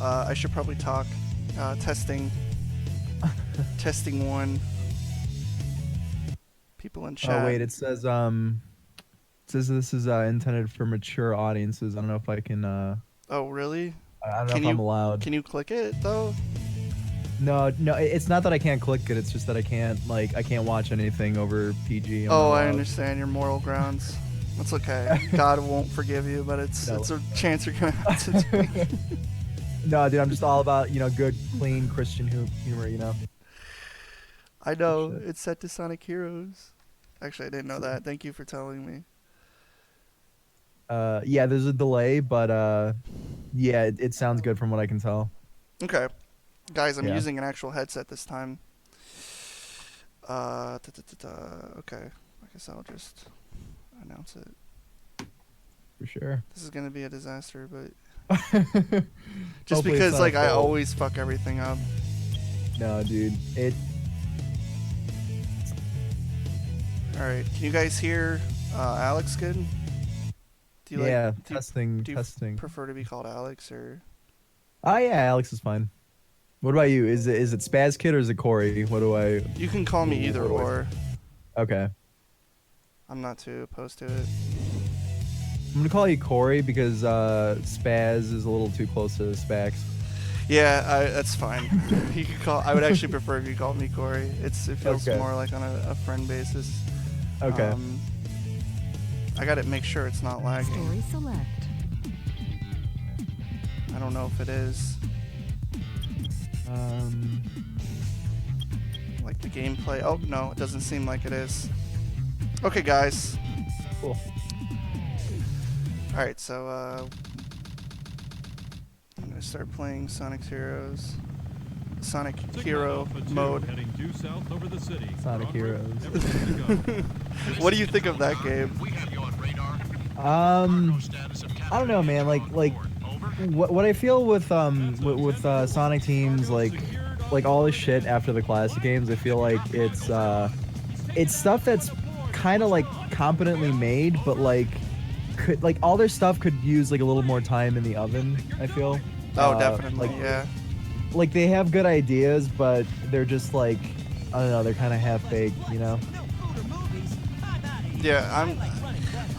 I should probably talk. Testing. Testing 1. People in chat. Oh wait, it says this is intended for mature audiences. I don't know if I can. Oh really? I don't know if I'm allowed. Can you click it though? No, it's not that I can't click it. It's just that I can't watch anything over PG. Oh, I understand your moral grounds. That's okay. God won't forgive you, but it's a chance you're gonna have to do. No, dude, I'm just all about good, clean Christian humor. I know it's set to Sonic Heroes. Actually, I didn't know that. Thank you for telling me. Yeah, there's a delay, but yeah, it sounds good from what I can tell. Okay. Guys, I'm using an actual headset this time. Okay. I guess I'll just announce it. For sure. This is gonna be a disaster, but just Hopefully because I always fuck everything up. No, dude. Alright, can you guys hear Alex good? Do you testing. Do you prefer to be called Alex or? Oh yeah, Alex is fine. What about you? Is it Spazcast or is it Corey? What do I? You can call me either or. Okay. I'm not too opposed to it. I'm gonna call you Corey because Spaz is a little too close to Spax. Yeah, that's fine. You can call. I would actually prefer if you called me Corey. It feels more like on a friend basis. Okay. I gotta make sure it's not lagging. Story select. I don't know if it is. Like the gameplay. Oh no, it doesn't seem like it is. Okay, guys. Cool. All right, so I'm gonna start playing Sonic Heroes. Sonic Hero mode. Heading due south over the city. Sonic Heroes. What do you think of that game? I don't know, man. Like what I feel with Sonic teams, like all this shit after the classic games, I feel like it's stuff that's kind of like competently made, but could all their stuff could use like a little more time in the oven, I feel. Oh, definitely, yeah. Like they have good ideas, but they're just like, I don't know, they're kind of half-baked, Yeah,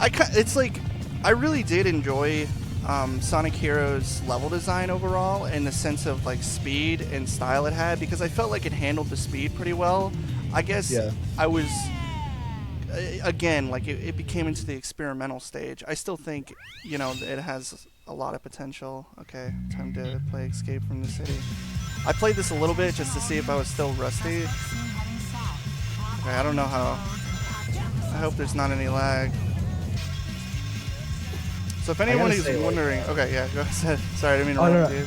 it's like, I really did enjoy Sonic Heroes level design overall in the sense of like speed and style it had, because I felt like it handled the speed pretty well. I guess I was, again, like it became into the experimental stage. I still think, it has a lot of potential. Okay, time to play Escape from the City. I played this a little bit just to see if I was still rusty. Okay, I don't know how. I hope there's not any lag. So if anyone is wondering, okay, yeah, go ahead. Sorry, I didn't mean to interrupt you.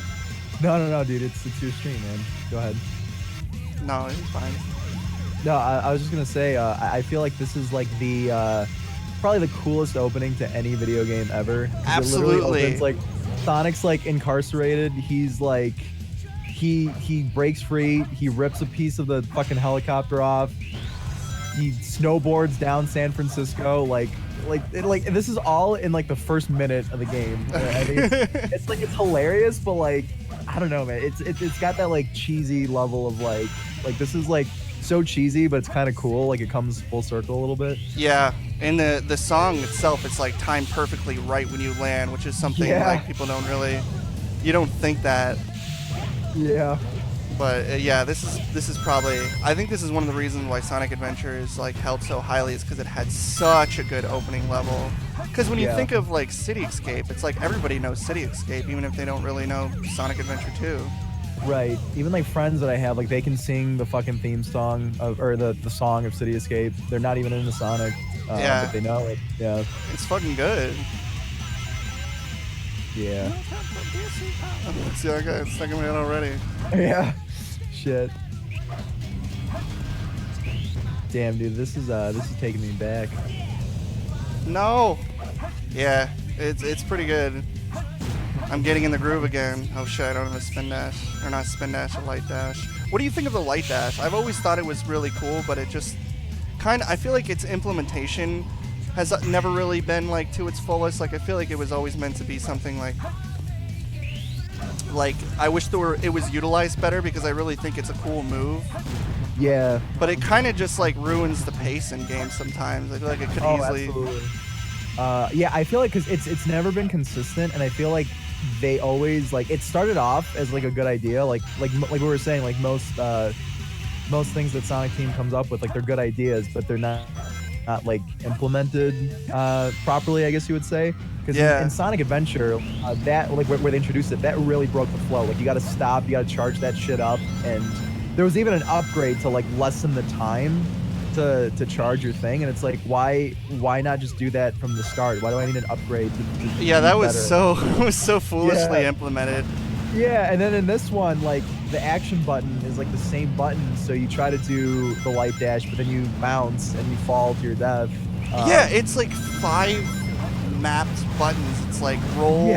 No, dude, it's your stream, man. Go ahead. No, it's fine. No, I was just gonna say, I feel like this is like the probably the coolest opening to any video game ever. Absolutely. It's like Sonic's like incarcerated. He's like he breaks free. He rips a piece of the fucking helicopter off. He snowboards down San Francisco. Like this is all in like the first minute of the game. I mean, it's hilarious, but like I don't know, man. It's got that like cheesy level of like this is like so cheesy, but it's kind of cool. Like it comes full circle a little bit. Yeah, and the song itself, it's like timed perfectly right when you land, which is something like people don't really, you don't think that. Yeah. But yeah, this is probably, I think this is one of the reasons why Sonic Adventure is like held so highly, is because it had such a good opening level. Because when you think of like City Escape, it's like everybody knows City Escape, even if they don't really know Sonic Adventure 2. Right. Even like friends that I have, like they can sing the fucking theme song or the song of City Escape. They're not even into Sonic. But they know it. Yeah. It's fucking good. Yeah. See, I got it stuck in my head already. Yeah. Shit. Damn, dude, this is taking me back. No. Yeah, it's pretty good. I'm getting in the groove again. Oh shit, I don't have a spin dash. Or not spin dash, a light dash. What do you think of the light dash? I've always thought it was really cool, but it just I feel like its implementation has never really been like to its fullest. Like I feel like it was always meant to be something like Like, I wish it was utilized better because I really think it's a cool move. Yeah. But it kind of just like ruins the pace in games sometimes. I feel like it could Oh, easily. absolutely. Yeah, I feel like because it's never been consistent, and I feel like they always like it started off as like a good idea, like we were saying, like most things that Sonic Team comes up with, like they're good ideas, but they're not like implemented properly, I guess you would say. Because in Sonic Adventure, that like where they introduced it, that really broke the flow. Like you got to stop, you got to charge that shit up, and there was even an upgrade to like lessen the time to charge your thing, and it's like why not just do that from the start? Why do I need an upgrade to Yeah, that was better? so foolishly implemented. Yeah, and then in this one, like the action button is like the same button, so you try to do the light dash, but then you bounce and you fall to your death. Yeah, it's like 5 mapped buttons. It's like roll,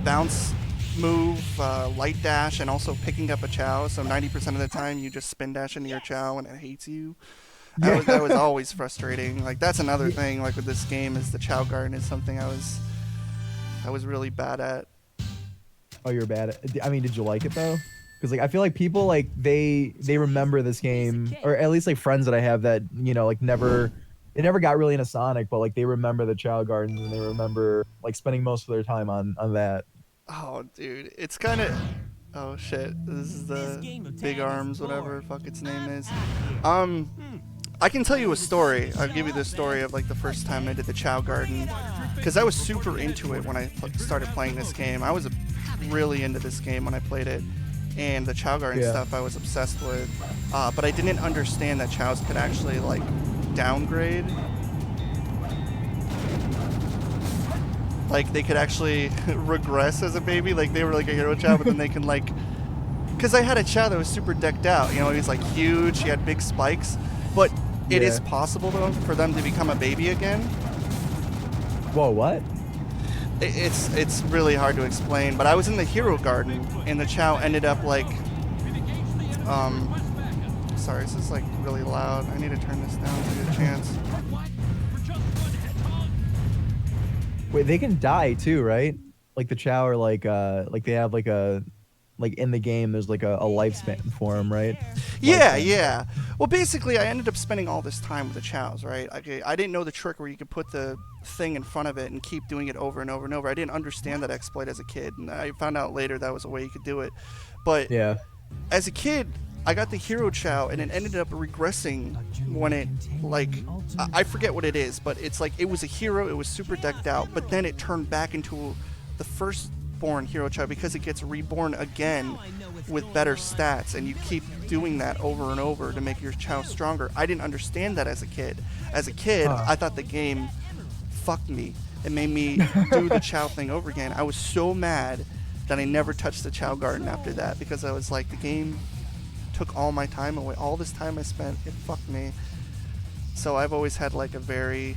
bounce, move, light dash, and also picking up a Chow. So 90% of the time you just spin dash into your Chow and it hates you. That was always frustrating. Like that's another thing. Like with this game, is the Chow Garden is something I was really bad at. Oh, you're bad at. I mean, did you like it though? Because like I feel like people like they remember this game, or at least like friends that I have that like they never got really into Sonic, but like they remember the Chow Gardens and they remember like spending most of their time on that. Oh, dude, it's kind of. Oh shit! This is the Big Arms, whatever fuck its name is. I can tell you a story. I'll give you the story of like the first time I did the Chow Garden, because I was super into it when I started playing this game. I was really into this game when I played it, and the Chow Garden stuff I was obsessed with. But I didn't understand that Chows could actually like downgrade. Like they could actually regress as a baby. Like they were like a hero Chow, but then they can like. Because I had a Chow that was super decked out. You know, he was like huge. He had big spikes, but. It is possible, though, for them to become a baby again. Whoa, what? It's really hard to explain, but I was in the Hero Garden, and the Chow ended up, like... Sorry, this is, like, really loud. I need to turn this down to get a chance. Wait, they can die, too, right? Like, the Chow are, like they have, like, a... Like, in the game, there's, like, a lifespan for them, right? Yeah. Well, basically, I ended up spending all this time with the Chows, right? I didn't know the trick where you could put the thing in front of it and keep doing it over and over and over. I didn't understand that exploit as a kid, and I found out later that was a way you could do it. But as a kid, I got the Hero Chow, and it ended up regressing when it, like... I forget what it is, but it's like, it was a hero, it was super decked out, but then it turned back into the first... born Hero Chow because it gets reborn again with better stats, and you keep doing that over and over to make your Chow stronger. I didn't understand that as a kid. As a kid, I thought the game fucked me. It made me do the Chow thing over again. I was so mad that I never touched the Chow Garden after that, because I was like, the game took all my time away. All this time I spent, it fucked me. So I've always had like a very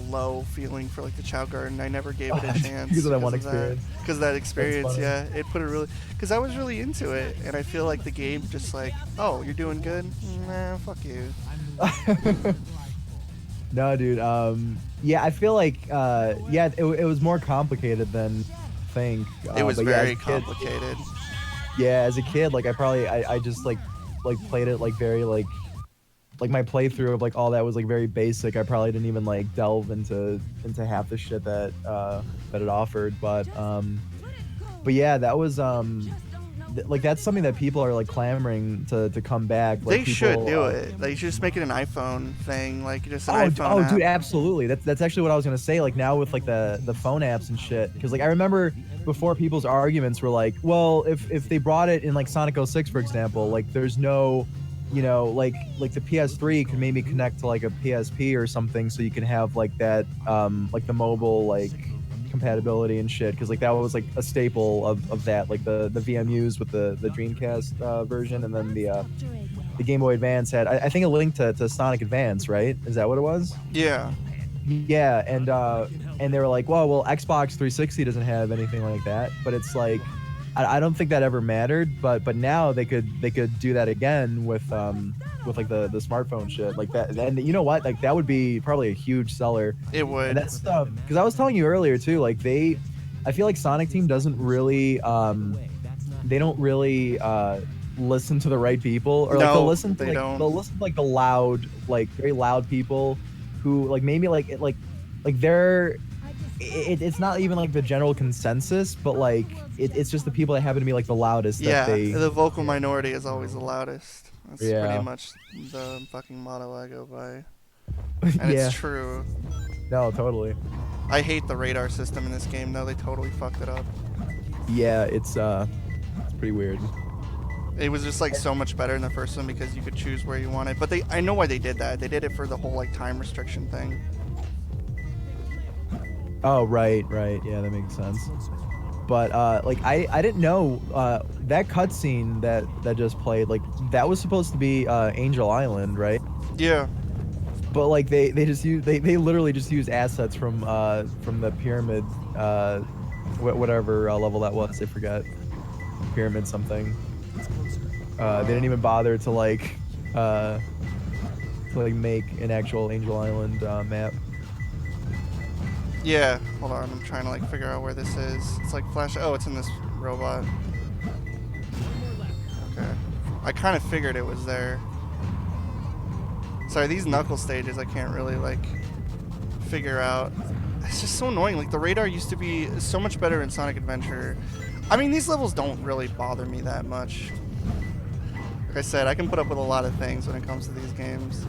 low feeling for like the Chow Garden. I never gave it a chance because of that one experience. Because of that experience, it put it really. Because I was really into it, and I feel like the game just like, oh, you're doing good. Nah, fuck you. No, dude. Yeah, I feel like it was more complicated than I think. It was very complicated. Yeah, as a kid, like I just like played it like very like my playthrough of like all that was like very basic. I probably didn't even like delve into half the shit that it offered, but yeah, that was like that's something that people are like clamoring to come back. Like, they should do it. They should just make it an iPhone thing, like just an iPhone Oh, app. dude, absolutely. That's actually what I was gonna say. Like now with like the phone apps and shit, because like I remember before people's arguments were like, well, if they brought it in like Sonic 06, for example, like there's no, like the PS3 could maybe connect to like a PSP or something, so you can have like that like the mobile like compatibility and shit, because like that was like a staple of that, like the VMUs with the Dreamcast version, and then the Game Boy Advance had I think a link to Sonic Advance, right? Is that what it was? Yeah, and they were like, well, Xbox 360 doesn't have anything like that, but it's like I don't think that ever mattered, but now they could do that again with like the smartphone shit like that. And you know what, like that would be probably a huge seller. It would. And that's because I was telling you earlier too, like I feel like Sonic Team doesn't really they don't really listen to the right people, or like No, they'll listen to they like don't. they'll listen to like the loud, like very loud people who like maybe like they're it's not even like the general consensus, but like it's just the people that happen to be like the loudest that Yeah, they the vocal minority is always the loudest. That's pretty Yeah. much the fucking motto I go by. And yeah. it's true. No, totally. I hate the radar system in this game, though. They totally fucked it up. Yeah, it's pretty weird. It was just like so much better in the first one because you could choose where you wanted. But I know why they did that. They did it for the whole like time restriction thing. Oh, right. Yeah, that makes sense. But like I didn't know that cutscene that just played, like that was supposed to be Angel Island, right? Yeah. But like they just they literally just used assets from the pyramid, whatever level that was, I forget. Pyramid something. They didn't even bother to like make an actual Angel Island map. Yeah. Hold on. I'm trying to like figure out where this is. It's like flash. Oh, it's in this robot. Okay. I kind of figured it was there. Sorry, these knuckle stages I can't really like figure out. It's just so annoying. Like the radar used to be so much better in Sonic Adventure. I mean, these levels don't really bother me that much. Like I said, I can put up with a lot of things when it comes to these games.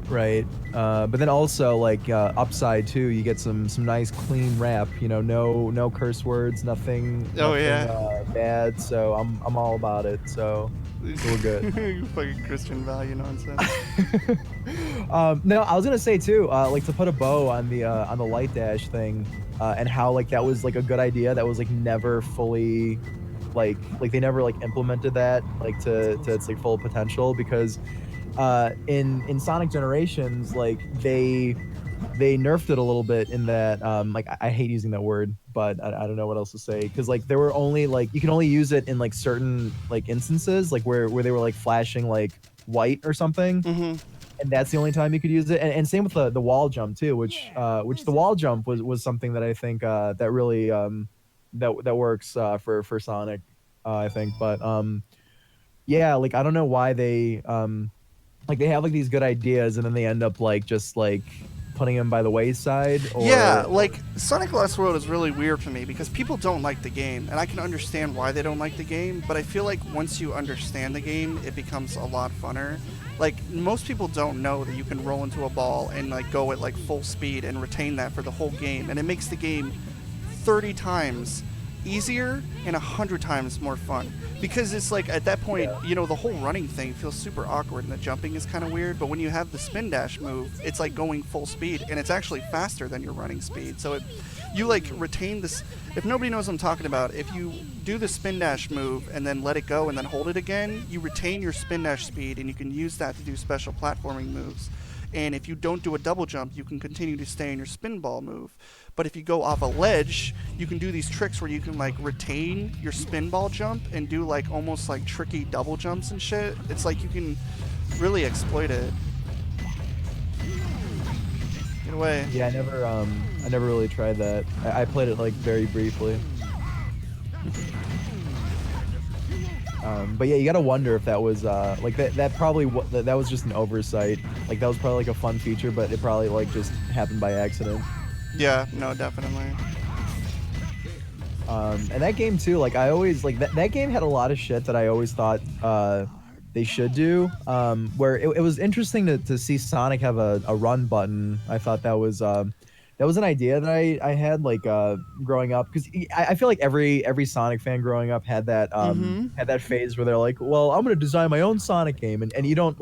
Right. But then also like upside too, you get some nice clean rap. You know, no curse words, nothing. Oh, nothing, yeah. bad. So I'm all about it. So we're good. You fucking Christian value nonsense. No, I was gonna say too, like to put a bow on the light dash thing, and how like that was like a good idea that was like never fully, like they never like implemented that like to its like full potential, because in Sonic Generations, like they nerfed it a little bit in that like I hate using that word, but I don't know what else to say, because like there were only like you can only use it in like certain like instances, like where they were like flashing like white or something. Mm-hmm. And that's the only time you could use it, and same with the wall jump too, which the wall jump was something that I think that really that works for Sonic, I think. But yeah, like I don't know why they like they have like these good ideas and then they end up like just like putting them by the wayside. Or Yeah, like Sonic Lost World is really weird for me because people don't like the game, and I can understand why they don't like the game, but I feel like once you understand the game, it becomes a lot funner. Like, most people don't know that you can roll into a ball and like go at like full speed and retain that for the whole game, and it makes the game 30 times easier and 100 times more fun, because it's like at that point, you know, the whole running thing feels super awkward and the jumping is kind of weird, but when you have the spin dash move, it's like going full speed and it's actually faster than your running speed, so you like retain this. If nobody knows what I'm talking about, if you do the spin dash move and then let it go and then hold it again, you retain your spin dash speed and you can use that to do special platforming moves. And if you don't do a double jump, you can continue to stay in your spin ball move. But if you go off a ledge, you can do these tricks where you can like retain your spin ball jump and do like almost like tricky double jumps and shit. It's like you can really exploit it. Get away. Yeah, I never really tried that. I played it like very briefly. But yeah, you gotta wonder if that was like that probably that was just an oversight. Like that was probably like a fun feature, but it probably like just happened by accident. Yeah, no, definitely. And that game too, like I always like that game had a lot of shit that I always thought they should do. Where it was interesting to see Sonic have a run button. I thought that was an idea that I had like growing up, because I feel like every Sonic fan growing up had that had that phase where they're like, well, I'm gonna design my own Sonic game, and you don't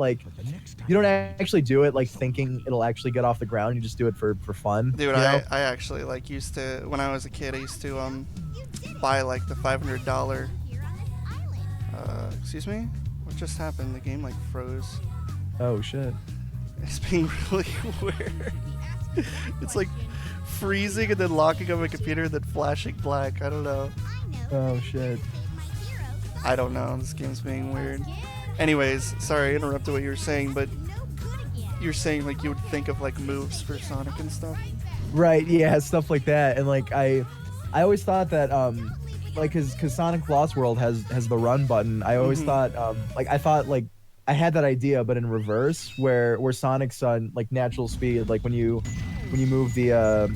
actually do it like thinking it'll actually get off the ground. You just do it for fun. Dude, you know? I actually like used to, when I was a kid, I used to buy like the $500 excuse me, what just happened? The game like froze. Oh shit. It's being really weird. It's like freezing and then locking on my computer and then flashing black. I don't know. Oh shit. I don't know. This game's being weird. Anyways, sorry I interrupted what you were saying, but you're saying like you would think of like moves for Sonic and stuff. Right, yeah, stuff like that. And like I I always thought that like because Sonic Lost World has the run button. I always thought like I thought like I had that idea, but in reverse, where Sonic's on like natural speed, like when you move the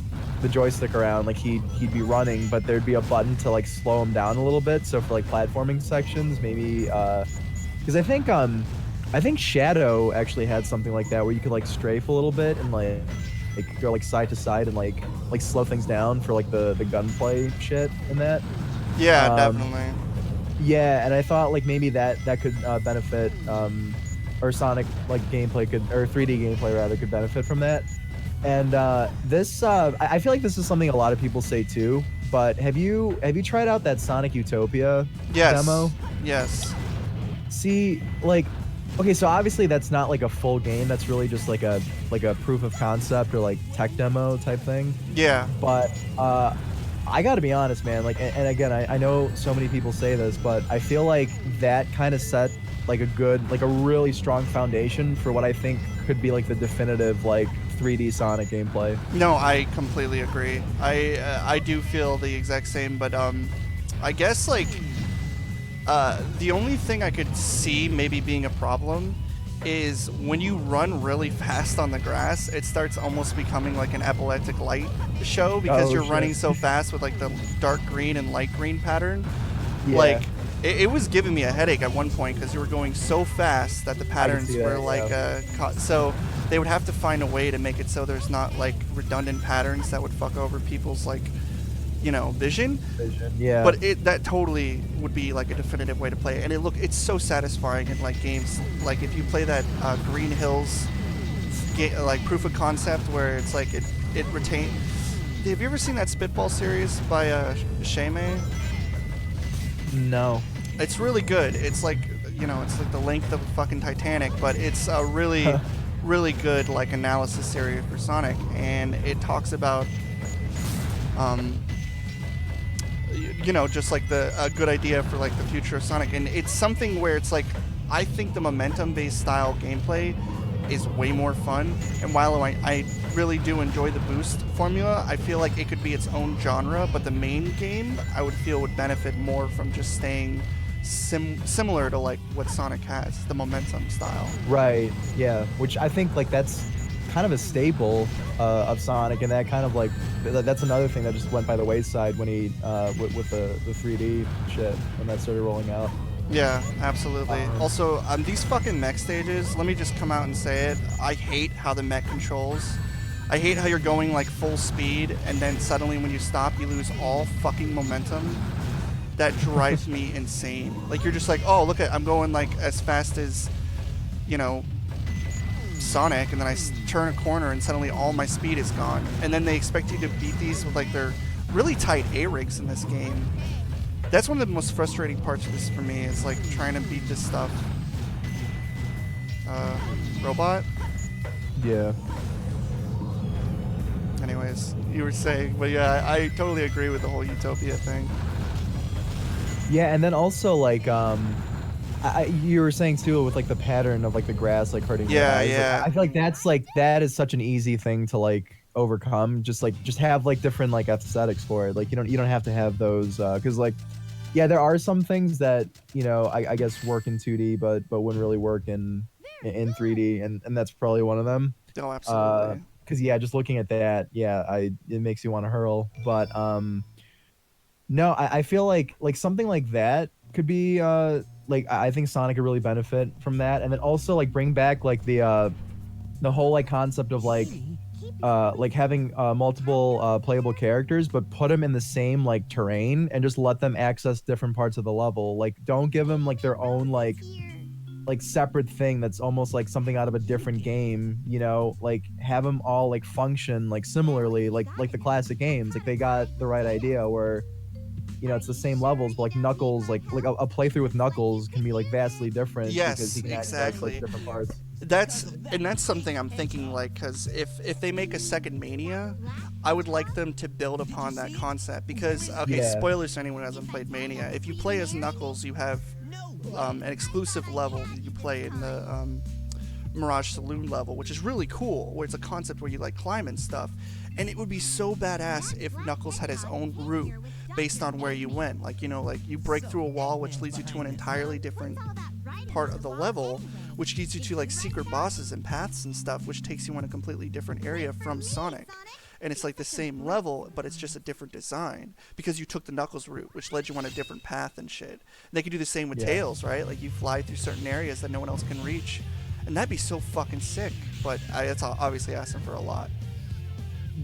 joystick around, like he'd be running, but there'd be a button to like slow him down a little bit. So for like platforming sections, maybe because I think Shadow actually had something like that where you could like strafe a little bit and like go like side to side and like slow things down for like the gunplay shit and that. Yeah, definitely. Yeah, and I thought like maybe that could benefit or Sonic like gameplay could, or 3D gameplay rather, could benefit from that. And this I feel like this is something a lot of people say too, but have you tried out that Sonic Utopia demo? Yes. See, like, okay, so obviously that's not like a full game. That's really just like a proof of concept or like tech demo type thing. Yeah. But I gotta be honest, man. Like, and again, I know so many people say this, but I feel like that kind of set like a really strong foundation for what I think could be like the definitive like 3D Sonic gameplay. No, I completely agree. I do feel the exact same, but I guess like the only thing I could see maybe being a problem is when you run really fast on the grass, it starts almost becoming like an epileptic light show because you're running so fast with like the dark green and light green pattern. Yeah. Like it was giving me a headache at one point because you were going so fast that the patterns were like so they would have to find a way to make it so there's not like redundant patterns that would fuck over people's like, you know, vision. Yeah. But that totally would be like a definitive way to play it. And it's so satisfying in like games. Like if you play that Green Hills like proof of concept where it's like it retains. Have you ever seen that Spitball series by Shame? No. It's really good. It's like, you know, it's like the length of fucking Titanic, but it's a really really good like analysis series for Sonic, and it talks about you know, just like a good idea for like the future of Sonic. And it's something where it's like, I think the momentum based style gameplay is way more fun, and while I really do enjoy the boost formula, I feel like it could be its own genre, but the main game I would feel would benefit more from just staying similar to like what Sonic has, the momentum style. Right. Yeah. Which I think like that's kind of a staple of Sonic, and that kind of like that's another thing that just went by the wayside when he with the 3D shit when that started rolling out. Yeah, absolutely. Also, these fucking mech stages, let me just come out and say it, I hate how the mech controls. I hate how you're going like full speed and then suddenly when you stop you lose all fucking momentum. That drives me insane. Like you're just like, oh, look at, I'm going like as fast as, you know, Sonic, and then I turn a corner and suddenly all my speed is gone. And then they expect you to beat these with like their really tight A-rigs in this game. That's one of the most frustrating parts of this for me, is like trying to beat this stuff. Robot? Yeah. Anyways, you were saying, but yeah, I totally agree with the whole Utopia thing. Yeah, and then also like you were saying too with like the pattern of like the grass like hurting your eyes. Yeah. Like, I feel like that is such an easy thing to like overcome. Just have like different like aesthetics for it. Like you don't have to have those because like yeah, there are some things that, you know, I guess work in 2D but wouldn't really work in 3D, and that's probably one of them. Oh, absolutely. Because yeah, just looking at that, yeah, it makes you want to hurl. But no, I feel like something like that could be like I think Sonic could really benefit from that, and then also like bring back like the whole like concept of like having multiple playable characters, but put them in the same like terrain and just let them access different parts of the level. Like don't give them like their own like separate thing that's almost like something out of a different game, you know, like have them all like function like similarly like the classic games. Like they got the right idea where, you know, it's the same levels, but like Knuckles, like a playthrough with Knuckles can be like vastly different. Yes, because he can access like different parts. That's something I'm thinking, like, because if they make a second Mania, I would like them to build upon that concept. Because spoilers to anyone who hasn't played Mania, if you play as Knuckles, you have an exclusive level that you play in the Mirage Saloon level, which is really cool, where it's a concept where you like climb and stuff. And it would be so badass if Knuckles had his own route based on where you went. Like, you know, like you break through a wall, which leads you to an entirely different part of the level, which leads you to like secret bosses and paths and stuff, which takes you in a completely different area from Sonic. And it's like the same level, but it's just a different design because you took the Knuckles route, which led you on a different path and shit. And they could do the same with Tails, right? Like you fly through certain areas that no one else can reach, and that'd be so fucking sick. But it's obviously asking for a lot.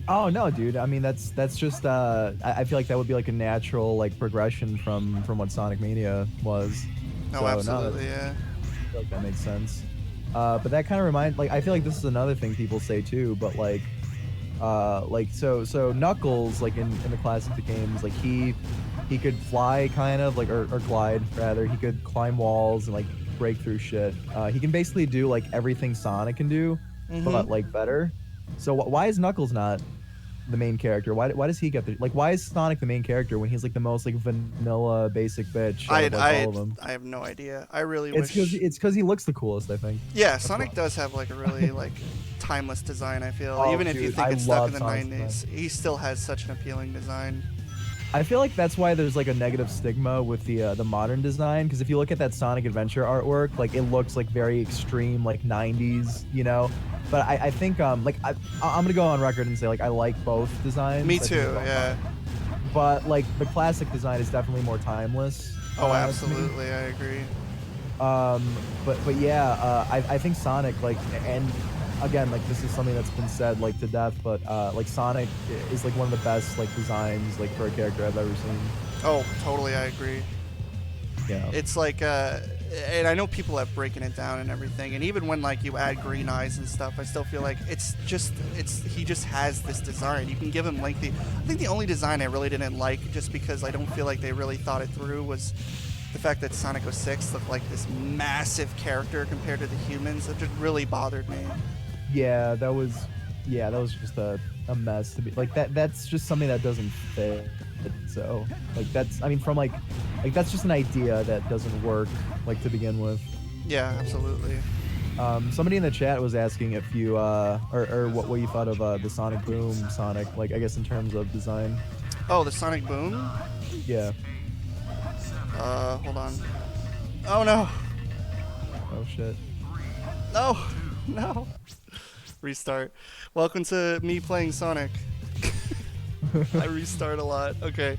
Oh no, dude. I mean, that's just. I feel like that would be like a natural like progression from what Sonic Mania was. Oh, so, absolutely, yeah. I feel like that makes sense. But that kind of reminds, like, I feel like this is another thing people say too. But like so Knuckles, like in the classic games, like he could fly kind of like or glide rather. He could climb walls and like break through shit. He can basically do like everything Sonic can do, but like better. So why is Knuckles not the main character? Why does he get the, like, why is Sonic the main character when he's like the most like vanilla basic bitch out of, like, all of them? I have no idea. I really wish it's because he looks the coolest, I think. Yeah, That's Sonic does have like a really like timeless design, I feel. Even if you think it's stuck in the 90s, he still has such an appealing design. I feel like that's why there's like a negative stigma with the modern design, because if you look at that Sonic Adventure artwork, like it looks like very extreme, like 90s, you know. But I think like I'm gonna go on record and say like I like both designs. Me too, yeah. But like the classic design is definitely more timeless. Oh, absolutely, I agree. But yeah, I think Sonic, like, and again, like this is something that's been said like to death, but like Sonic is like one of the best like designs like for a character I've ever seen. Oh, totally, I agree. Yeah. It's like and I know people have breaking it down and everything, and even when like you add green eyes and stuff, I still feel like he just has this design. You can give him lengthy. I think the only design I really didn't like, just because I don't feel like they really thought it through, was the fact that Sonic 06 looked like this massive character compared to the humans. It just really bothered me. Yeah, that was just a mess to be like that. That's just something that doesn't fit. So like that's, I mean, from like that's just an idea that doesn't work like to begin with. Yeah, absolutely. Somebody in the chat was asking if you or what you thought of the Sonic Boom Sonic, like I guess in terms of design. Oh, the Sonic Boom? Yeah. Hold on. Oh no. Oh shit. No. Restart. Welcome to me playing Sonic. I restart a lot. Okay.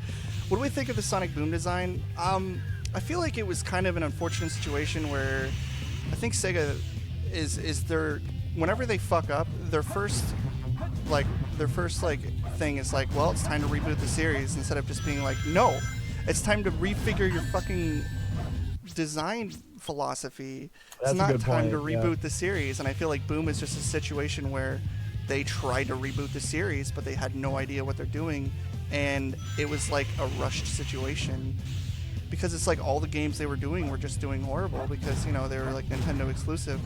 What do we think of the Sonic Boom design? I feel like it was kind of an unfortunate situation where I think Sega is their, whenever they fuck up, their first thing is like, well, it's time to reboot the series, instead of just being like, no, it's time to refigure your fucking design philosophy. That's it's not a good time point, to reboot the series. And I feel like Boom is just a situation where they tried to reboot the series, but they had no idea what they're doing, and it was like a rushed situation, because it's like all the games they were doing were just doing horrible, because, you know, they were like Nintendo exclusive.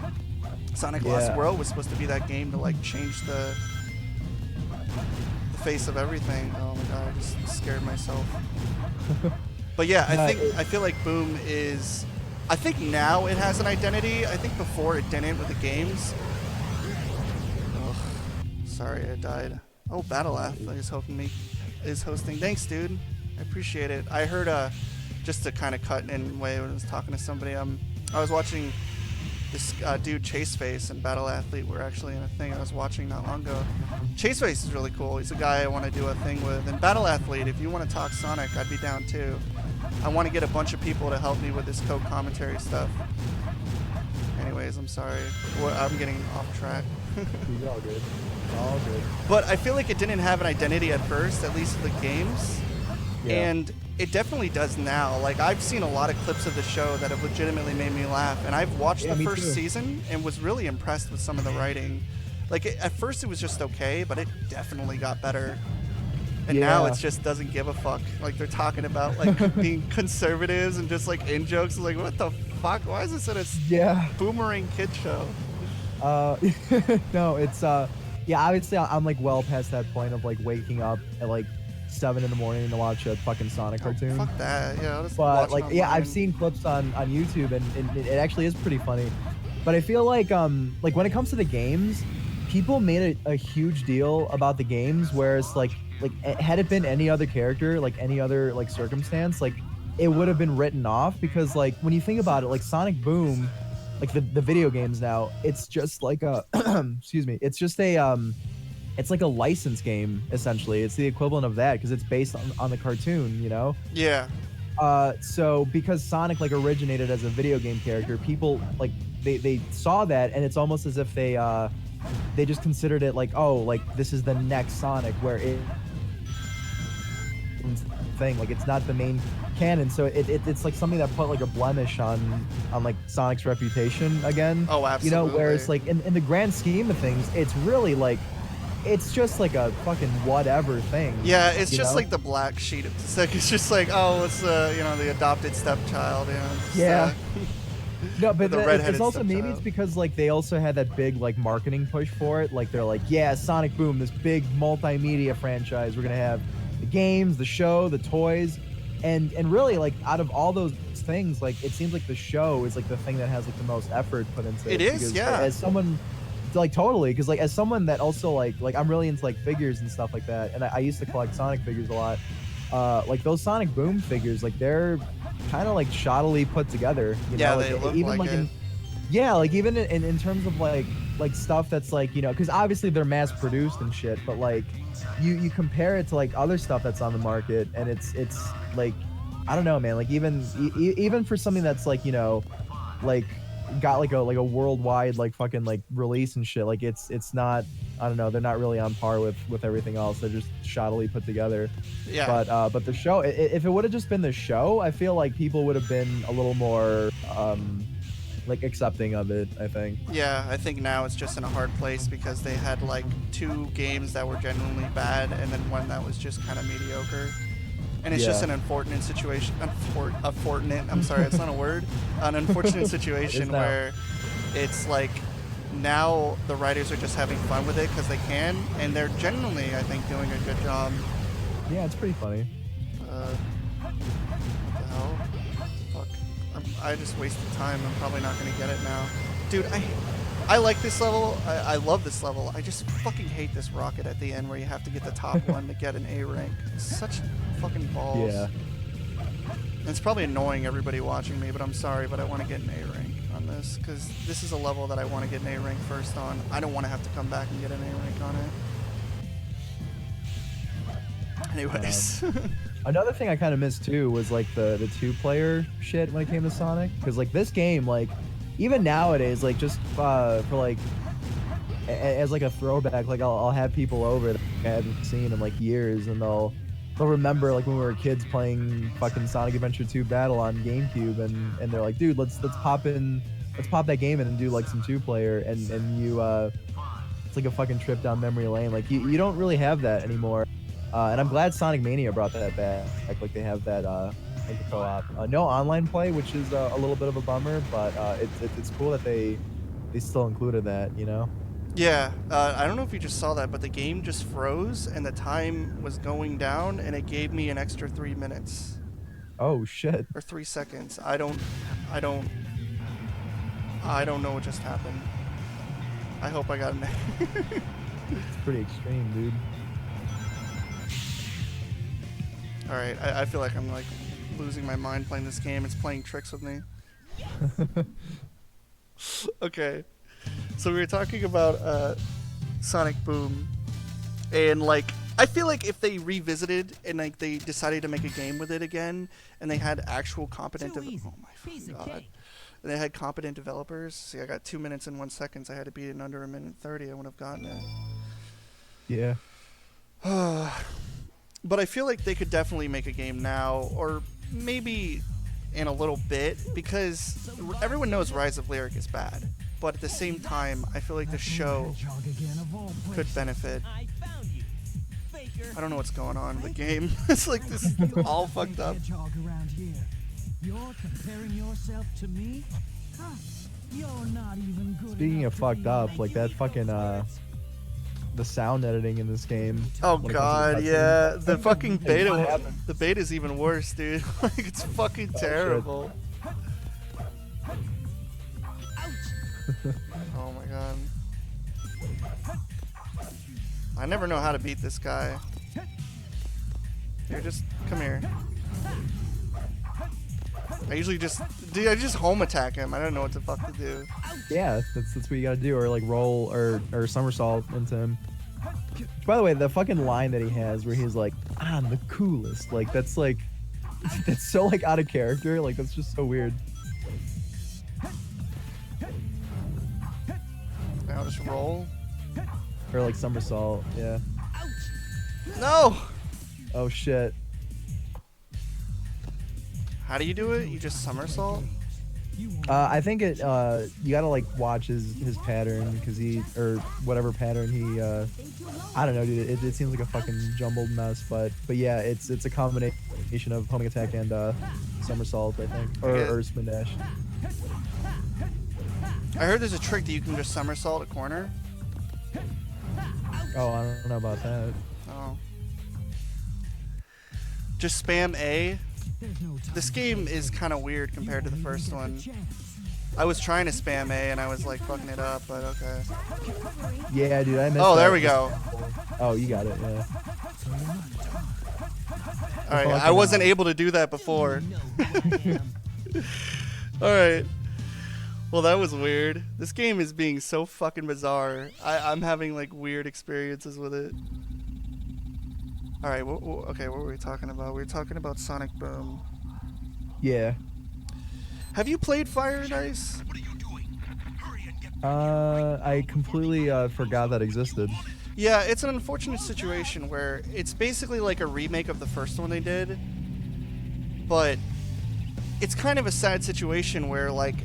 Sonic Lost World was supposed to be that game to like change the face of everything. Oh my god, I just scared myself. But yeah, I feel like Boom is, I think now it has an identity. I think before it didn't with the games. Ugh, sorry, I died. Oh, BattleAth is hosting. Thanks, dude. I appreciate it. I heard just to kind of cut in way when I was talking to somebody. I was watching this dude Chaseface and Battle Athlete were actually in a thing I was watching not long ago. Chaseface is really cool. He's a guy I want to do a thing with. And Battle Athlete, if you want to talk Sonic, I'd be down too. I want to get a bunch of people to help me with this co-commentary stuff. Anyways, I'm sorry. I'm getting off track. It's all good. All good. But I feel like it didn't have an identity at first, at least in the games. Yeah. And it definitely does now. Like, I've seen a lot of clips of the show that have legitimately made me laugh. And I've watched the first season and was really impressed with some of the writing. Like, at first it was just okay, but it definitely got better. And now it just doesn't give a fuck. Like, they're talking about, like, being conservatives and just, like, in-jokes. Like, what the fuck? Why is this in a boomerang kid show? No, it's, obviously I'm, like, well past that point of, like, waking up at, like, 7 in the morning to watch a fucking Sonic cartoon. Fuck that, yeah. But, like, I've seen clips on YouTube, and it actually is pretty funny. But I feel like when it comes to the games, people made a huge deal about the games, whereas like had it been any other character, like any other like circumstance, like it would have been written off, because like when you think about it, like Sonic Boom, like the video games now, it's just like a excuse me, it's just a it's like a license game essentially. It's the equivalent of that because it's based on the cartoon, you know? Yeah. So because Sonic like originated as a video game character, people like they saw that, and it's almost as if they just considered it like, oh, like this is the next Sonic, where it thing, like it's not the main canon, so it's like something that put like a blemish on like Sonic's reputation again. Oh, absolutely. You know, whereas like in the grand scheme of things, it's really like, it's just like a fucking whatever thing. Yeah, it's just know? like the black sheet. It's like, it's just like, oh, it's you know, the adopted stepchild. You know, just, yeah. No, but redheaded it's also, maybe stepchild. it's because like they also had that big like marketing push for it. Like they're like, yeah, Sonic Boom, this big multimedia franchise. We're gonna have the games, the show, the toys, and really like out of all those things, like it seems like the show is like the thing that has like the most effort put into it. It is, because, yeah. As someone, like totally, because like as someone that also like I'm really into like figures and stuff like that, and I used to collect Sonic figures a lot. Like those Sonic Boom figures, like they're kind of like shoddily put together. You Yeah, know? they Like, look even like it. yeah, like even in terms of like stuff that's like, you know, because obviously they're mass produced and shit, but like you compare it to like other stuff that's on the market, and it's like, I don't know, man, like even for something that's like, you know, like got like a worldwide like fucking like release and shit, like it's not, I don't know, they're not really on par with everything else. They're just shoddily put together. Yeah. But the show, if it would have just been the show, I feel like people would have been a little more like accepting of it, I think. Yeah, I think now it's just in a hard place because they had like 2 games that were genuinely bad and then one that was just kind of mediocre. And it's just an unfortunate situation. Unfortunate. I'm sorry, it's not a word. An unfortunate situation where it's like now the writers are just having fun with it because they can, and they're genuinely, I think, doing a good job. Yeah, it's pretty funny. What the hell? Fuck. I just wasted time. I'm probably not gonna get it now. Dude, I like this level. I love this level. I just fucking hate this rocket at the end where you have to get the top one to get an A rank. It's such fucking balls. Yeah. And it's probably annoying everybody watching me, but I'm sorry, but I want to get an A rank on this because this is a level that I want to get an A rank first on. I don't want to have to come back and get an A rank on it. Anyways. Another thing I kind of missed too was like the 2-player shit when it came to Sonic, because like this game, like even nowadays, like just for like as like a throwback, like I'll have people over that I haven't seen in like years, and they'll remember like when we were kids playing fucking Sonic Adventure 2 Battle on GameCube, and they're like, dude, let's pop that game in and do like some 2-player, and you it's like a fucking trip down memory lane. Like you don't really have that anymore. And I'm glad Sonic Mania brought that back. Like they have that like the co-op. No online play, which is a little bit of a bummer, but it's cool that they still included that, you know? Yeah, I don't know if you just saw that, but the game just froze and the time was going down, and it gave me an extra 3 minutes. Oh shit. Or 3 seconds. I don't know what just happened. I hope I got an It's pretty extreme, dude. Alright, I feel like I'm like losing my mind playing this game. It's playing tricks with me. Okay. So we were talking about Sonic Boom, and like I feel like if they revisited and like they decided to make a game with it again, and they had actual competent oh my fucking god, and they had competent developers. See, I got 2 minutes and 1 second. I had to beat it in under 1:30. I would have gotten it. Yeah. But I feel like they could definitely make a game now, or maybe in a little bit, because everyone knows Rise of Lyric is bad. But at the same time, I feel like the show could benefit. I don't know what's going on in the game. It's like this all fucked up. You're comparing yourself to me? Huh. You're not even good. Speaking of fucked up, like that fucking the sound editing in this game. Oh god, yeah. The fucking beta, the beta's even worse, dude. Like it's fucking terrible. Oh my god. I never know how to beat this guy. Here, just come here. I usually just home attack him. I don't know what the fuck to do. Yeah, that's what you gotta do, or like roll or somersault into him. By the way, the fucking line that he has where he's like, "I'm the coolest," like that's so like out of character. Like that's just so weird. I'll just roll. Or like somersault, yeah. No! Oh shit. How do you do it? You just somersault? I think it. You gotta like watch his pattern because or whatever pattern he. I don't know, dude. It seems like a fucking jumbled mess, but yeah, it's a combination of homing attack and somersault, I think, or spin dash. I heard there's a trick that you can just somersault a corner. Oh, I don't know about that. Oh. Just spam A. This game is kind of weird compared to the first one. I was trying to spam A and I was like fucking it up, but okay. Yeah, dude, I missed Oh, that. there we go. Oh, you got it, yeah. Alright, I wasn't able to do that before. Alright. Well, that was weird. This game is being so fucking bizarre. I'm having like weird experiences with it. Alright, okay, what were we talking about? We were talking about Sonic Boom. Yeah. Have you played Fire and Ice? I completely forgot that existed. Yeah, it's an unfortunate situation where it's basically like a remake of the first one they did, but it's kind of a sad situation where like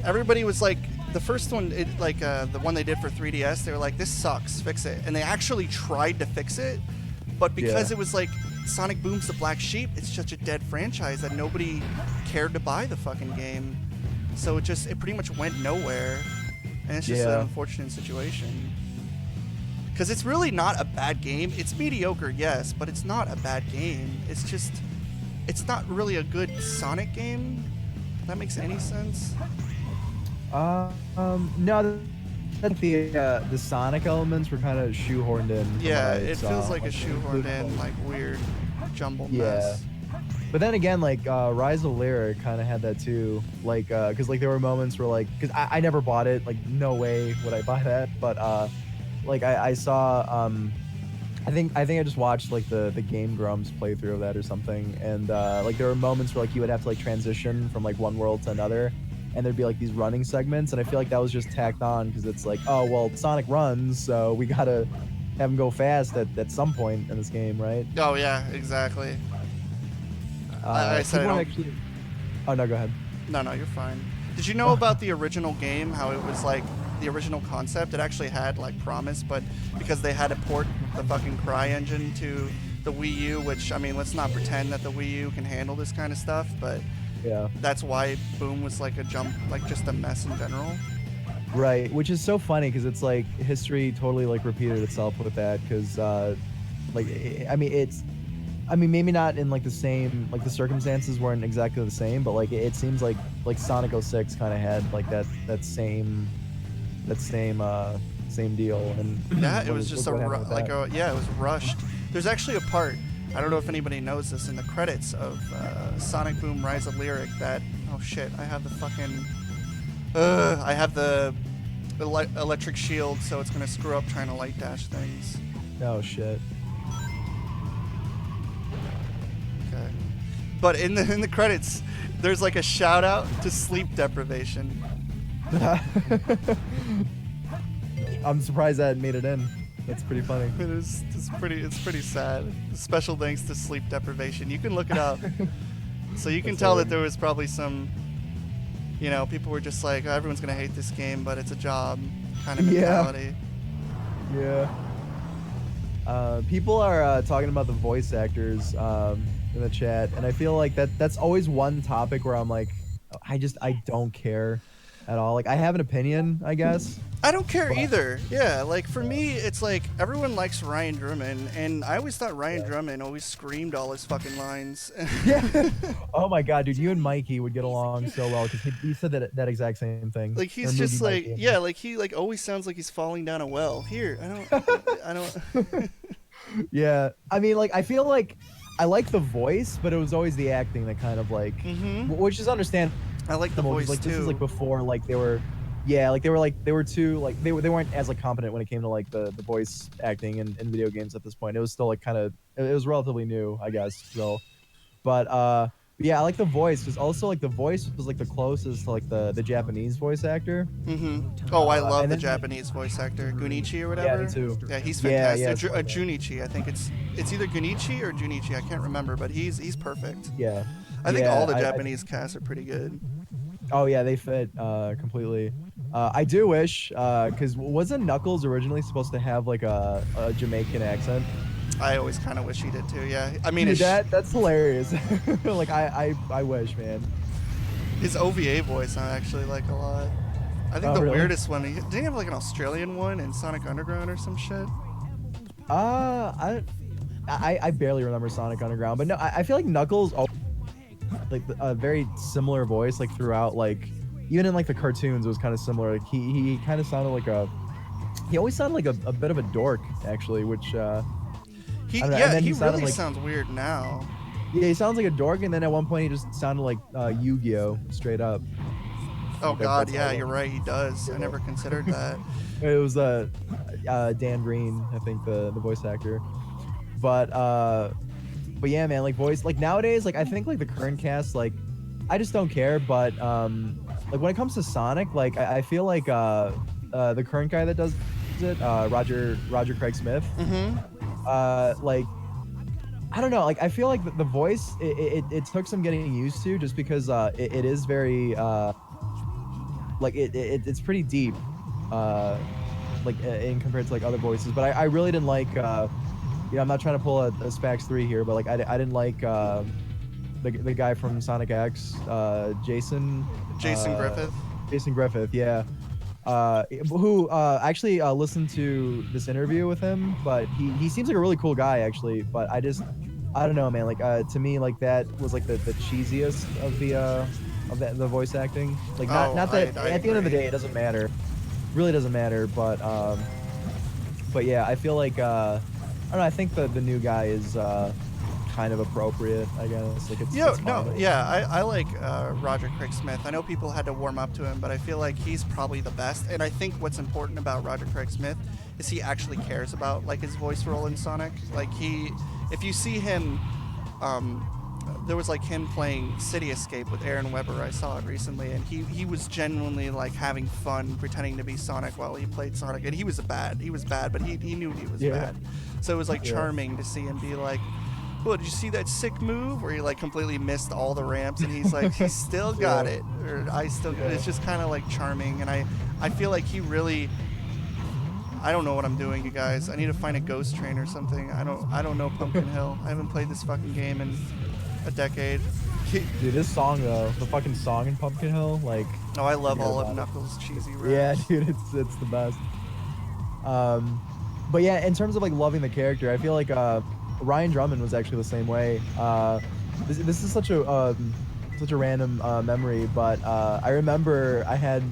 everybody was like, the first one, the one they did for 3DS, they were like, this sucks, fix it. And they actually tried to fix it, but because it was like Sonic Boom's the black sheep, it's such a dead franchise that nobody cared to buy the fucking game. So it pretty much went nowhere. And it's just an unfortunate situation. Because it's really not a bad game. It's mediocre, yes, but it's not a bad game. It's just, it's not really a good Sonic game. If that makes any sense? No, the Sonic elements were kind of shoehorned in. Yeah, it feels like a shoehorned in, like weird jumbled mess. But then again, like Rise of Lyric kind of had that too, like because like there were moments where like, because I never bought it, like no way would I buy that, but like I saw I think I just watched like the Game Grumps playthrough of that or something, and like there were moments where like you would have to like transition from like one world to another, and there'd be like these running segments, and I feel like that was just tacked on because it's like, oh well, Sonic runs, so we gotta have him go fast at some point in this game, right? Oh yeah, exactly. I said I don't... actually... Oh no, go ahead. No, you're fine. Did you know about the original game, how it was like the original concept? It actually had like promise, but because they had to port the fucking Cry engine to the Wii U, which, I mean, let's not pretend that the Wii U can handle this kind of stuff, but yeah, that's why Boom was like just a mess in general. Right, which is so funny because it's like history totally like repeated itself with that, because like I mean, maybe not in like the same, like the circumstances weren't exactly the same, but like it seems like Sonic 06 kind of had like that same deal. And yeah, it was just it was rushed. There's actually a part, I don't know if anybody knows this, in the credits of Sonic Boom Rise of Lyric that, oh shit, I have the fucking I have the electric shield, so it's gonna screw up trying to light dash things. Oh shit. Okay. But in the credits, there's like a shout out to sleep deprivation. I'm surprised that made it in. That's pretty funny. It's pretty sad. Special thanks to sleep deprivation. You can look it up. So you can tell that there was probably some, you know, people were just like, oh, everyone's gonna hate this game, but it's a job kind of mentality. Yeah. People are talking about the voice actors in the chat, and I feel like that's always one topic where I'm like, I don't care. at all. Like I have an opinion, I guess. I don't care But- either. Yeah, like for me, it's like everyone likes Ryan Drummond, and I always thought Ryan Drummond always screamed all his fucking lines. Yeah. Oh my god, dude, you and Mikey would get along so well because he said that exact same thing. Like he's Or just Moogie like, Mikey. yeah, like he like always sounds like he's falling down a well. Here, I don't. Yeah, I mean, like I feel like I like the voice, but it was always the acting that kind of like, which is understandable. I like the voice Like too. this is like before, like they were, yeah, like they were too like they weren't as like competent when it came to like the voice acting in video games at this point. It was still like kind of it was relatively new, I guess. So, but yeah, I like the voice because also like the voice was like the closest to like the Japanese voice actor. Oh, I love and the then- Japanese voice actor, Gunichi or Yeah, whatever. me too. Yeah, he's Yeah, fantastic. yeah, Junichi, I think it's either Gunichi or Junichi. I can't remember, but he's perfect. Yeah. I think Yeah, all the I- Japanese casts are pretty good. Oh yeah, they fit completely. I do wish because wasn't Knuckles originally supposed to have like a Jamaican accent? I always kind of wish he did too. Yeah, I mean Dude, his, that's hilarious. Like I wish, man. his OVA voice I actually like a lot. I think Oh, the really? weirdest one. Didn't he have like an Australian one in Sonic Underground or some shit? I barely remember Sonic Underground, but no, I feel like Knuckles like a very similar voice like throughout like even in like the cartoons it was kind of similar. Like he kind of sounded like he always sounded like a bit of a dork actually, which He I don't know, and yeah, then he he sounded really like- sounds weird now. yeah, he sounds like a dork, and then at one point he just sounded like Yu-Gi-Oh straight up. Oh Like, God, that's yeah, all. you're right. He does. I never considered that. It was Dan Green, I think the voice actor. But yeah, man, like voice like nowadays, like I think like the current cast, like I just don't care. But like when it comes to Sonic, like I feel like the current guy that does it, Roger Craig Smith, like I don't know, like I feel like the voice it took some getting used to just because it is very like it's pretty deep like in compared to like other voices, but I really didn't like you know, I'm not trying to pull a Spax 3 here, but like I didn't like the guy from Sonic X, Jason Griffith. Jason Griffith, yeah. Who actually listened to this interview with him, but he seems like a really cool guy actually, but I don't know, man, like to me like that was like the cheesiest of the voice acting, like not that I at the end of the agree. day it doesn't matter, really doesn't matter, but yeah, I feel like I don't know, I think the new guy is kind of appropriate, I guess. Like it's No, fine. yeah, I like Roger Craig Smith. I know people had to warm up to him, but I feel like he's probably the best. And I think what's important about Roger Craig Smith is he actually cares about like his voice role in Sonic. Like if you see him, there was like him playing City Escape with Aaron Weber. I saw it recently, and he was genuinely like having fun pretending to be Sonic while he played Sonic. And he was bad, but he knew he was Yeah. bad. So it was like Yeah. charming to see him be like, "Well, did you see that sick move where he like completely missed all the ramps?" And he's like, "He still got Yeah. it," or "I still got it." Yeah. It's just kind of like charming, and I feel like he really. I don't know what I'm doing, you guys. I need to find a ghost train or something. I don't know Pumpkin Hill. I haven't played this fucking game in a decade. Dude, this song though, the fucking song in Pumpkin Hill, like No, I love Forget all of about it. Knuckles' cheesy raps. yeah, dude, it's the best. But yeah, in terms of like loving the character, I feel like Ryan Drummond was actually the same way. This is such a random memory, but I remember I had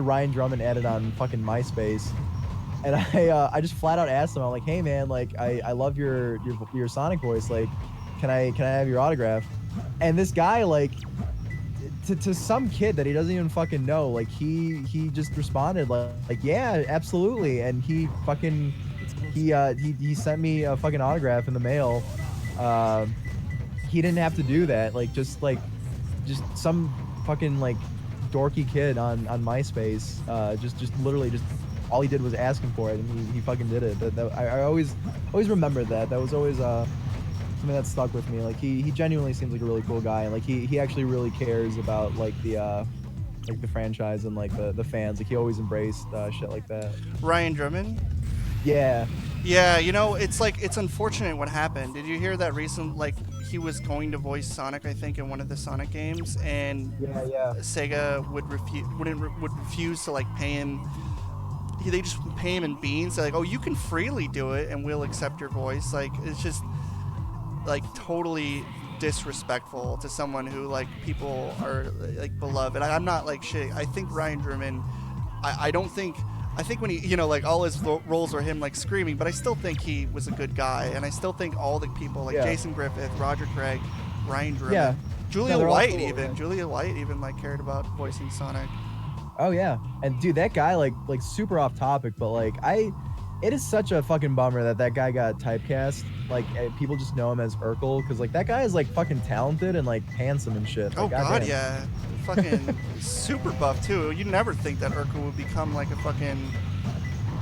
Ryan Drummond added on fucking MySpace, and I just flat out asked him, I'm like, hey man, like I love your Sonic voice, like can I have your autograph? And this guy like to some kid that he doesn't even fucking know, like he just responded like yeah, absolutely, and he fucking he sent me a fucking autograph in the mail. He didn't have to do that, like just some fucking like dorky kid on MySpace, just literally just all he did was ask him for it, and he fucking did it. I always remember that. That was always something that stuck with me. Like he genuinely seems like a really cool guy, and like he actually really cares about like the franchise and like the fans. Like he always embraced shit like that. Ryan Drummond. Yeah. Yeah, you know, it's like it's unfortunate what happened. Did you hear that recent? Like he was going to voice Sonic, I think, in one of the Sonic games, and Yeah. Sega would refuse to like pay him. They just pay him in beans. They're like, oh, you can freely do it, and we'll accept your voice. Like, it's just like totally disrespectful to someone who like people are like beloved. And I'm not like shit. I think Ryan Drummond. I don't think. I think when he, you know, like all his roles are him like screaming, but I still think he was a good guy, and I still think all the people like Jason Griffith, Roger Craig, Ryan Drummond, Julia White even like cared about voicing Sonic. Oh yeah, and dude, that guy like super off topic, but like it is such a fucking bummer that guy got typecast. Like people just know him as Urkel because like that guy is like fucking talented and like handsome and shit. Like, oh god, yeah, fucking super buff too. You'd never think that Urkel would become like a fucking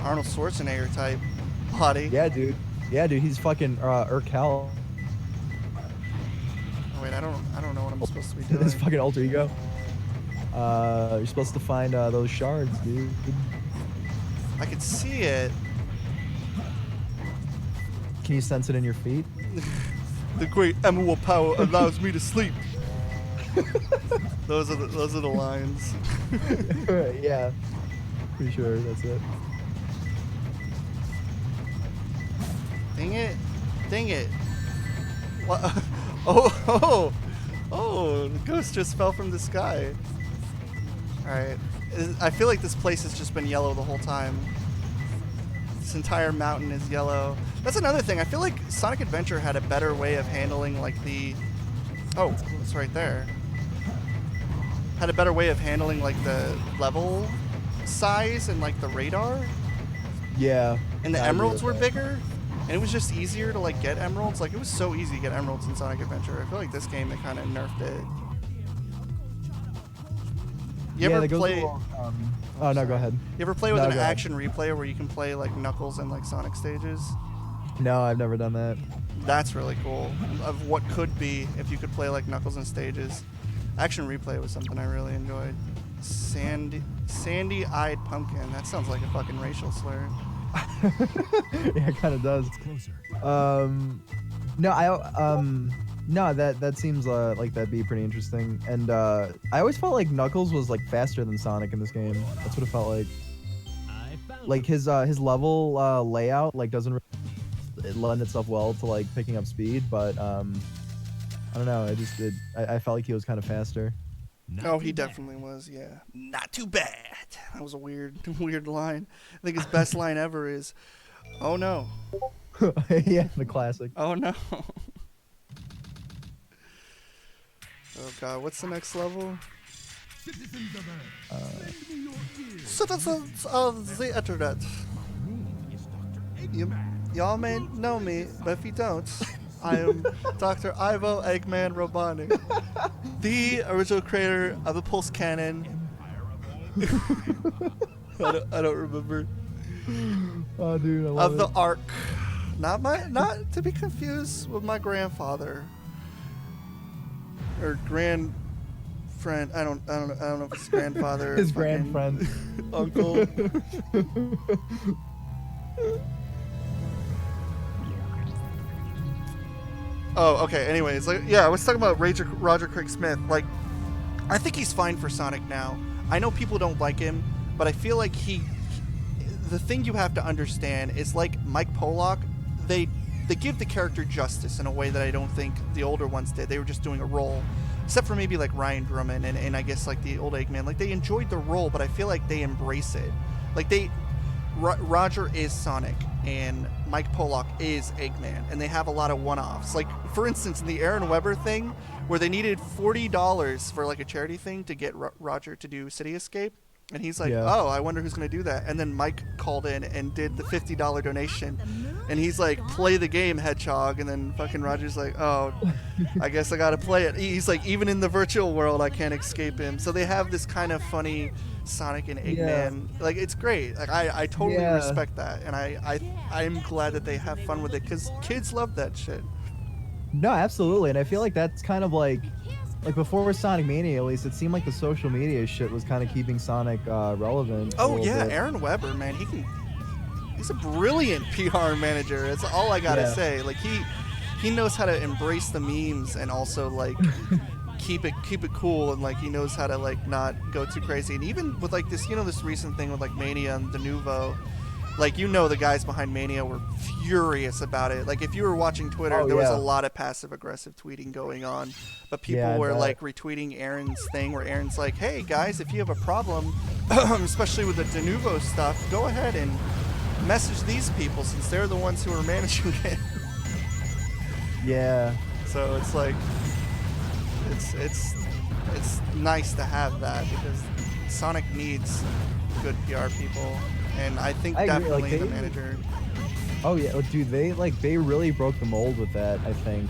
Arnold Schwarzenegger type body. Yeah, dude. He's fucking Urkel. Oh, wait, I don't know what I'm supposed to be doing. His fucking alter ego. You're supposed to find those shards, dude. I could see it. Can you sense it in your feet? The great emerald power allows me to sleep. Those are the lines. Yeah, pretty sure that's it. Dang it! What? Oh! The ghost just fell from the sky. All right. I feel like this place has just been yellow the whole time. This entire mountain is yellow. That's another thing. I feel like Sonic Adventure had a better way of handling like the... Oh, it's right there. Had a better way of handling like the level size and like the radar. Yeah. And the emeralds were bigger. And it was just easier to like get emeralds. Like it was so easy to get emeralds in Sonic Adventure. I feel like this game they kind of nerfed it. You ever play? Oh no, go ahead. You ever play with an action replay where you can play like Knuckles and like Sonic stages? No, I've never done that. That's really cool. Of what could be if you could play like Knuckles and stages. Action replay was something I really enjoyed. Sandy-eyed pumpkin. That sounds like a fucking racial slur. Yeah, it kind of does. No, that seems like that'd be pretty interesting. And I always felt like Knuckles was like faster than Sonic in this game. That's what it felt like. Like his level layout like doesn't lend itself well to like picking up speed, but I don't know. I felt like he was kind of faster. Oh, he definitely was. Yeah, not too bad. That was a weird line. I think his best line ever is, "Oh no." Yeah, the classic. Oh no. Oh god, what's the next level? Citizens of the internet. Y'all may know me, but if you don't, I am Dr. Ivo Eggman Robani, the original creator of the Pulse Cannon. I don't remember. Oh, dude, I love of the Ark. Not to be confused with my grandfather. Or grand friend. I don't know if it's grandfather. His grand friend. Uncle. Oh, okay. Anyways, like, yeah, I was talking about Roger Craig Smith. Like, I think he's fine for Sonic now. I know people don't like him, but I feel like the thing you have to understand is like Mike Pollock, they give the character justice in a way that I don't think the older ones did. They were just doing a role. Except for maybe like Ryan Drummond and I guess like the old Eggman. Like they enjoyed the role, but I feel like they embrace it. Like Roger is Sonic and Mike Pollock is Eggman, and they have a lot of one-offs. Like for instance, in the Aaron Weber thing, where they needed $40 for like a charity thing to get Roger to do City Escape, and he's like, "Oh, I wonder who's gonna do that." And then Mike called in and did the $50 donation, and he's like, "Play the game, Hedgehog." And then fucking Roger's like, "Oh, I guess I gotta play it." He's like, "Even in the virtual world, I can't escape him." So they have this kind of funny Sonic and Eggman. Like it's great. Like I totally respect that, and I'm glad that they have fun with it because kids love that shit. No, absolutely, and I feel like that's kind of like before Sonic Mania, at least, it seemed like the social media shit was kind of keeping Sonic relevant. Oh yeah, Aaron Weber, man, he's a brilliant PR manager. That's all I gotta say. Like he knows how to embrace the memes and also like keep it cool, and like he knows how to like not go too crazy. And even with like this, you know, this recent thing with like Mania and the Nouveau, like, you know, the guys behind Mania were furious about it. Like, if you were watching Twitter, there was a lot of passive aggressive tweeting going on, but people were like retweeting Aaron's thing where Aaron's like, hey guys, if you have a problem, especially with the de Nouveau stuff, go ahead and message these people since they're the ones who are managing it. Yeah. So it's like, it's nice to have that, because Sonic needs good PR people, and I think definitely like the manager. Oh yeah, dude, they really broke the mold with that, I think.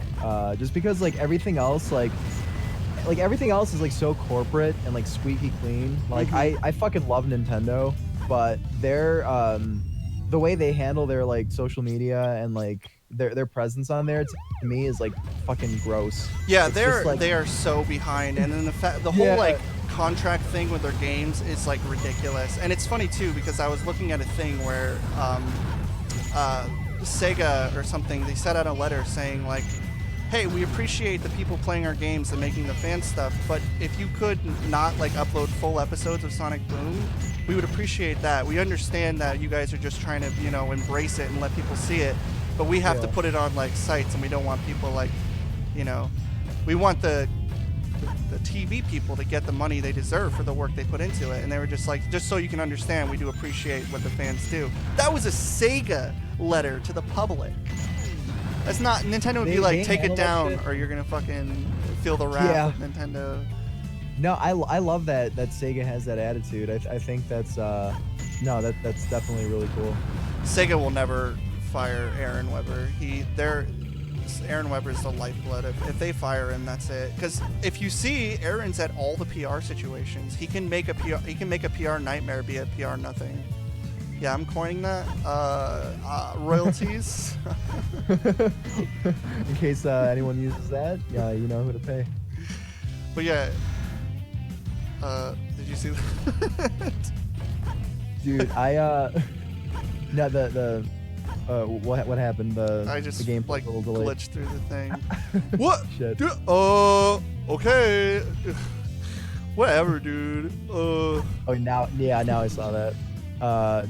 Just because like everything else everything else is like so corporate and like squeaky clean. Like I fucking love Nintendo, but their the way they handle their like social media and like their presence on there, to me, is like fucking gross. Yeah, It's they are so behind, and then the whole like contract thing with their games is like ridiculous. And it's funny too, because I was looking at a thing where Sega or something, they sent out a letter saying like, hey, we appreciate the people playing our games and making the fan stuff, but if you could not like upload full episodes of Sonic Boom, we would appreciate that. We understand that you guys are just trying to, you know, embrace it and let people see it, but we have to put it on like sites, and we don't want people like, you know, we want the TV people to get the money they deserve for the work they put into it. And they were just like, just so you can understand, we do appreciate what the fans do. That was a Sega letter to the public. That's not, Nintendo would be like, take it down or you're gonna fucking feel the wrath of Nintendo. No, I love that Sega has that attitude. I think that's that's definitely really cool. Sega will never fire Aaron Webber. Aaron Webber is the lifeblood. If they fire him, that's it. Because if you see, Aaron's at all the PR situations. He can make a PR nightmare be a PR nothing. Yeah, I'm coining that. Royalties. In case anyone uses that, yeah, you know who to pay. But yeah, did you see that? Dude, what happened? I just the game like glitched through the thing. What? Shit. Dude, okay. Whatever, dude. Oh, now I saw that.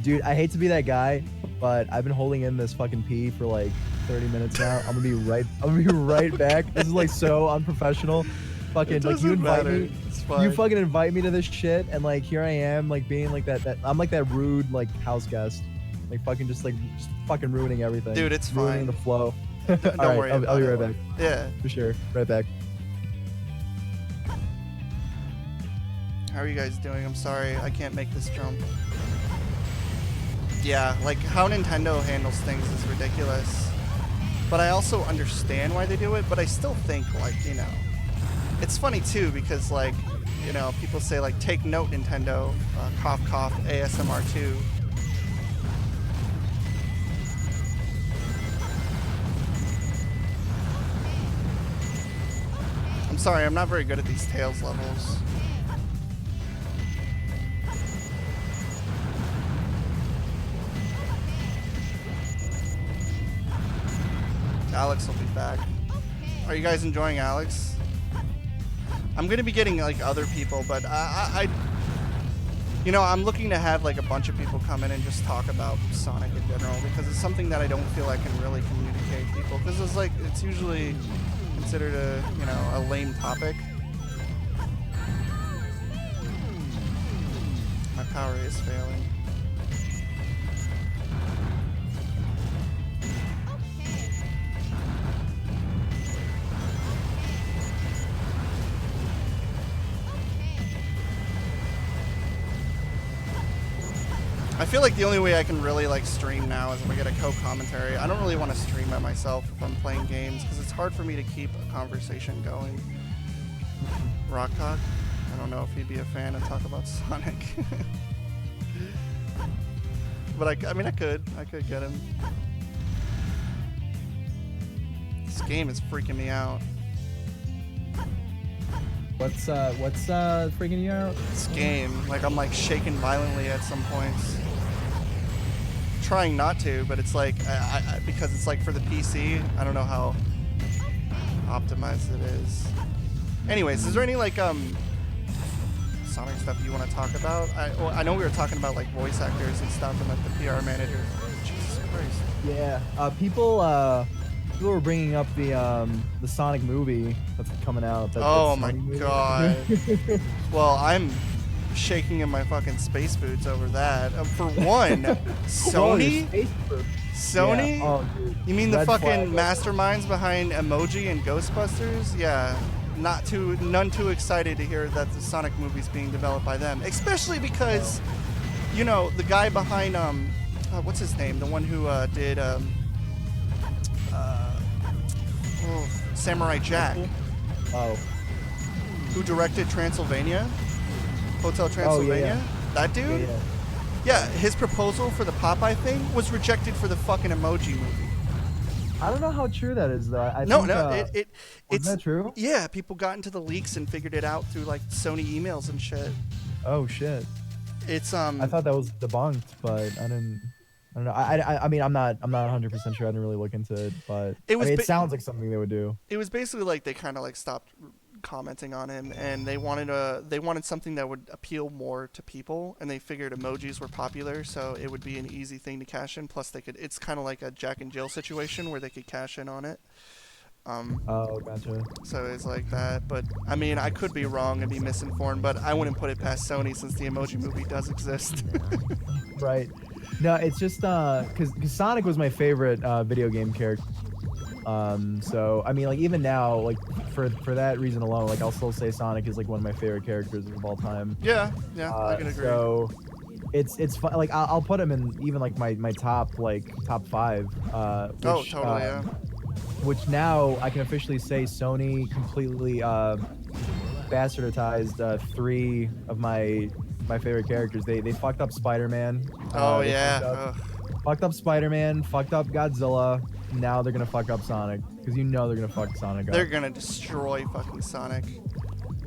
Dude, I hate to be that guy, but I've been holding in this fucking pee for like 30 minutes now. I'm gonna be right back. This is like so unprofessional. Fucking like you invite me. You fucking invite me to this shit, and like here I am, like being like that I'm like that rude like house guest. Like fucking just fucking ruining everything. Dude, it's ruining fine. the flow. Don't worry about it. I'll be right back. Yeah. For sure. Right back. How are you guys doing? I'm sorry, I can't make this jump. Yeah, like how Nintendo handles things is ridiculous. But I also understand why they do it, but I still think like, you know, it's funny too, because like, you know, people say like, take note Nintendo, cough cough, ASMR 2. I'm sorry, I'm not very good at these Tails levels. Alex will be back. Are you guys enjoying Alex? I'm gonna be getting like other people, but you know, I'm looking to have like a bunch of people come in and just talk about Sonic in general, because it's something that I don't feel I can really communicate to people, because it's usually considered a lame topic. My power is failing. I feel like the only way I can really like stream now is if I get a co-commentary. I don't really want to stream by myself if I'm playing games, because it's hard for me to keep a conversation going. Rockcock? I don't know if he'd be a fan of talk about Sonic. But I mean I could get him. This game is freaking me out. What's freaking you out? This game, like I'm like shaking violently at some points. Trying not to, but it's like because it's like for the PC. I don't know how optimized it is. Anyways, is there any like Sonic stuff you want to talk about? I know we were talking about like voice actors and stuff and like the PR manager. Jesus Christ. Yeah. People were bringing up the Sonic movie that's coming out. Oh that my Sony movie. god. Well, I'm shaking in my fucking space boots over that. For one, Sony? Sony? Yeah. Oh, dude. You mean the Red fucking flag. masterminds behind Emoji and Ghostbusters? Yeah. None too excited to hear that the Sonic movie's being developed by them. Especially because, you know, the guy behind what's his name? The one who did Samurai Jack. Oh. Who directed Transylvania? Hotel Transylvania? yeah. That dude? Yeah. Yeah, his proposal for the Popeye thing was rejected for the fucking Emoji movie. I don't know how true that is though. I No, think, it's that true? Yeah, people got into the leaks and figured it out through like Sony emails and shit. Oh shit. It's I thought that was debunked, but I don't know. I mean, I'm not 100% sure. I didn't really look into it, but it sounds like something they would do. It was basically like they kind of like stopped commenting on him, and they wanted something that would appeal more to people, and they figured emojis were popular, so it would be an easy thing to cash in. Plus, it's kind of like a Jack and Jill situation where they could cash in on it. Oh, gotcha. So it's like that, but I mean, I could be wrong and be misinformed, but I wouldn't put it past Sony since the Emoji movie does exist. Right. No, it's just because Sonic was my favorite video game character. So I mean, like even now, like for that reason alone, like I'll still say Sonic is like one of my favorite characters of all time. Yeah, I can agree. So it's fun. Like I'll put him in even like my top 5. Which, totally, yeah. Which now I can officially say Sony completely bastardized 3 of my favorite characters. They fucked up Spider-Man. Fucked up Spider-Man. Fucked up Godzilla. Now they're gonna fuck up Sonic because you know they're gonna fuck Sonic up. They're gonna destroy fucking Sonic.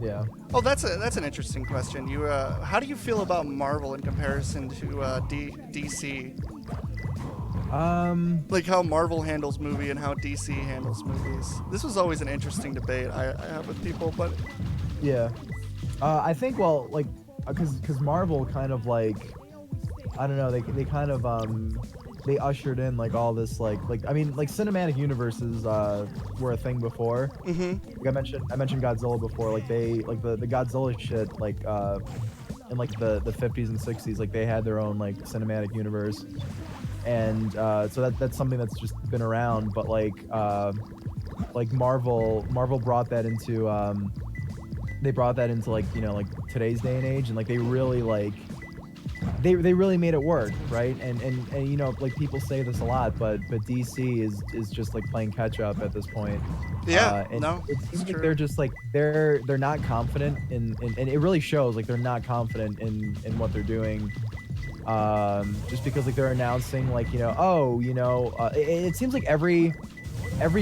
Yeah. Oh, that's an interesting question. You how do you feel about Marvel in comparison to DC? Like how Marvel handles movie and how DC handles movies. This was always an interesting debate I have with people, but yeah, I think like because Marvel kind of like I don't know they kind of they ushered in like all this like I mean like cinematic universes were a thing before. Mm-hmm. Like I mentioned Godzilla before. Like they like the Godzilla shit like in like the 50s and 60s like they had their own like cinematic universe, and so that's something that's just been around. But like Marvel brought that into they brought that into like you know like today's day and age, and like they really like. They really made it work, right? And you know, like people say this a lot, but DC is just like playing catch up at this point. Yeah, and no, it seems like true. they're just like they're not confident in and it really shows like they're not confident in what they're doing. Just because like they're announcing like you know it seems like every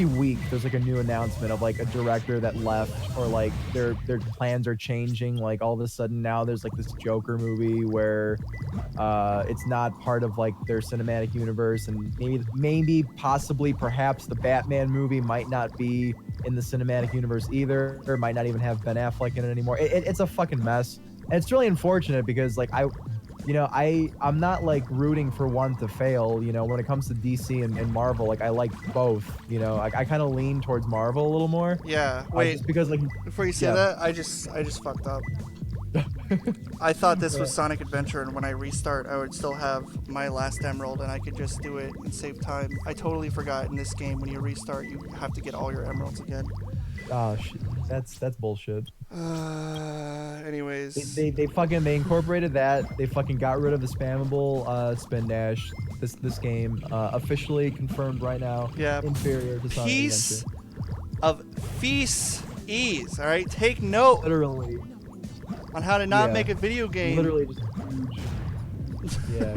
week there's like a new announcement of like a director that left or like their plans are changing. Like all of a sudden now there's like this Joker movie where it's not part of like their cinematic universe, and maybe possibly perhaps the Batman movie might not be in the cinematic universe either, or might not even have Ben Affleck in it anymore. It's a fucking mess, and it's really unfortunate because like I'm not like rooting for one to fail, you know, when it comes to DC and Marvel. Like I like both, you know. I kind of lean towards Marvel a little more. Yeah. Wait. Just because like before you say that, I just fucked up. I thought this was Sonic Adventure, and when I restart, I would still have my last emerald, and I could just do it and save time. I totally forgot in this game when you restart, you have to get all your emeralds again. Oh shit, that's bullshit. Anyways, they incorporated that. They fucking got rid of the spammable spin dash. This game officially confirmed right now. Yeah. Inferior to Sonic Piece Adventure. of ease. All right, take note Literally. on how to not Yeah. make a video game. Literally just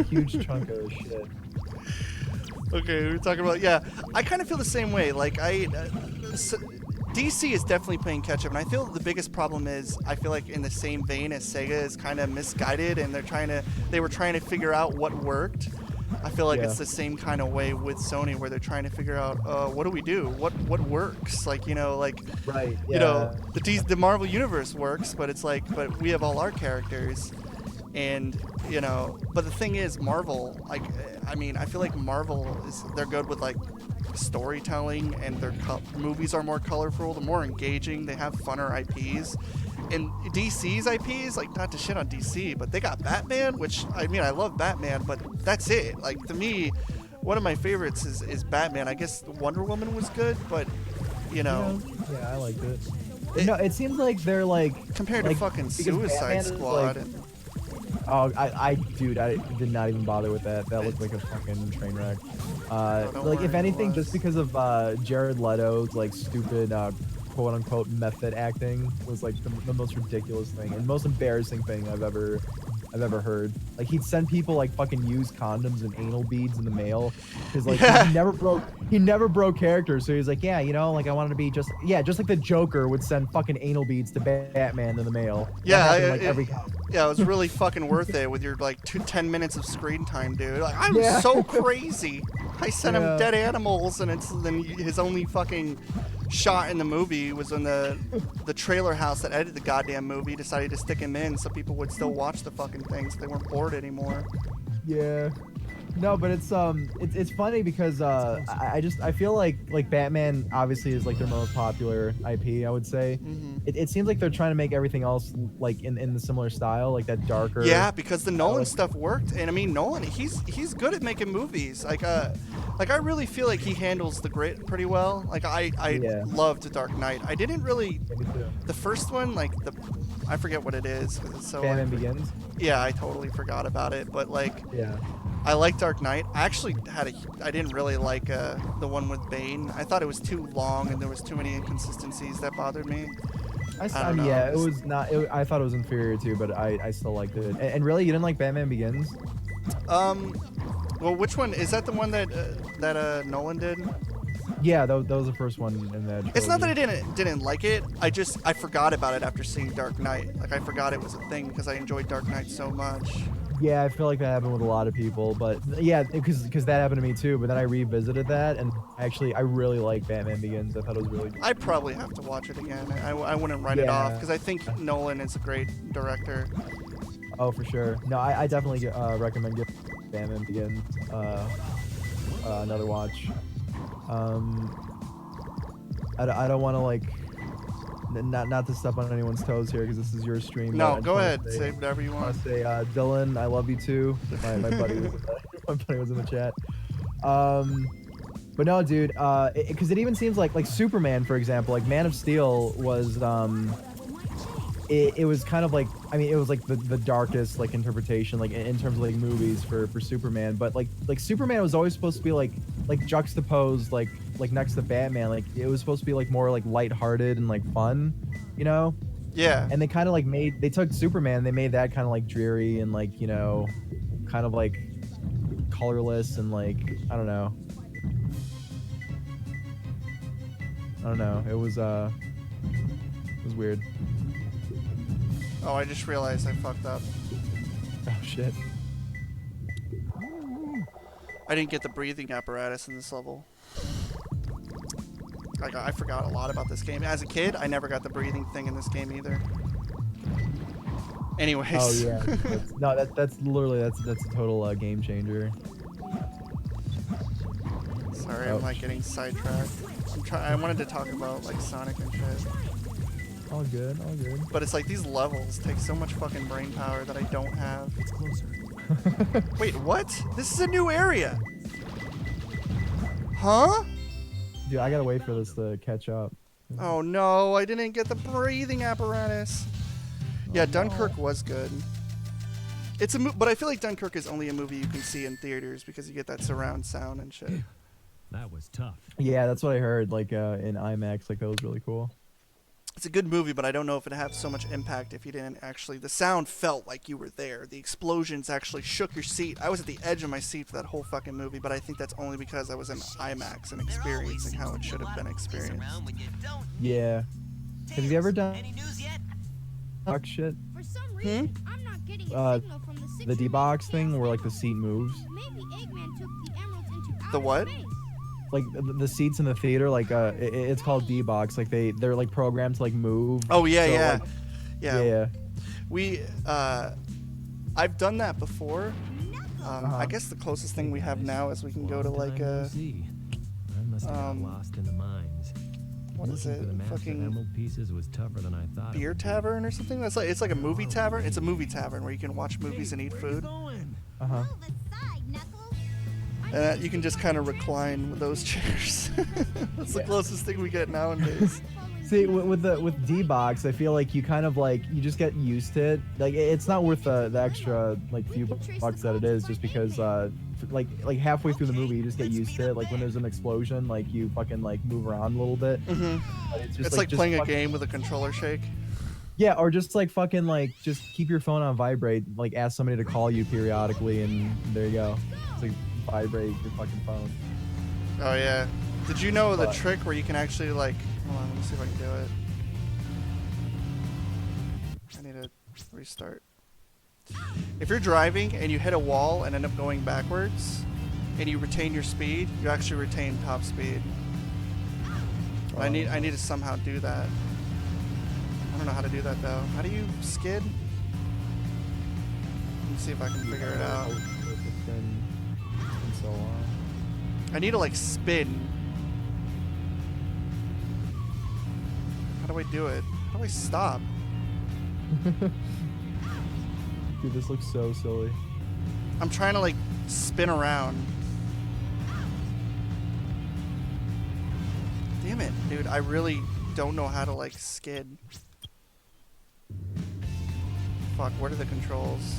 huge chunk of shit. Okay, we were talking about I kind of feel the same way. Like DC is definitely playing catch up, and I feel the biggest problem is I feel like in the same vein as Sega is kind of misguided, and they were trying to figure out what worked. I feel like Yeah. it's the same kind of way with Sony, where they're trying to figure out, what do we do? What works? Like, Right. Yeah. you know, the Marvel universe works, but it's like, but we have all our characters, and but the thing is, Marvel, like, I mean, I feel like they're good with like storytelling, and their movies are more colorful, they're more engaging, they have funner IPs. And DC's IPs, like, not to shit on DC, but they got Batman, which, I mean, I love Batman, but that's it. Like, to me, one of my favorites is Batman. I guess Wonder Woman was good, but, Yeah, I liked it. No, it seems like they're like compared to fucking because Suicide Batman is, Squad. like- Oh, dude, I did not even bother with that. That looked like a fucking train wreck. don't Like, worry, if it anything, was. just because of Jared Leto's like stupid quote unquote method acting was like the most ridiculous thing and most embarrassing thing I've ever heard. Like, he'd send people like fucking used condoms and anal beads in the mail because like Yeah. he never broke character. So he's like, yeah, like I wanted to be just like the Joker would send fucking anal beads to Batman in the mail. That Yeah, happened, like every comic. Yeah, it was really fucking worth it with your like 10 minutes of screen time, dude. Like, I'm Yeah. so crazy. I sent him Yeah. dead animals, and then his only fucking shot in the movie was when the trailer house that edited the goddamn movie decided to stick him in so people would still watch the fucking things. They weren't bored anymore. Yeah. No, but it's funny because I feel like Batman obviously is like their most popular IP, I would say. Mm-hmm. It seems like they're trying to make everything else like in the similar style, like that darker. Yeah, because the Nolan like- stuff worked, and I mean Nolan, he's good at making movies. Like I really feel like he handles the grit pretty well. Like I Yeah. loved The Dark Knight. I didn't really Yeah, me too. the first one, like I forget what it is 'cause it's so Batman like, Begins. yeah, I totally forgot about it. But like Yeah. I like Dark Knight. I actually I didn't really like the one with Bane. I thought it was too long and there was too many inconsistencies that bothered me. I don't mean, know. yeah, it was not. I thought it was inferior too, but I still liked it. And really, you didn't like Batman Begins? Well, which one is that? The one that Nolan did? Yeah, that was the first one in that. It's not that I trilogy. didn't like it. I forgot about it after seeing Dark Knight. Like I forgot it was a thing because I enjoyed Dark Knight so much. Yeah, I feel like that happened with a lot of people, but yeah, because that happened to me too. But then I revisited that, and actually, I really like Batman Begins. I thought it was really good. I probably have to watch it again. I wouldn't write it off Yeah. because I think Nolan is a great director. Oh, for sure. No, I definitely recommend giving Batman Begins another watch. I don't want to like not to step on anyone's toes here because this is your stream. but I No, just go wanna ahead. say- Say whatever you I want want. to say, Dylan, I love you too. My buddy was my buddy was in the chat. But no, dude, because it even seems like Superman, for example, like Man of Steel was it was kind of like, I mean, it was like the darkest like interpretation like in terms of like movies for Superman, but like Superman was always supposed to be like juxtaposed like next to Batman, like it was supposed to be like more like lighthearted and like fun, you know? Yeah. And they kind of like they took Superman, they made that kind of like dreary and like, you know, kind of like colorless and like I don't know. It was weird. Oh, I just realized I fucked up. Oh shit. I didn't get the breathing apparatus in this level. I forgot a lot about this game. As a kid, I never got the breathing thing in this game either. Anyways. Oh yeah. That's literally that's a total game changer. Sorry, Oh. I'm like getting sidetracked. I wanted to talk about like Sonic and shit. All good. But it's like these levels take so much fucking brain power that I don't have. It's closer. Wait, what? This is a new area. Huh? Dude, I gotta wait for this to catch up. Oh no, I didn't get the breathing apparatus. Yeah, Dunkirk was good. It's but I feel like Dunkirk is only a movie you can see in theaters because you get that surround sound and shit. That was tough. Yeah, that's what I heard. Like in IMAX, like that was really cool. It's a good movie, but I don't know if it'd have so much impact if you didn't actually. The sound felt like you were there. The explosions actually shook your seat. I was at the edge of my seat for that whole fucking movie, but I think that's only because I was in IMAX and experiencing how it should have been experienced. Yeah. Have you ever done Any news yet? box shit? For some reason, I'm not getting a Uh, signal from the The 6 D-box thing where like the seat moves? Maybe Eggman The what? Like the seats in the theater, like it's called D-box. Like they're like programmed to like move. Oh yeah, So, yeah. like, Yeah. yeah. We I've done that before. I guess the closest thing we have now is we can go to like a I must have got lost in the mines. what is Looking it? for the master Fucking emerald pieces was tougher than I thought. beer tavern or something? That's like it's like a movie tavern. It's a movie tavern where you can watch movies and eat food. Uh-huh. And you can just kind of recline with those chairs. That's the closest thing we get nowadays. See, with D-box, I feel like you kind of like you just get used to it. Like it's not worth the extra like few bucks that it is, just because like halfway through the movie you just get used to it. Like when there's an explosion, like you fucking like move around a little bit. But it's just It's like just playing a fucking- game with a controller shake. Yeah, or just like fucking like just keep your phone on vibrate. Like ask somebody to call you periodically, and there you go. It's like vibrate your fucking phone. Oh yeah. Did you know the But- trick where you can actually like? Hold on, let me see if I can do it. I need to restart. If you're driving and you hit a wall and end up going backwards, and you retain your speed, you actually retain top speed. I need to somehow do that. I don't know how to do that though. How do you skid? Let me see if I can figure it out. It's been so long. I need to like spin. How do I do it? How do I stop? Dude, this looks so silly. I'm trying to like spin around. Damn it, dude. I really don't know how to like skid. Fuck, what are the controls?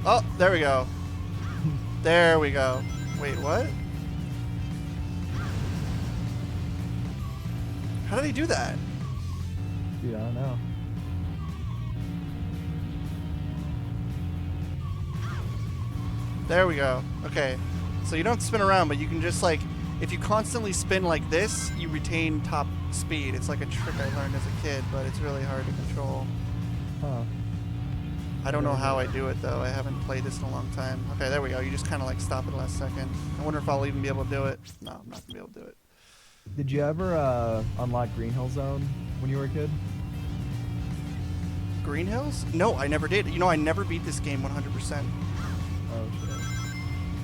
Oh, there we go. There we go. Wait, what? How do they do that? Dude, I don't know. There we go. Okay. So you don't spin around, but you can just like, if you constantly spin like this, you retain top speed. It's like a trick I learned as a kid, but it's really hard to control. Huh. I don't know how I do it though. I haven't played this in a long time. Okay, there we go. You just kind of like stop at the last second. I wonder if I'll even be able to do it. No, I'm not gonna be able to do it. Did you ever unlock Green Hill Zone when you were a kid? Green Hills? No, I never did. You know, I never beat this game 100%. Oh shit.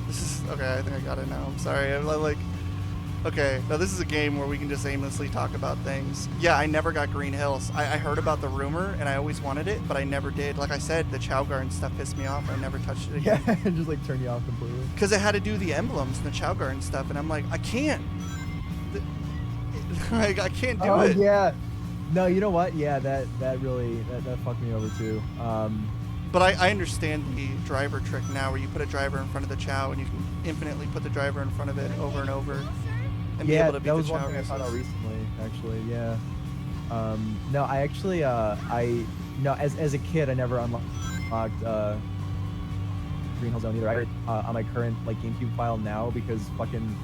This is okay. I think I got it now. I'm sorry. I'm like, okay. Now this is a game where we can just aimlessly talk about things. Yeah, I never got Green Hills. I heard about the rumor and I always wanted it, but I never did. Like I said, the Chow Garden stuff pissed me off. I never touched it again. Yeah, just like turn you off completely. Because it had to do the emblems and the Chow Garden stuff, and I'm like, I can't. Like I can't do it. Yeah. No, you know what? Yeah, that really that fucked me over too. But I understand the driver trick now, where you put a driver in front of the Chow and you can infinitely put the driver in front of it over and over, and be Yeah, able to beat that the was Chow one thing I found out races. recently, actually. Yeah. No, I actually as a kid I never unlocked Green Hill Zone either. I heard on my current like GameCube file now because fucking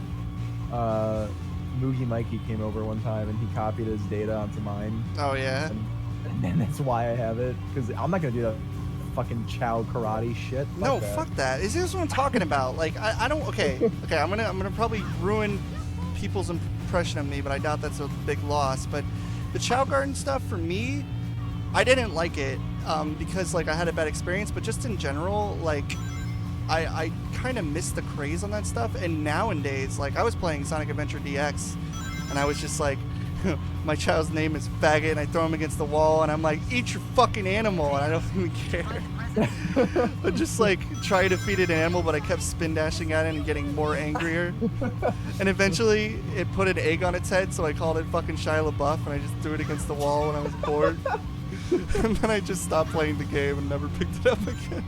Moogie Mikey came over one time and he copied his data onto mine, Oh yeah. and that's why I have it, because I'm not gonna do that fucking Chow karate shit. No, that. fuck that. Is this what I'm talking about? Like I don't. Okay. I'm gonna probably ruin people's impression of me, but I doubt that's a big loss. But the Chow Garden stuff for me, I didn't like it because like I had a bad experience. But just in general, like I kind of missed the craze on that stuff. And nowadays, like I was playing Sonic Adventure DX, and I was just like, my child's name is Faggot, and I throw him against the wall, and I'm like, eat your fucking animal, and I don't even care. I just like try to defeat an animal, but I kept spin dashing at it and getting more angrier. And eventually, it put an egg on its head, so I called it fucking Shia LaBeouf, and I just threw it against the wall when I was bored. And then I just stopped playing the game and never picked it up again.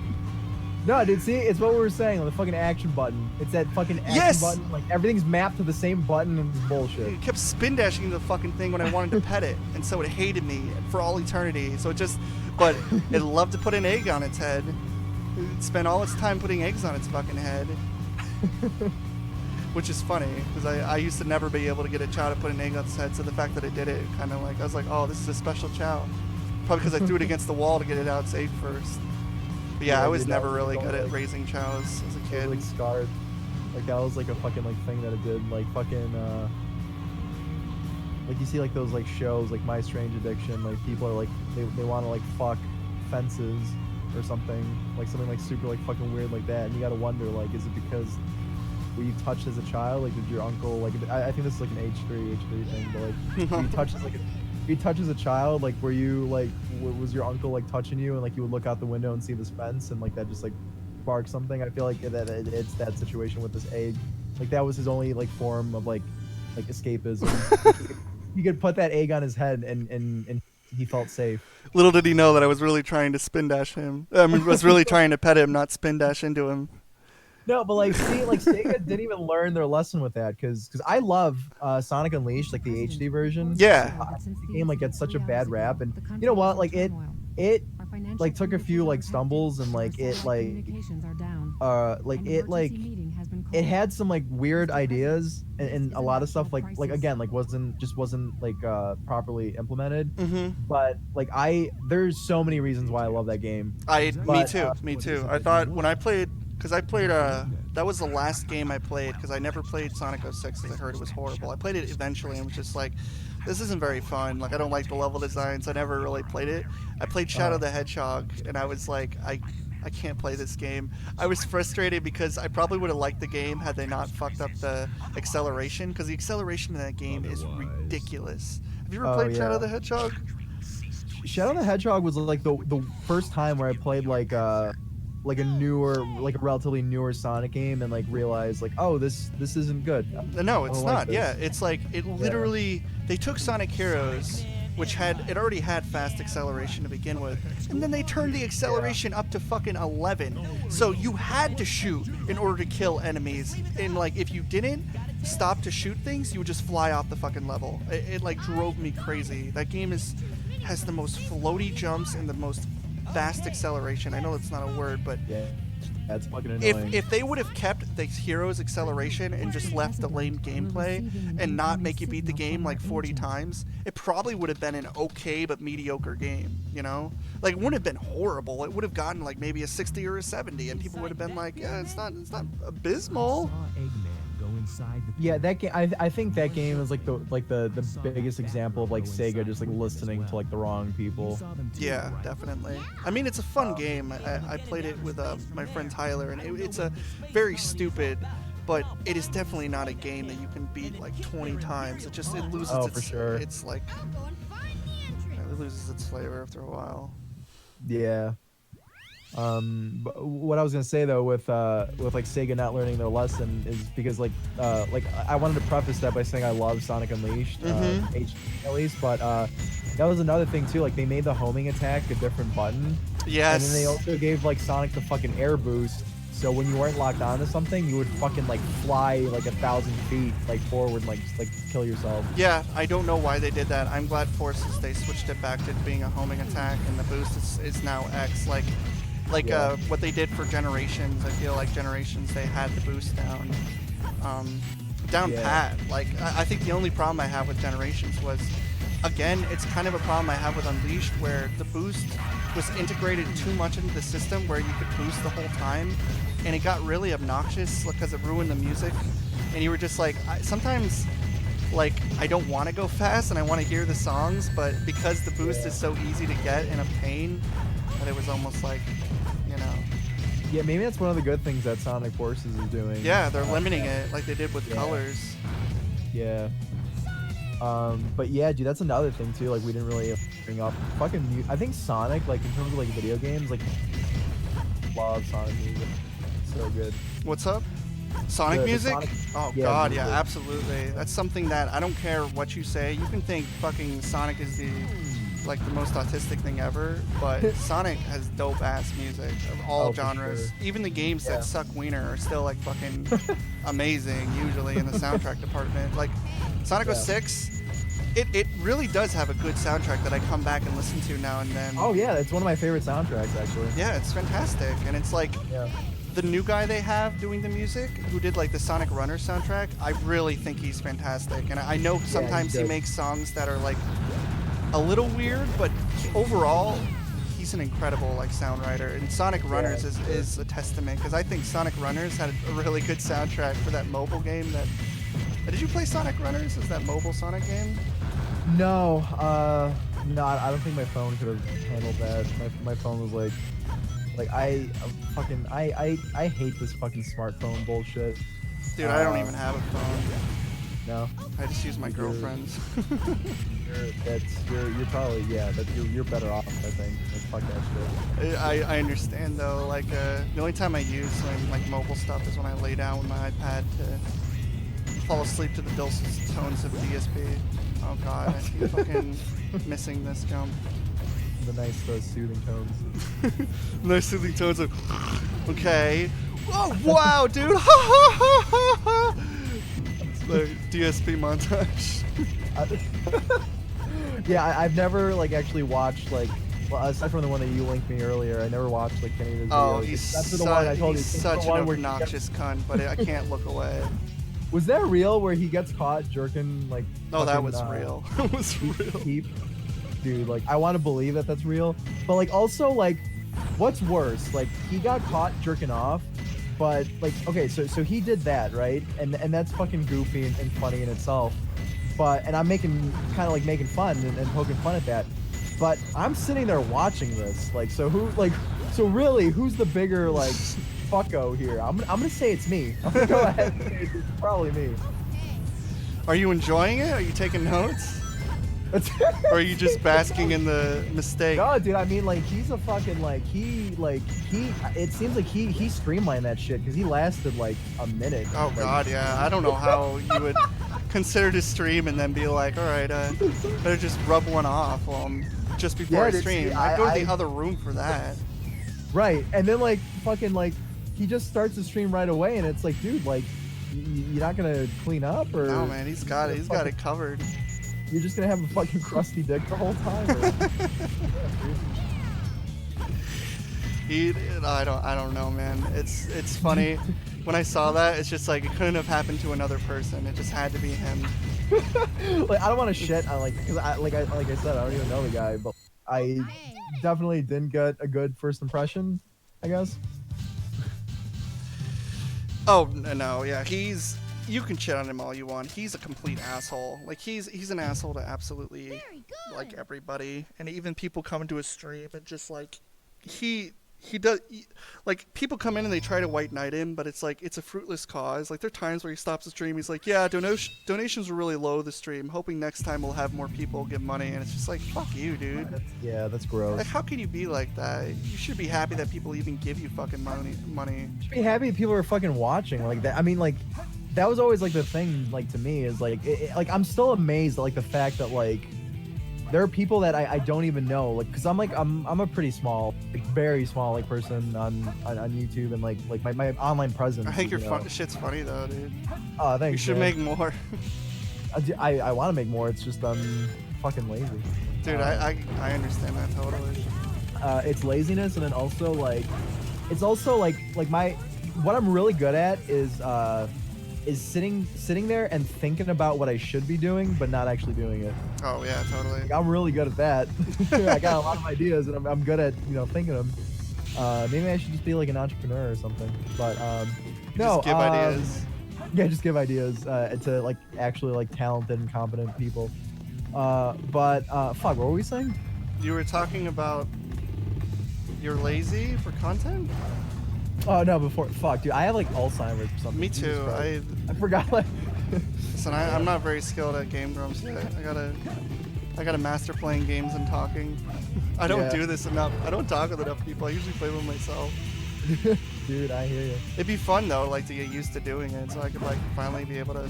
No, dude, see, it's what we were saying on the fucking action button. It's that fucking action Yes! button. Like everything's mapped to the same button, and it's bullshit. It kept spin dashing the fucking thing when I wanted to pet it, and so it hated me for all eternity. So it just, but it loved to put an egg on its head. It spent all its time putting eggs on its fucking head. Which is funny, because I used to never be able to get a Chow to put an egg on its head, so the fact that it did it, kind of like, I was like, oh, this is a special Chow. Probably because I threw it against the wall to get it out safe first. Yeah, I was dude, never that really all, good at like, raising chows as a it kid. was, like scarred. Like that was like a fucking like thing that it did. Like fucking like you see like those like shows like My Strange Addiction. Like people are like they want to like fuck fences or something like super like fucking weird like that. And you gotta wonder like, is it because were you touched as a child? Like, did your uncle like? I think this is like an H3 thing, but like, were you touched as like you touched as a child? Like, were you like, was your uncle like touching you, and like you would look out the window and see this fence, and like that just like sparked something? I feel like it's that situation with this egg. Like that was his only like form of like escapism. He could put that egg on his head, and he felt safe. Little did he know that I was really trying to spin dash him. I mean, was really trying to pet him, not spin dash into him. No, but like, see, like Sega didn't even learn their lesson with that, because I love Sonic Unleashed, like the HD version. Yeah. The game like gets such a bad rap, and you know what? Like it like took a few like stumbles, and like it had some like weird ideas, and a lot of stuff like again like wasn't like properly implemented. But like there's so many reasons why I love that game. Me too. I thought when I played, because I played that was the last game I played, because I never played Sonic 06 because I heard it was horrible. I played it eventually and was just like, this isn't very fun. Like, I don't like the level designs. I never really played it. I played Shadow the Hedgehog, and I was like, I can't play this game. I was frustrated because I probably would have liked the game had they not fucked up the acceleration, because the acceleration in that game is ridiculous. Have you ever played Shadow the Hedgehog? Shadow the Hedgehog was like the first time where I played like a relatively newer Sonic game, and like realized like, oh, this isn't good. No, it's not. Like Yeah, it's like it literally they took Sonic Heroes, which already had fast acceleration to begin with, and then they turned the acceleration up to fucking 11. So you had to shoot in order to kill enemies, and like if you didn't stop to shoot things, you would just fly off the fucking level. It like drove me crazy. That game has the most floaty jumps and the most fast acceleration. I know that's not a word, but yeah, that's fucking annoying. If they would have kept the hero's acceleration and just left the lame gameplay and not make you beat the game like 40 times, it probably would have been an okay but mediocre game, you know? Like, it wouldn't have been horrible. It would have gotten like maybe a 60 or a 70, and people would have been like, yeah, it's not abysmal. Yeah, that game. I think that game is like the biggest example of like Sega just like listening to like the wrong people. Yeah, definitely. I mean, it's a fun game. I played it with my friend Tyler, and it's a very stupid, but it is definitely not a game that you can beat like 20 times. It loses for sure. It's like it loses its flavor after a while. Yeah. But what I was gonna say though with like Sega not learning their lesson is because like I wanted to preface that by saying I love Sonic Unleashed, HD at least, but that was another thing too. Like they made the homing attack a different button. Yes. And then they also gave like Sonic the fucking air boost. So when you weren't locked onto something, you would fucking like fly like 1,000 feet like forward, and, like just like kill yourself. Yeah, I don't know why they did that. I'm glad Forces they switched it back to being a homing attack, and the boost is now X. Like what they did for Generations. I feel like Generations they had the boost down pat. Like I think the only problem I have with Generations was, again, it's kind of a problem I have with Unleashed, where the boost was integrated too much into the system where you could boost the whole time, and it got really obnoxious because it ruined the music, and you were just like, sometimes like I don't want to go fast and I want to hear the songs, but because the boost is so easy to get and obtain, that it was almost like, you know. Yeah, maybe that's one of the good things that Sonic Forces is doing. Yeah, they're limiting it like they did with Colors. Yeah. But yeah, dude, that's another thing too. Like we didn't really bring up fucking. I think Sonic, like in terms of like video games, like love Sonic music. So good. What's up? Sonic music? Oh yeah, god, music. yeah, absolutely. That's something that I don't care what you say. You can think fucking Sonic is the most autistic thing ever, but Sonic has dope ass music of all genres. Sure. Even the games that suck wiener are still like fucking amazing usually in the soundtrack department. Like Sonic 06, it really does have a good soundtrack that I come back and listen to now and then. Oh yeah, it's one of my favorite soundtracks actually. Yeah, it's fantastic, and it's like the new guy they have doing the music, who did like the Sonic Runner soundtrack. I really think he's fantastic, and I know sometimes he makes songs that are like a little weird, but overall he's an incredible like sound writer, and Sonic Runners is a testament, because I think Sonic Runners had a really good soundtrack for that mobile game. That did you play Sonic Runners? Is that mobile Sonic game? No, no, I don't think my phone could have handled that. My phone was like I hate this fucking smartphone bullshit. Dude, I don't even have a phone. No, I just use my girlfriend's. you're probably you're better off, I think. Like, fuck that shit. I understand though. Like the only time I use like mobile stuff is when I lay down with my iPad to fall asleep to the dulcet tones of DSP. Oh god, I keep fucking missing this jump. The nice soothing tones. Nice soothing tones of okay. Oh wow, dude. The DSP montage. Yeah, I've never like actually watched like, well, aside from the one that you linked me earlier, I never watched like any of his videos. Oh, he's such an obnoxious cunt, but I can't look away. Was that real where he gets caught jerking like? Oh, that fucking, was real. It was real. Dude, like I want to believe that that's real, but like also like, what's worse? Like he got caught jerking off, but like okay, so he did that, right? And that's fucking goofy and funny in itself. But and I'm making making fun and poking fun at that. But I'm sitting there watching this, like so really who's the bigger like fucko here? I'm gonna say it's me. I'm gonna go ahead and say it's probably me. Are you enjoying it? Are you taking notes? Or are you just basking in the mistake? No, dude. I mean, like he's a fucking he. It seems like he streamlined that shit because he lasted like a minute. Oh god, yeah. I don't know how you would consider to stream and then be like, all right, better just rub one off just before I stream. I go to the other room for that. Right, and then like fucking like he just starts to stream right away, and it's like, dude, like you're not gonna clean up or? No, man. He's got it covered. You're just gonna have a fucking crusty dick the whole time. Or? I don't know, man. It's funny. When I saw that, it's just like it couldn't have happened to another person. It just had to be him. Like I don't want to shit on because I said I don't even know the guy, but I definitely didn't get a good first impression, I guess. Oh no, yeah, you can shit on him all you want. He's a complete asshole. Like he's an asshole to absolutely like everybody, and even people come to his stream and just like like people come in and they try to white knight him, but it's like it's a fruitless cause. Like there are times where he stops the stream, he's like, yeah, donations were really low this stream, hoping next time we'll have more people give money, and it's just like, fuck you, dude. That's gross. Like how can you be like that? You should be happy that people even give you fucking money. You should be happy people are fucking watching like that. I mean, like that was always like the thing, like to me is like like I'm still amazed at like the fact that like there are people that I don't even know, like because I'm a pretty small, like very small like person on YouTube, and like my online presence. I think your shit's funny though, dude. Oh, thanks. You should make more. I want to make more. It's just I'm fucking lazy. Dude, I understand that totally. It's laziness, and then also like it's also like what I'm really good at is sitting there and thinking about what I should be doing, but not actually doing it. Oh yeah, totally. Like, I'm really good at that. I got a lot of ideas, and I'm good at thinking them. Maybe I should just be like an entrepreneur or something. But no, just give ideas. Yeah, just give ideas to like actually like talented and competent people. But fuck, what were we saying? You were talking about you're lazy for content. Oh no! Fuck, dude, I have like Alzheimer's or something. Me too. I forgot. Like, listen, I'm not very skilled at game grumps yet. I gotta master playing games and talking. I don't do this enough. I don't talk with enough people. I usually play with myself. Dude, I hear you. It'd be fun though, like to get used to doing it, so I could like finally be able to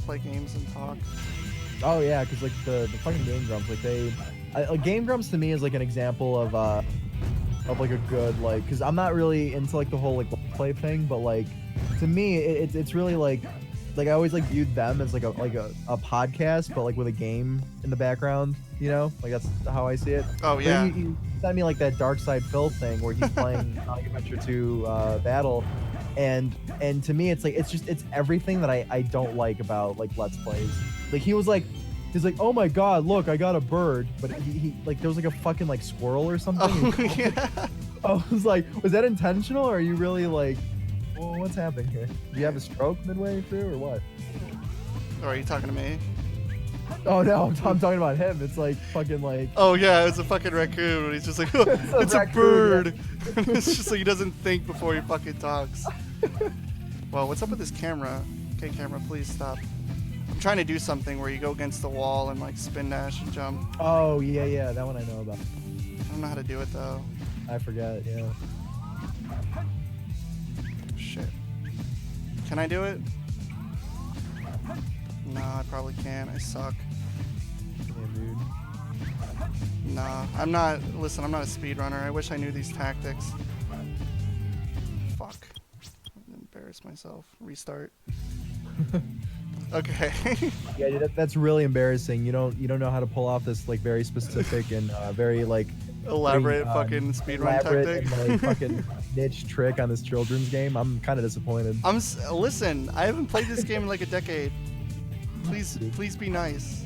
play games and talk. Oh yeah, because like the fucking game grumps, like game grumps to me is like an example of like a good like, because I'm not really into like the whole like play thing, but like to me it's really like I always like viewed them as like a podcast, but like with a game in the background, like that's how I see it. Oh yeah. You sent me like that Dark Side Phil thing where he's playing Sonic Adventure 2 Battle, and to me it's like it's everything that I don't like about like Let's Plays. Like he was like He's like, oh my god, look, I got a bird. But he like, there was like a fucking like squirrel or something. Oh, yeah. I was like, was that intentional, or are you really like, well, what's happening here? Do you have a stroke midway through, or what? Or are you talking to me? Oh no, I'm talking about him. It's like fucking like. Oh yeah, it's a fucking raccoon. And he's just like, oh, it's a raccoon, bird. It's just like he doesn't think before he fucking talks. Well, what's up with this camera? Okay, camera, please stop. I'm trying to do something where you go against the wall and like spin dash and jump. Oh yeah, that one I know about. I don't know how to do it though. I forget. Yeah. Shit. Can I do it? No, I probably can't. I suck. Damn, dude. Nah, I'm not. Listen, I'm not a speedrunner. I wish I knew these tactics. Fuck. I'm gonna embarrass myself. Restart. Okay. Yeah, dude, that's really embarrassing. You don't know how to pull off this like very specific and very like Elaborate very, fucking speedrun elaborate tactic. and like fucking niche trick on this children's game. I'm kind of disappointed. Listen, I haven't played this game in like a decade. Please be nice.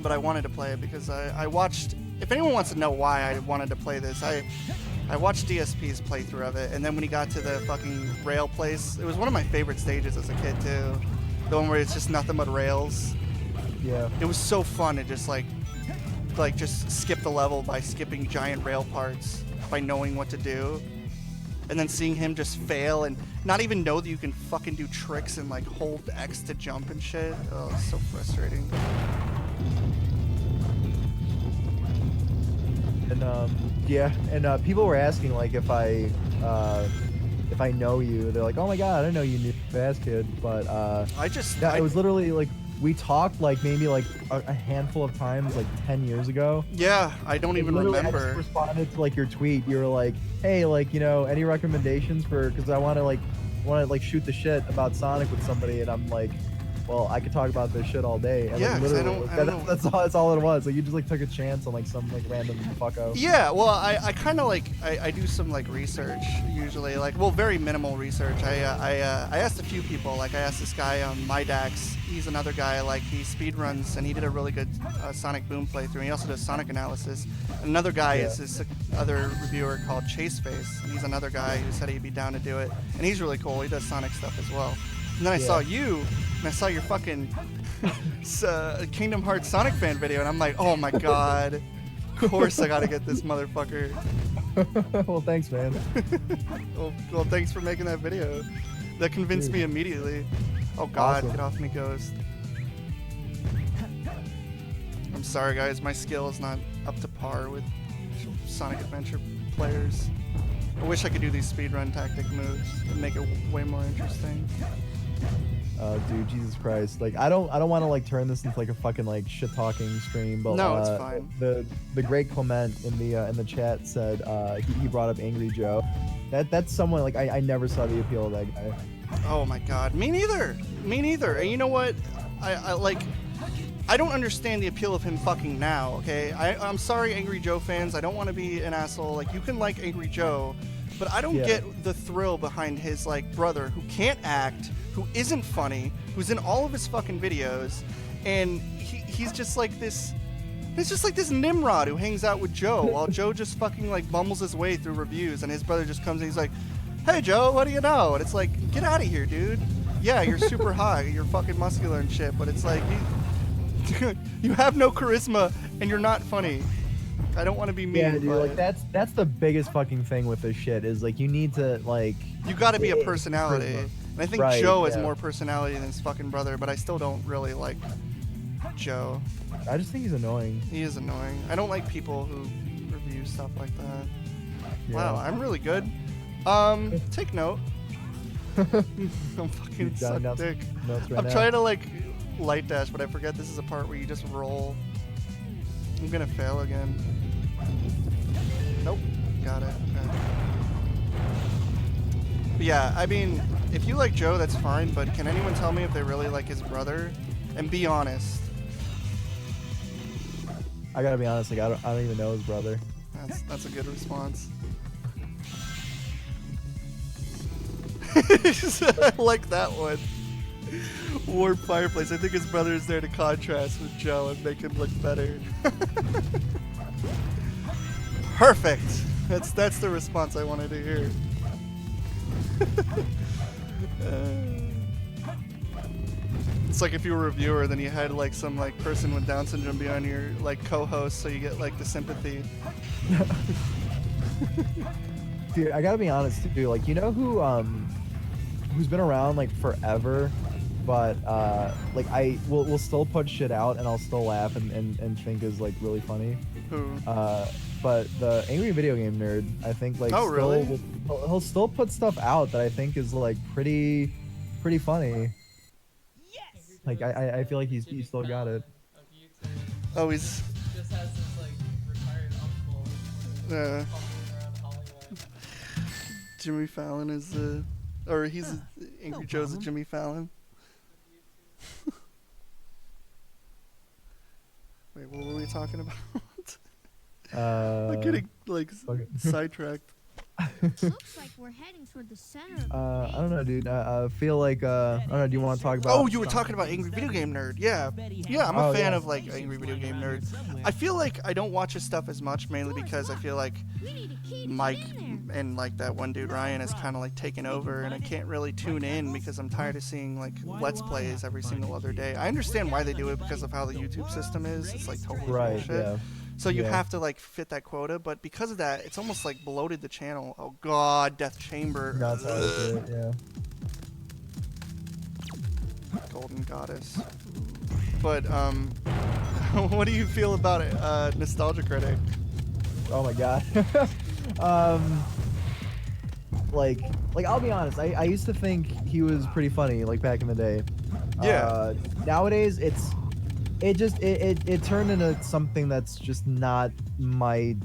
But I wanted to play it because I watched. If anyone wants to know why I wanted to play this, I watched DSP's playthrough of it, and then when he got to the fucking rail place, it was one of my favorite stages as a kid too. The one where it's just nothing but rails. Yeah. It was so fun to just like just skip the level by skipping giant rail parts by knowing what to do. And then seeing him just fail and not even know that you can fucking do tricks and like hold X to jump and shit. Oh, it's so frustrating. And yeah, and people were asking like if I know you. They're like, oh my god, I didn't know you knew Fast Kid. But it was literally like we talked like maybe like a handful of times like 10 years ago. Yeah, I don't even remember. I just responded to like your tweet. You were like, hey, like, you know, any recommendations for, because I want to like shoot the shit about Sonic with somebody, and I'm like, well, I could talk about this shit all day. And Yeah, like, 'cause I literally, don't know. that's all it was. Like you just like took a chance on like some like random fucko. Yeah, well, I kind of like I do some like research usually, like very minimal research. I asked a few people. Like I asked this guy Mydax. He's another guy like he speedruns and he did a really good Sonic Boom playthrough. And he also does Sonic analysis. Another guy is this other reviewer called Chaseface, and he's another guy who said he'd be down to do it. And he's really cool. He does Sonic stuff as well. And then I saw you, and I saw your fucking Kingdom Hearts Sonic fan video, and I'm like, oh my god, of course I gotta get this motherfucker. Well, thanks, man. well, thanks for making that video. That convinced me immediately. Oh god, Awesome. Get off me, Ghost. I'm sorry, guys, my skill is not up to par with Sonic Adventure players. I wish I could do these speedrun tactic moves and make it way more interesting. Dude, Jesus Christ! Like, I don't want to like turn this into like a fucking like shit talking stream, but No, it's fine. The great Clement in the chat said he brought up Angry Joe. That's someone like I never saw the appeal of that guy. Oh my god, me neither. And you know what? I don't understand the appeal of him fucking now. Okay, I'm sorry, Angry Joe fans. I don't want to be an asshole. Like, you can like Angry Joe, but I don't get the thrill behind his like brother who can't act, who isn't funny, who's in all of his fucking videos, and he's just like this. It's just like this Nimrod who hangs out with Joe while Joe just fucking like bumbles his way through reviews, and his brother just comes and he's like, "Hey Joe, what do you know?" And it's like, get out of here, dude. Yeah, you're super high, you're fucking muscular and shit, but it's like you have no charisma and you're not funny. I don't want to be mean. Yeah, dude, but like that's the biggest fucking thing with this shit is like you need to like. you got to be a personality. charisma. And I think Right, Joe has yeah. more personality than his fucking brother, but I still don't really like Joe. I just think he's annoying. He is annoying. I don't like people who review stuff like that. Yeah. Wow, I'm really good. Take note. I'm fucking You're suck jotting down dick. notes right I'm now. trying to like light dash, but I forget this is a part where you just roll. I'm gonna fail again. Nope. Got it. Okay. But yeah, I mean, if you like Joe, that's fine, but can anyone tell me if they really like his brother? And be honest. I gotta be honest, like I don't even know his brother. That's a good response. I like that one. Warm fireplace. I think his brother is there to contrast with Joe and make him look better. Perfect. That's the response I wanted to hear. It's like if you were a reviewer, then you had like some like person with Down syndrome be on your like co-host, so you get like the sympathy. Dude, I gotta be honest too. Like, you know who's been around like forever, but like we'll still put shit out and I'll still laugh and think is like really funny. Who? But the Angry Video Game Nerd, I think like Oh, still, really? he'll still put stuff out that I think is like pretty funny. Like I feel like he's still got it. Oh, he's. Just has this like retired uncle Yeah. following around Hollywood. Jimmy Fallon is or he's Angry Joe's a Jimmy Fallon. Wait, what were we talking about? I'm getting like sidetracked. Looks like we're heading toward the center of the I don't know, dude. I feel like I don't know. Do you want to talk about? Oh, you were talking about Angry Video Game Nerd. Yeah, I'm a fan of like Angry Video Game Nerd. I feel like I don't watch his stuff as much, mainly because I feel like We need to keep Mike it in there. and like that one dude Ryan has kind of like taken over, and I can't really tune in because I'm tired of seeing like Let's Plays every single other day. I understand why they do it because of how the YouTube system is. It's like totally Right. bullshit. Yeah. So you Yeah. have to like fit that quota, but because of that, it's almost like bloated the channel. Oh God, Death Chamber. That's how I do it. Yeah. Golden Goddess. But what do you feel about it, Nostalgia Critic? Oh my god. Like I'll be honest. I used to think he was pretty funny like back in the day. Yeah. Nowadays it turned into something that's just not my.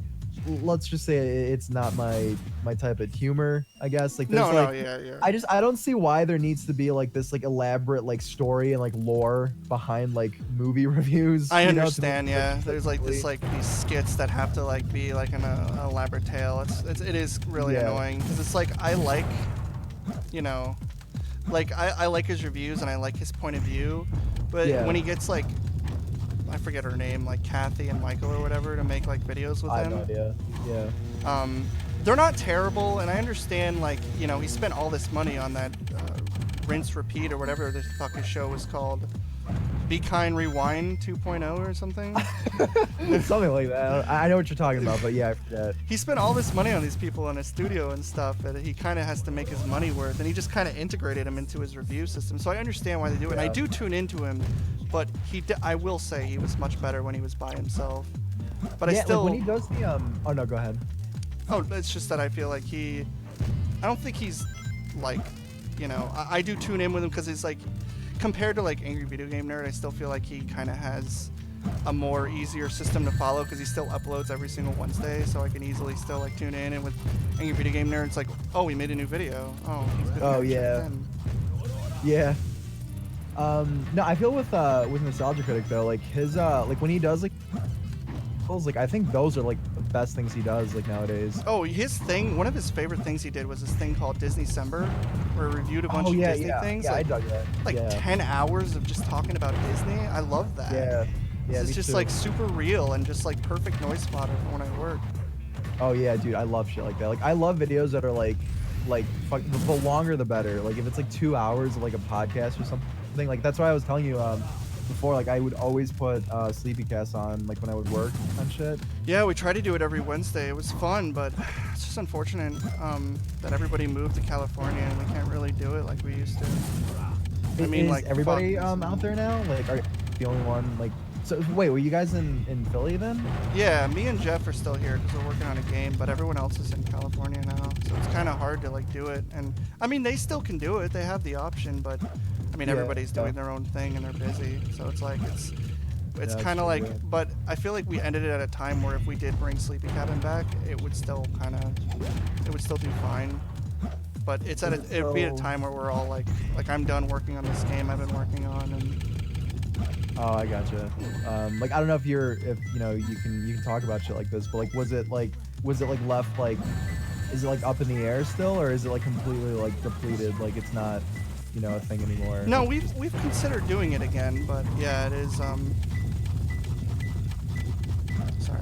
Let's just say it's not my type of humor. I guess like there's Yeah. I don't see why there needs to be like this like elaborate like story and like lore behind like movie reviews. I you know, to understand, make, yeah. like, There's like this like these skits that have to like be like an elaborate tale. It is really Yeah. annoying because it's like I like, you know, like I like his reviews and I like his point of view, but Yeah. when he gets like, I forget her name, like Kathy and Michael or whatever, to make like videos with I have him. no idea. Yeah. They're not terrible, and I understand, like, you know, he spent all this money on that Rinse Repeat or whatever the fuck his show was called. Be Kind Rewind 2.0 or something. Something like that. I know what you're talking about, but yeah, I forget. He spent all this money on these people in his studio and stuff, and he kind of has to make his money worth, and he just kind of integrated them into his review system. So I understand why they do it, and I Yeah. do tune into him, but I will say he was much better when he was by himself. But Yeah, I still... like when he does the Oh no, go ahead. Oh, it's just that I feel like I don't think he's like, you know, I do tune in with him because he's like, compared to like Angry Video Game Nerd, I still feel like he kind of has a more easier system to follow because he still uploads every single Wednesday, so I can easily still like tune in. And with Angry Video Game Nerd, it's like, oh, we made a new video. Oh, he's good. Oh, yeah. Yeah. No, I feel with Nostalgia Critic though, like his like when he does like I think those are like the best things he does like nowadays. Oh, his thing, one of his favorite things he did was this thing called Disney December, where he reviewed a bunch of Disney things. Yeah, like, I dug that. like yeah. 10 hours of just talking about Disney. I love that. Yeah. Yeah, It's me just too. like super real and just like perfect noise spotter for when I work. Oh yeah, dude, I love shit like that. Like I love videos that are like fuck, the longer the better. Like if it's like 2 hours of like a podcast or something, like that's why I was telling you before, like I would always put Sleepy Cast on like when I would work on shit. Yeah, we try to do it every Wednesday. It was fun, but it's just unfortunate that everybody moved to California and we can't really do it like we used to. I mean, Is like everybody fuck. out there now? Like are you the only one like? So wait, were you guys in Philly then? Yeah, me and Jeff are still here because we're working on a game, but everyone else is in California now, so it's kind of hard to like do it. And I mean, they still can do it; they have the option, but I mean, Yeah, everybody's doing yeah. their own thing and they're busy, so it's like it's that's kind of true, like. yeah. But I feel like we ended it at a time where if we did bring Sleepy Cabin back, it would still do fine. But it's at it would be at a So- time where we're all like I'm done working on this game I've been working on, and Oh, I gotcha. Like I don't know if you know you can talk about shit like this, but like was it like left like is it like up in the air still, or is it like completely like depleted? Like it's not you know, a thing anymore. No, we've considered doing it again, but yeah, it is. Sorry,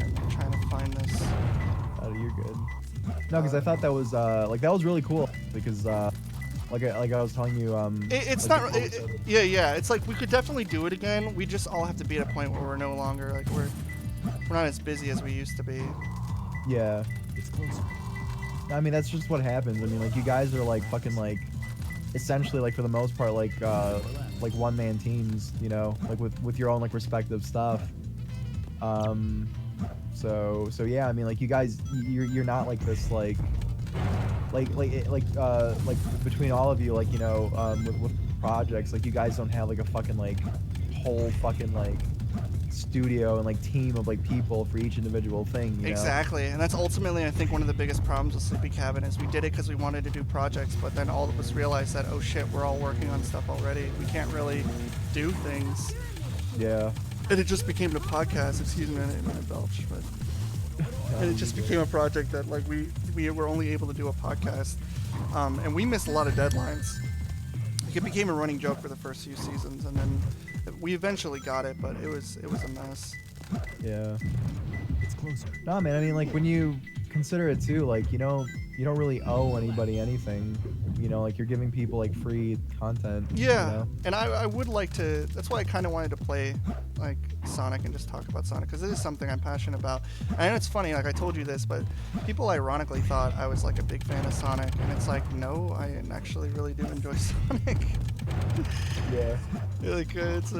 I'm trying to find this. Oh, you're good. No, because I thought that was like that was really cool because like I was telling you It's like, not. Yeah. It's like we could definitely do it again. We just all have to be at a point where we're no longer like we're not as busy as we used to be. yeah. It's closer. I mean, that's just what happens. I mean, like you guys are like fucking like essentially like for the most part like one-man teams, you know, like with your own like respective stuff. So yeah, I mean, like you guys, you're not like this like between all of you, like, you know, with projects, like you guys don't have like a fucking like whole fucking like studio and like team of like people for each individual thing, you know? Exactly, and that's ultimately I think one of the biggest problems with Sleepy Cabin is we did it because we wanted to do projects, but then all of us realized that, oh shit, we're all working on stuff already. We can't really do things. Yeah. And it just became a podcast. Excuse me, I didn't mean to belch, but and it just became a project that like we were only able to do a podcast, and we missed a lot of deadlines. Like, it became a running joke for the first few seasons, and then we eventually got it, but it was a mess. Yeah. It's closer. No, man, I mean, like when you consider it too, like you don't really owe anybody anything, you know, like you're giving people like free content. Yeah, You know? and I would like to. That's why I kind of wanted to play like Sonic and just talk about Sonic because it is something I'm passionate about. And I know it's funny, like I told you this, but people ironically thought I was like a big fan of Sonic, and it's like no, I actually really do enjoy Sonic. Yeah. Like it's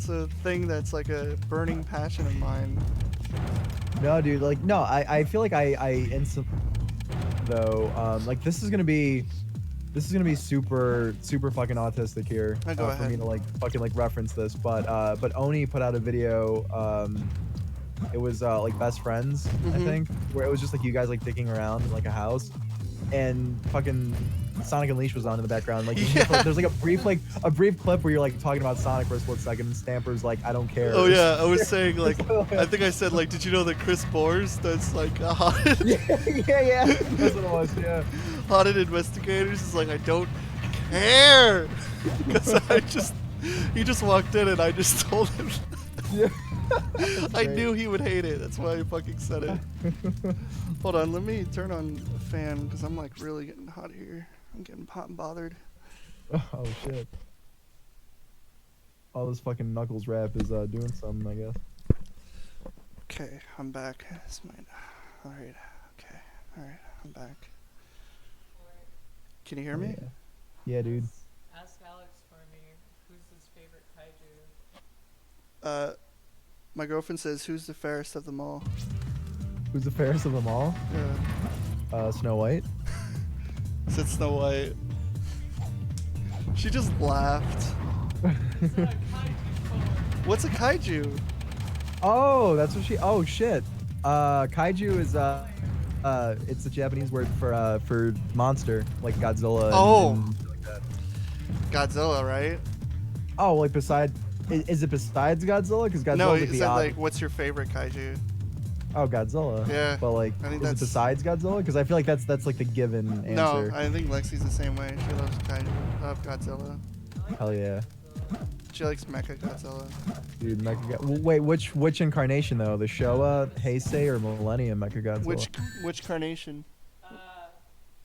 a thing that's like a burning passion of mine. No, dude, like no, I feel like I instantly though, like this is gonna be super fucking autistic here Oh, go for ahead. me to like fucking like reference this, but Oni put out a video, it was like best friends, I Mhm. think, where it was just like you guys like dicking around in like a house, and fucking Sonic Unleashed was on in the background. Like Yeah. there's like a brief clip where you're like talking about Sonic for a split second, and Stamper's like, I don't care. Oh yeah, I was saying like I think I said like, did you know that Chris Bors does like haunted, yeah, that's what it was. Yeah. haunted investigators is like I don't care because he just walked in and I just told him. Yeah. I knew he would hate it. That's why I fucking said it. Hold on, let me turn on a fan because I'm like really getting hot here. I'm getting hot and bothered. Oh shit. All this fucking Knuckles rap is doing something, I guess. Okay, I'm back. This might. All right. Okay. All right. I'm back. Can you hear me? Yeah, dude. Ask Alex for me, who's his favorite kaiju? My girlfriend says, "Who's the fairest of them all?" Who's the fairest of them all? Yeah. Snow White. Said Snow White. She just laughed. It's not a kaiju form. What's a kaiju? Oh, that's what she. Oh shit. Kaiju is it's a Japanese word for monster, like Godzilla. and- Oh. and shit like that. Godzilla, right? Oh, like beside. Is it besides Godzilla? Because Godzilla's No, like he the said odd. like, "What's your favorite kaiju?" Oh, Godzilla. Yeah, But like, I think is it that's- besides Godzilla? Because I feel like that's like the given answer. No, I think Lexi's the same way. She loves kaiju. Love Godzilla. Hell yeah, She likes Mecha Godzilla. dude. Wait, which incarnation though? The Showa, Heisei, or Millennium Mecha Godzilla? Which carnation?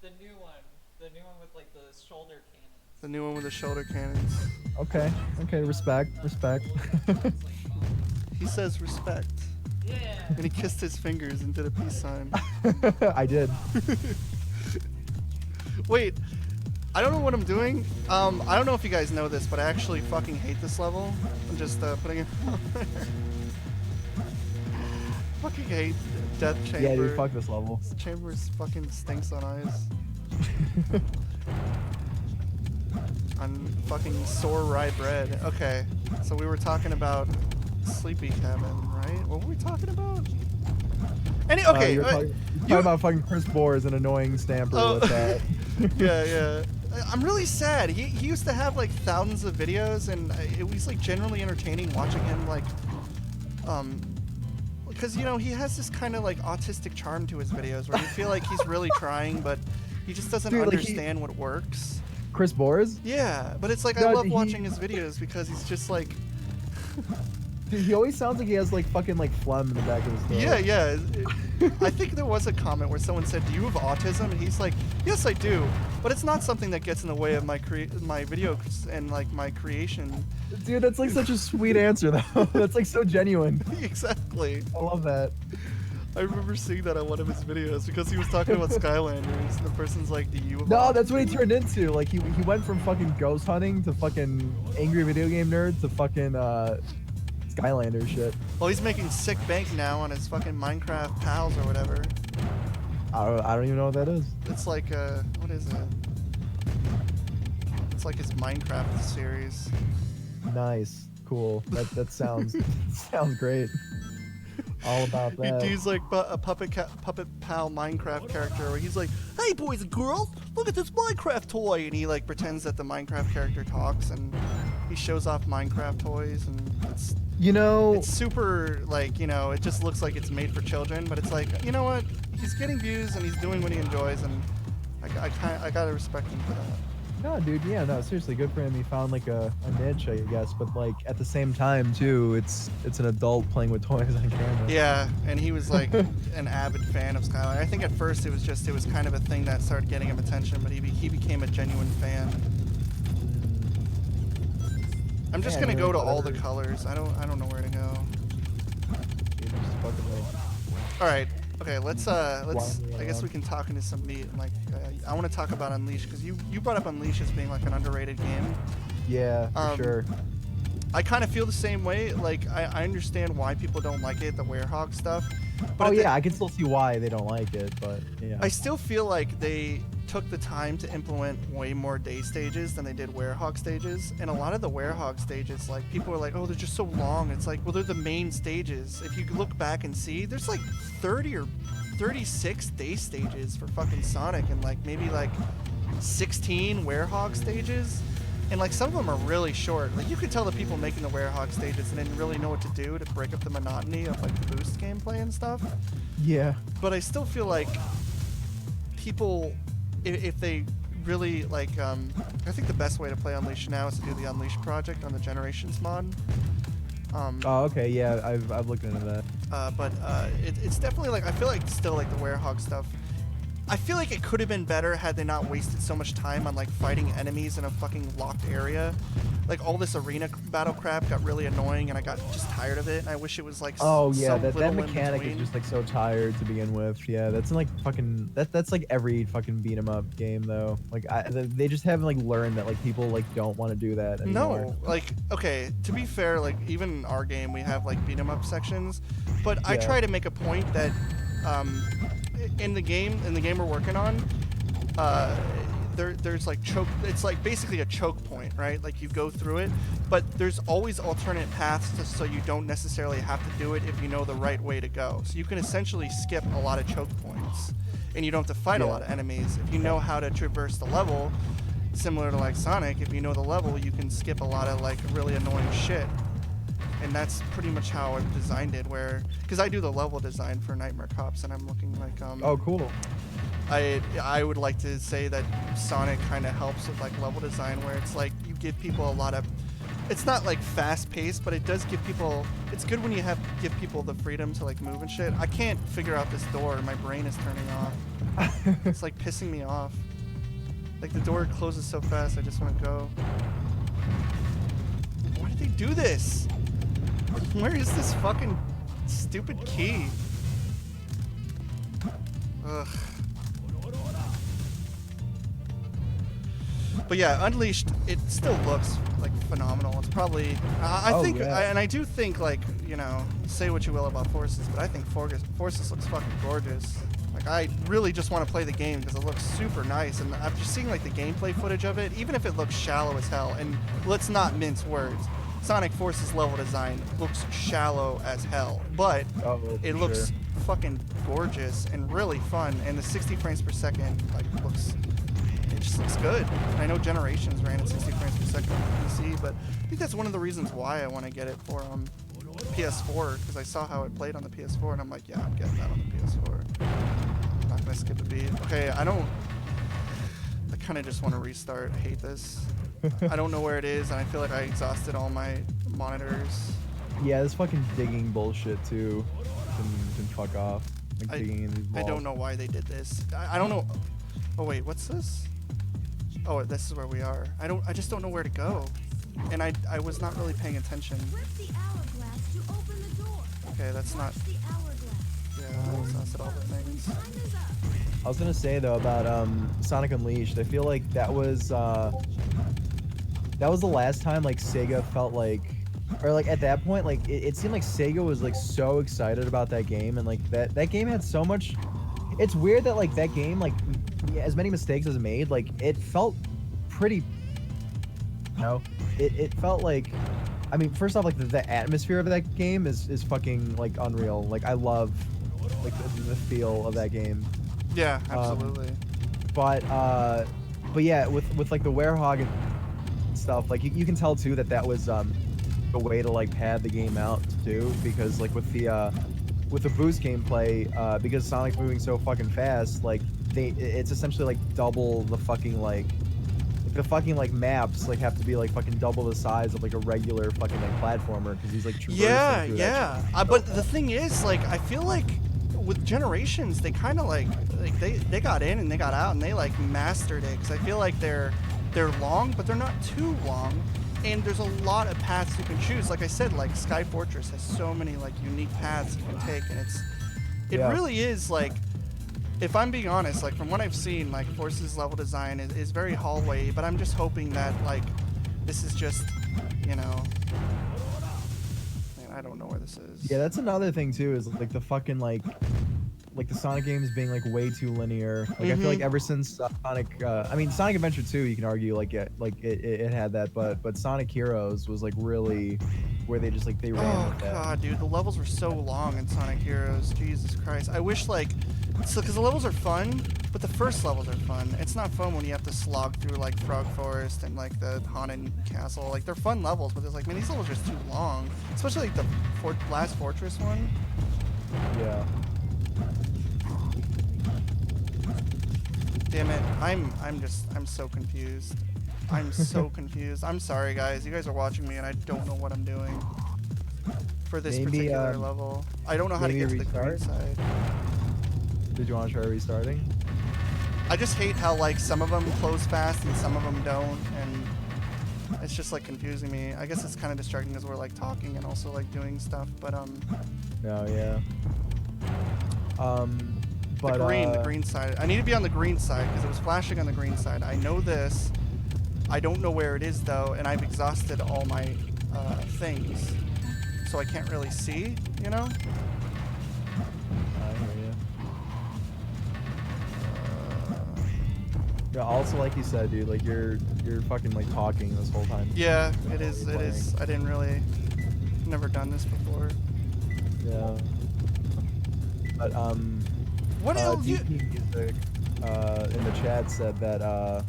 The new one. The new one with like the shoulder cannons. The new one with the shoulder cannons. Okay, respect. He says respect, Yeah. and he kissed his fingers and did a peace sign. I did. Wait, I don't know what I'm doing. I don't know if you guys know this, but I actually fucking hate this level. I'm just putting it out there. Fucking hate Death Chamber. Yeah, dude, fuck this level. This chamber fucking stinks on ice. On fucking sore rye bread. Okay, so we were talking about Sleepy Cabin, right? What were we talking about? Okay, You're talking about fucking Chris Bors, an annoying Stamper Oh. with that. yeah. I'm really sad. He used to have like thousands of videos, and it was like generally entertaining watching him like, because you know he has this kind of like autistic charm to his videos where you feel like he's really trying, but he just doesn't Dude, like, understand what works. Chris Boers? Yeah, but it's like I No, love he- watching his videos because he's just like, Dude, he always sounds like he has like fucking like phlegm in the back of his throat. yeah. I think there was a comment where someone said, "Do you have autism?" And he's like, "Yes, I do, but it's not something that gets in the way of my videos and like my creation." Dude, that's like such a sweet answer though. That's like so genuine. Exactly. I love that. I remember seeing that on one of his videos because he was talking about Skylanders, and the person's like, "Do you have No, autism?" that's what he turned into. Like he went from fucking ghost hunting to fucking angry video game nerd to fucking Skylander shit. Well, he's making sick bank now on his fucking Minecraft pals or whatever. I don't even know what that is. It's like what is it? It's like his Minecraft series. Nice, cool. That sounds sounds great. All about that. He's like a puppet pal Minecraft character where he's like, "Hey boys and girls, look at this Minecraft toy," and he like pretends that the Minecraft character talks and he shows off Minecraft toys, and it's It's super like, it just looks like it's made for children, but it's like, you know what? He's getting views and he's doing what he enjoys, and I gotta respect him for that. No, dude, yeah, no, seriously, good for him. He found like a niche, I guess, but like at the same time too, it's an adult playing with toys on camera. Yeah, and he was like an avid fan of Skyline. I think at first it was kind of a thing that started getting him attention, but he became a genuine fan. I'm just Yeah, gonna go to all the whatever. colors. I don't know where to go. Dude, just fucking like, All right. Okay, let's Wandering I guess we around. can talk into some meat. And like I want to talk about Unleash because you brought up Unleash as being like an underrated game. yeah, for sure. I kind of feel the same way. Like I understand why people don't like it, the Werehog stuff. But Oh at the- yeah, I can still see why they don't like it, but yeah. I still feel like they took the time to implement way more day stages than they did Werehog stages. And a lot of the Werehog stages, like people are like, "Oh, they're just so long." It's like, well, they're the main stages. If you look back and see, there's like 30 or 36 day stages for fucking Sonic, and like maybe like 16 Werehog stages. And like some of them are really short. Like you could tell the people making the Werehog stages didn't really know what to do to break up the monotony of like the boost gameplay and stuff. Yeah. But I still feel like people, if they really like, I think the best way to play Unleash now is to do the Unleash project on the Generations mod. Oh, okay, yeah, I've looked into that. It's definitely like, I feel like still like the Werehog stuff. I feel like it could have been better had they not wasted so much time on like fighting enemies in a fucking locked area. Like all this arena battle crap got really annoying, and I got just tired of it. And I wish it was like Oh yeah, so that little in mechanic is between. just like so tired to begin with. Yeah, that's like fucking that's like every fucking beat 'em up game though. Like they just haven't like learned that like people like don't want to do that anymore. No, like, okay, to be fair, like, even in our game, we have, like, beat 'em up sections, but I Yeah. try to make a point that, in the game we're working on, there's, like, it's, like, basically a choke point, right? Like, you go through it, but there's always alternate paths so you don't necessarily have to do it if you know the right way to go. So you can essentially skip a lot of choke points, and you don't have to fight a Yeah. lot of enemies. If you know how to traverse the level, similar to like Sonic, if you know the level, you can skip a lot of like really annoying shit. And that's pretty much how I've designed it, because I do the level design for Nightmare Cops, and I'm looking like Oh, cool. I would like to say that Sonic kind of helps with like level design, where it's like you give people a lot of, it's not like fast paced, but it does give people, it's good when you give people the freedom to like move and shit. I can't figure out this door, my brain is turning off. It's like pissing me off. Like the door closes so fast, I just want to go. Why did they do this? Where is this fucking stupid key? Ugh. But yeah, Unleashed, it still looks like phenomenal. It's probably, I Oh, think, yeah. and I do think, like, say what you will about Forces, but I think Forces looks fucking gorgeous. Like, I really just want to play the game because it looks super nice, and after seeing like the gameplay footage of it, even if it looks shallow as hell, and let's not mince words, Sonic Forces level design looks shallow as hell, but Oh, it for looks sure. fucking gorgeous and really fun, and the 60 frames per second it just looks good. I know Generations ran at 60 frames per second on PC, but I think that's one of the reasons why I want to get it for PS4, because I saw how it played on the PS4, and I'm like, yeah, I'm getting that on the PS4. I'm not gonna skip a beat. Okay, I don't. The kind of just want to restart. I hate this. I don't know where it is, and I feel like I exhausted all my monitors. Yeah, this fucking digging bullshit too. Can fuck off. Like digging in these I balls. don't know why they did this. I don't know. Oh wait, what's this? Oh, this is where we are. I just don't know where to go, and I was not really paying attention. Press the hourglass to open the door. Okay, that's not. Watch the hourglass. Yeah, I exhausted all the things. Time is up. I was gonna say though about Sonic Unleashed. I feel like that was the last time like Sega felt like, or like at that point like it seemed like Sega was like so excited about that game, and like that game had so much. It's weird that like that game, like as many mistakes as it made, like it felt pretty. You know, it felt like. I mean, first off, like the atmosphere of that game is fucking like unreal. Like I love like the feel of that game. Yeah, absolutely. But yeah, with like the Werehog and stuff, like you can tell too that was the way to like pad the game out too, because like with the boost gameplay, because Sonic's moving so fucking fast, like it's essentially like double the fucking like the fucking like maps like have to be like fucking double the size of like a regular fucking like platformer, because he's like traversing Yeah, through yeah. that shit. But the thing is, like, I feel like with Generations, they kind of like they got in and they got out and they like mastered it, because I feel like they're long, but they're not too long, and there's a lot of paths you can choose. Like I said, like Sky Fortress has so many like unique paths you can take, and it Yeah. really is like, if I'm being honest, like from what I've seen, like Force's level design is very hallway, but I'm just hoping that like this is just, you know, man, I don't know where this is. Yeah, that's another thing too, is like the fucking like the Sonic games being like way too linear. Like I feel like ever since Sonic, I mean Sonic Adventure 2, you can argue like it had that, but Sonic Heroes was like really where they just like they ran Oh with that. god, dude, the levels were so long in Sonic Heroes. Jesus Christ. I wish like, so because the levels are fun, but the first levels are fun. It's not fun when you have to slog through like Frog Forest and like the Haunted Castle. Like they're fun levels, but it's like, man, these levels are just too long. Especially like the last Fortress one. Yeah. Damn it, I'm so confused. I'm so confused. I'm sorry guys, you guys are watching me and I don't know what I'm doing for this Maybe, particular level. I don't know how to maybe get to the green restart? side. Did you want to try restarting? I just hate how like some of them close fast and some of them don't, and it's just like confusing me. I guess it's kind of distracting because we're like talking and also like doing stuff, but No, yeah. But the green side. I need to be on the green side because it was flashing on the green side. I know this. I don't know where it is though, and I've exhausted all my things, so I can't really see. You know? I hear you. Yeah, also like you said, dude, like you're fucking like talking this whole time. Yeah, it is. It is. I didn't really. Never done this before. Yeah. But What else? DP Music in the chat said that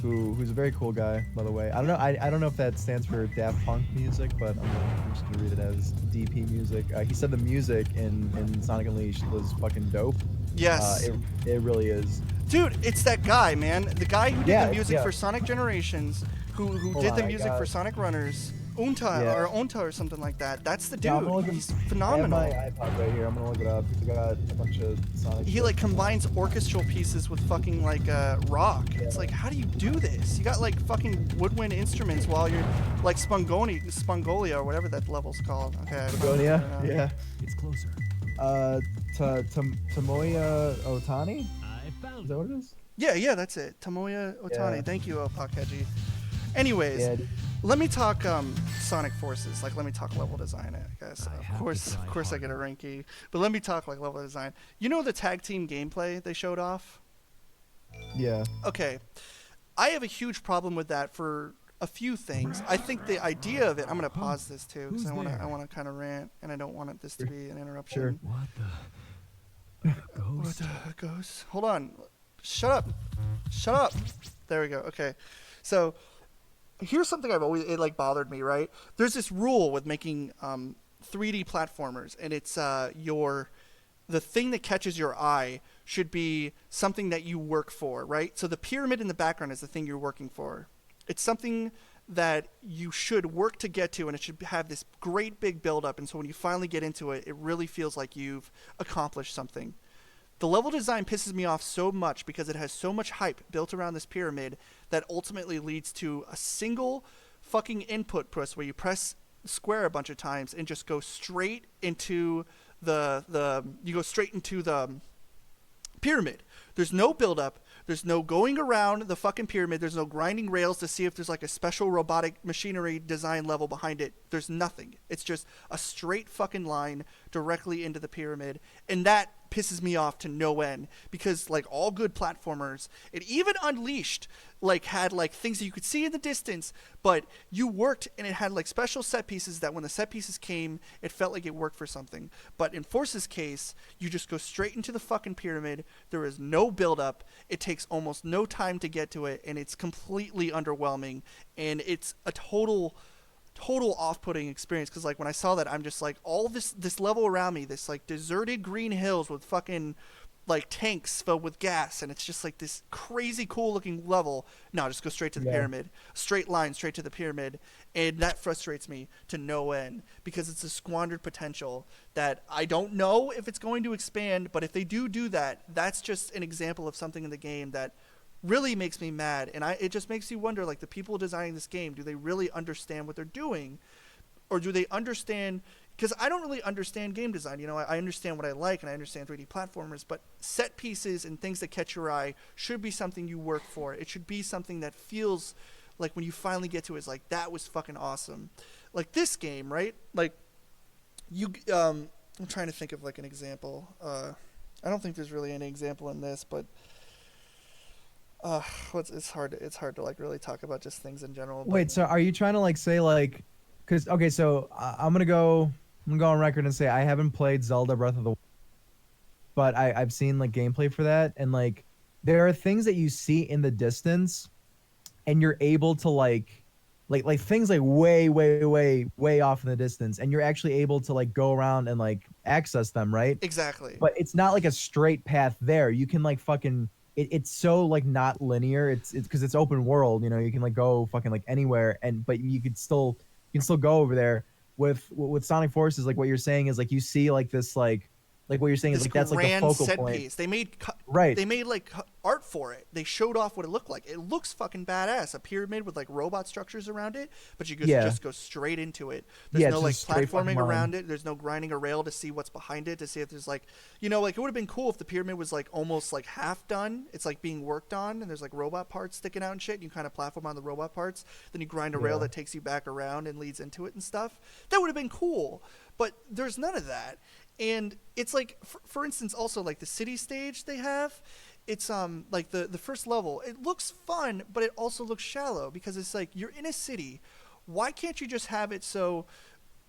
who's a very cool guy, by the way. I don't know. I don't know if that stands for Daft Punk Music, but I'm just gonna read it as DP Music. He said the music in Sonic Unleashed was fucking dope. Yes. It really is. Dude, it's that guy, man. The guy who did Yeah, the music yeah. for Sonic Generations, who Hold did on, the I music got- for Sonic Runners, Unta Yeah. or Onta or something like that. That's the dude. Yeah, I'm gonna look He's I have phenomenal. my iPod right here. I'm gonna look it up. I got a bunch of Sonic. He shit. like combines orchestral pieces with fucking like rock. It's like, how do you do this? You got like fucking woodwind instruments while you're like Spongolia or whatever that level's called. Okay. Begonia? I- Yeah. It's closer. Tomoya Otani? I found Is that what it is? Yeah, that's it. Tomoya Otani. Yeah. Thank you, Opakeji. Anyways, Yeah. let me talk Sonic Forces. Like, let me talk level design, I guess. I Of have to course, try I get a ranky. But let me talk like level design. You know the tag team gameplay they showed off? Yeah. Okay. I have a huge problem with that for a few things. I think the idea of it. I'm gonna pause this too because Who's there? I want to kind of rant and I don't want this to be an interruption. Sure. What the? What Ghost? the ghost? Hold on. Shut up. Shut up. There we go. Okay. So here's something it like bothered me, right? There's this rule with making 3D platformers, and it's the thing that catches your eye should be something that you work for, right? So the pyramid in the background is the thing you're working for. It's something that you should work to get to, and it should have this great big build-up, and so when you finally get into it, it really feels like you've accomplished something. The level design pisses me off so much because it has so much hype built around this pyramid that ultimately leads to a single fucking input press where you press square a bunch of times and just go straight into the pyramid. There's no build up. There's no going around the fucking pyramid. There's no grinding rails to see if there's like a special robotic machinery design level behind it. There's nothing. It's just a straight fucking line directly into the pyramid. And that pisses me off to no end because like all good platformers, it even Unleashed like had like things that you could see in the distance, but you worked and it had like special set pieces that when the set pieces came, it felt like it worked for something. But in Force's case, you just go straight into the fucking pyramid. There is no build up. It takes almost no time to get to it, and it's completely underwhelming, and it's a total off-putting experience because like when I saw that, I'm just like, all this level around me, this like deserted green hills with fucking like tanks filled with gas, and it's just like this crazy cool looking level. No, just go straight to the pyramid, straight line straight to the pyramid, and that frustrates me to no end because it's a squandered potential that I don't know if it's going to expand, but if they do that, that's just an example of something in the game that really makes me mad. And it just makes you wonder, like, the people designing this game, do they really understand what they're doing, or do they understand? Because I don't really understand game design. You know, I understand what I like, and I understand 3D platformers, but set pieces and things that catch your eye should be something you work for. It should be something that feels like when you finally get to it, it's like, that was fucking awesome. Like this game, right? Like, I'm trying to think of like an example. I don't think there's really any example in this, but it's hard to like really talk about just things in general. Wait, so are you trying to like say like, because okay, so I'm gonna go on record and say I haven't played Zelda Breath of the Wild, but I've seen like gameplay for that, and like there are things that you see in the distance, and you're able to like things like way off in the distance, and you're actually able to like go around and like access them, right? Exactly. But it's not like a straight path there. You can like fucking. It's so like not linear. It's because it's open world. You know, you can like go fucking like anywhere, but you can still go over there. With Sonic Forces, like what you're saying is like you see like this like what you're saying is like that's like the focal set point. Piece. They made right. They made like art for it. They showed off what it looked like. It looks fucking badass. A pyramid with like robot structures around it, but you just go straight into it. There's no like platforming around it. There's no grinding a rail to see what's behind it, to see if there's like, you know, like it would have been cool if the pyramid was like almost like half done. It's like being worked on, and there's like robot parts sticking out and shit. And you kind of platform on the robot parts. Then you grind a rail that takes you back around and leads into it and stuff. That would have been cool, but there's none of that. And it's like, for instance, also like the city stage they have, it's like the first level, it looks fun, but it also looks shallow because it's like you're in a city. Why can't you just have it so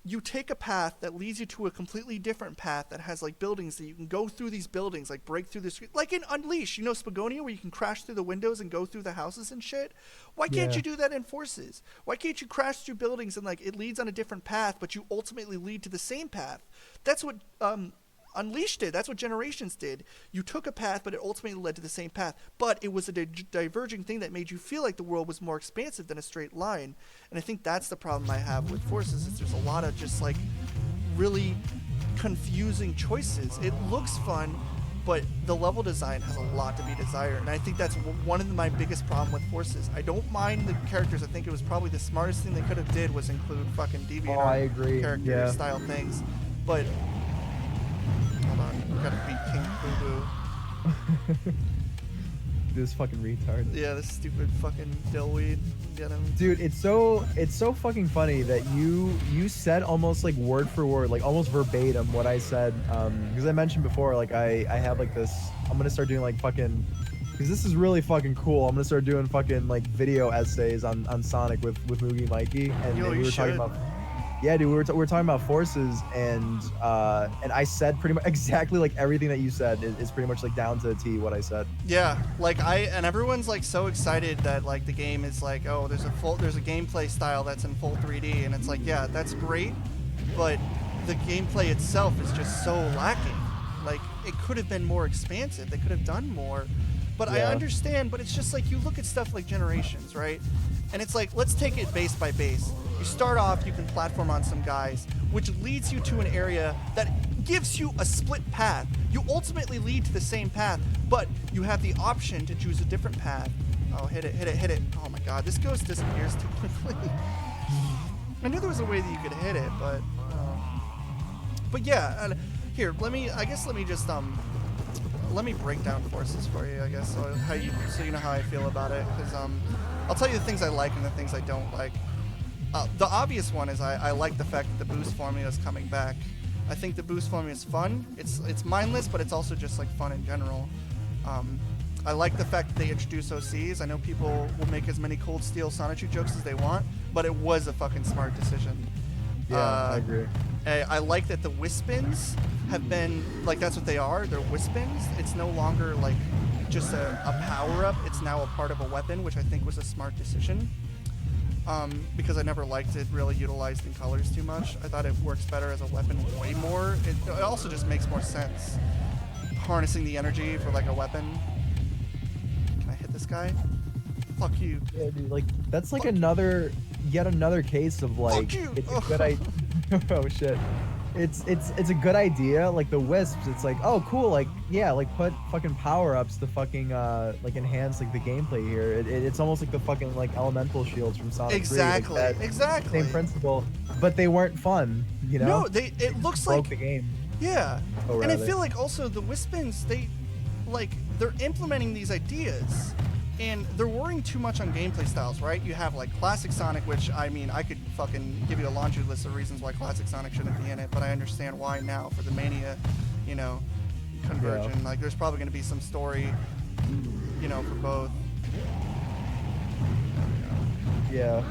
you take a path that leads you to a completely different path that has like buildings that you can go through these buildings, like break through the street, like in Unleashed, you know, Spagonia, where you can crash through the windows and go through the houses and shit. Why can't you do that in Forces? Why can't you crash through buildings and like it leads on a different path, but you ultimately lead to the same path? That's what Unleashed did. That's what Generations did. You took a path, but it ultimately led to the same path. But it was a diverging thing that made you feel like the world was more expansive than a straight line. And I think that's the problem I have with Forces, is there's a lot of just like really confusing choices. It looks fun, but the level design has a lot to be desired. And I think that's one of my biggest problem with Forces. I don't mind the characters. I think it was probably the smartest thing they could have did was include fucking DeviantArt character style things. But hold on, we gotta beat King Boo Boo. This fucking retard. Yeah, this stupid fucking dillweed. Get him. Dude, it's so fucking funny that you said almost like word for word, like almost verbatim what I said. Because I mentioned before, like I have like this. I'm gonna start doing like fucking. Because this is really fucking cool. I'm gonna start doing fucking like video essays on Sonic with Moogie Mikey, and we were talking about. Yeah, dude, we were talking about Forces, and I said pretty much exactly like everything that you said is pretty much like down to the T what I said. Yeah, like and everyone's like so excited that like the game is like, oh, there's a gameplay style that's in full 3D, and it's like, yeah, that's great, but the gameplay itself is just so lacking. Like, it could have been more expansive. They could have done more. But I Yeah. understand, but it's just like you look at stuff like Generations, right? And it's like, let's take it base by base. You start off, you can platform on some guys, which leads you to an area that gives you a split path. You ultimately lead to the same path, but you have the option to choose a different path. Oh, hit it, hit it, hit it. Oh my god, this ghost disappears too quickly. I knew there was a way that you could hit it, but yeah, here, let me just let me break down forces for you, I guess, so you know how I feel about it, because I'll tell you the things I like and the things I don't like. The obvious one is I like the fact that the boost formula is coming back. I think the boost formula is fun. It's mindless, but it's also just like fun in general. I like the fact that they introduce OCs. I know people will make as many Cold Steel Sonichu jokes as they want, but it was a fucking smart decision. Yeah, I agree. I like that the Wispins have been, like, that's what they are. They're Wispins. It's no longer, like, just a power-up. It's now a part of a weapon, which I think was a smart decision. Because I never liked it really utilized in colors too much. I thought it works better as a weapon way more. It also just makes more sense. Harnessing the energy for, like, a weapon. Can I hit this guy? Fuck you. Yeah, dude, like that's like Fuck yet another case of like you. it's a good idea. Oh shit. It's a good idea. Like the wisps, it's like, oh cool, like yeah, like put fucking power-ups to fucking like enhance like the gameplay here. It's almost like the fucking like elemental shields from Sonic 3. Exactly. Like that Exactly. same principle, but they weren't fun, you know? No, it looks broke like the game. yeah. Oh, And I rather. feel like also the Wispins, they're implementing these ideas and they're worrying too much on gameplay styles, right? You have like classic Sonic, which I mean, I could fucking give you a laundry list of reasons why classic Sonic shouldn't be in it, but I understand why now for the Mania, you know, conversion. Yeah. Like there's probably going to be some story, you know, for both. Yeah.